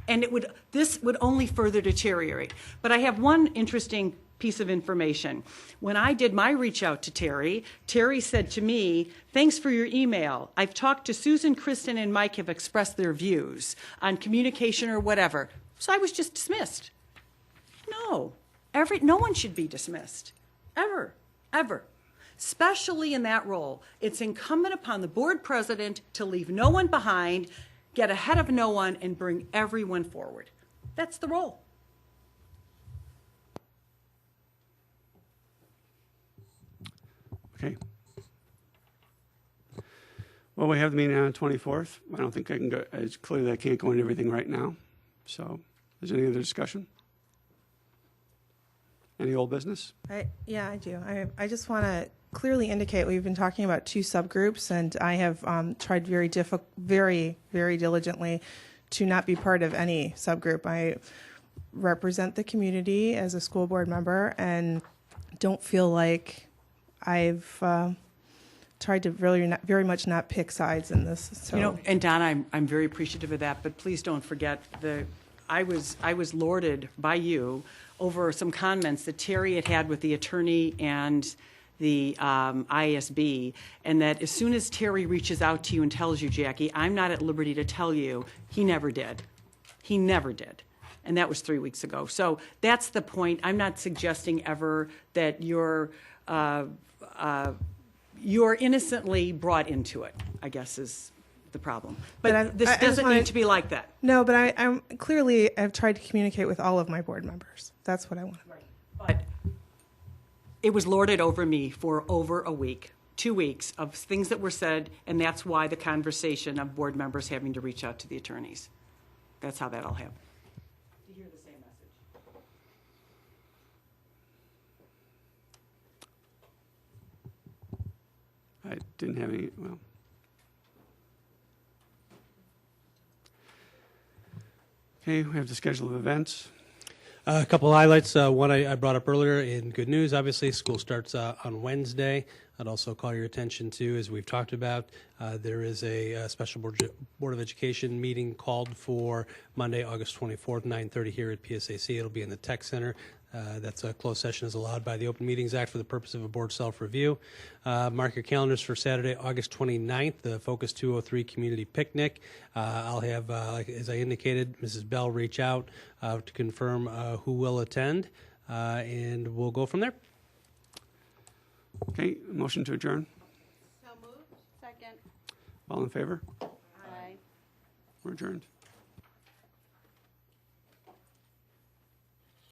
And this would only further deteriorate. But I have one interesting piece of information. When I did my reach out to Terry, Terry said to me, thanks for your email. I've talked to Susan, Kristen, and Mike have expressed their views on communication or whatever. So I was just dismissed. No. No one should be dismissed. Ever. Especially in that role. It's incumbent upon the board president to leave no one behind, get ahead of no one, and bring everyone forward. That's the role. Okay. Well, we have the meeting on the 24th. I don't think I can go, it's clear that I can't go into everything right now. So, is there any other discussion? Any old business? Yeah, I do. I just want to clearly indicate we've been talking about two subgroups, and I have tried very diligently to not be part of any subgroup. I represent the community as a school board member and don't feel like I've tried to really very much not pick sides in this. So. You know, and Don, I'm very appreciative of that, but please don't forget I was lauded by you over some comments that Terry had with the attorney and the ISB, and that as soon as Terry reaches out to you and tells you, Jackie, I'm not at liberty to tell you, he never did. He never did. And that was 3 weeks ago. So that's the point. I'm not suggesting ever that you're innocently brought into it, I guess is the problem. But this doesn't need to be like that. No, but I'm clearly, I've tried to communicate with all of my board members. That's what I want. Right. But it was lorded over me for over a week, 2 weeks of things that were said, and that's why the conversation of board members having to reach out to the attorneys. That's how that all happened. To hear the same message. I didn't have any, well. Okay, we have the schedule of events. A couple of highlights. One I brought up earlier in good news, obviously, school starts on Wednesday. I'd also call your attention to, as we've talked about, there is a special Board of Education meeting called for Monday, August 24th, 9:30 here at PSAC. It'll be in the Tech Center. That's a closed session is allowed by the Open Meetings Act for the purpose of a board self-review. Mark your calendars for Saturday, August 29th, the Focus 203 Community Picnic. I'll have, like, as I indicated, Mrs. Bell reach out to confirm who will attend, and we'll go from there. Okay, motion to adjourn. So moved. Second. All in favor? Aye. We're adjourned.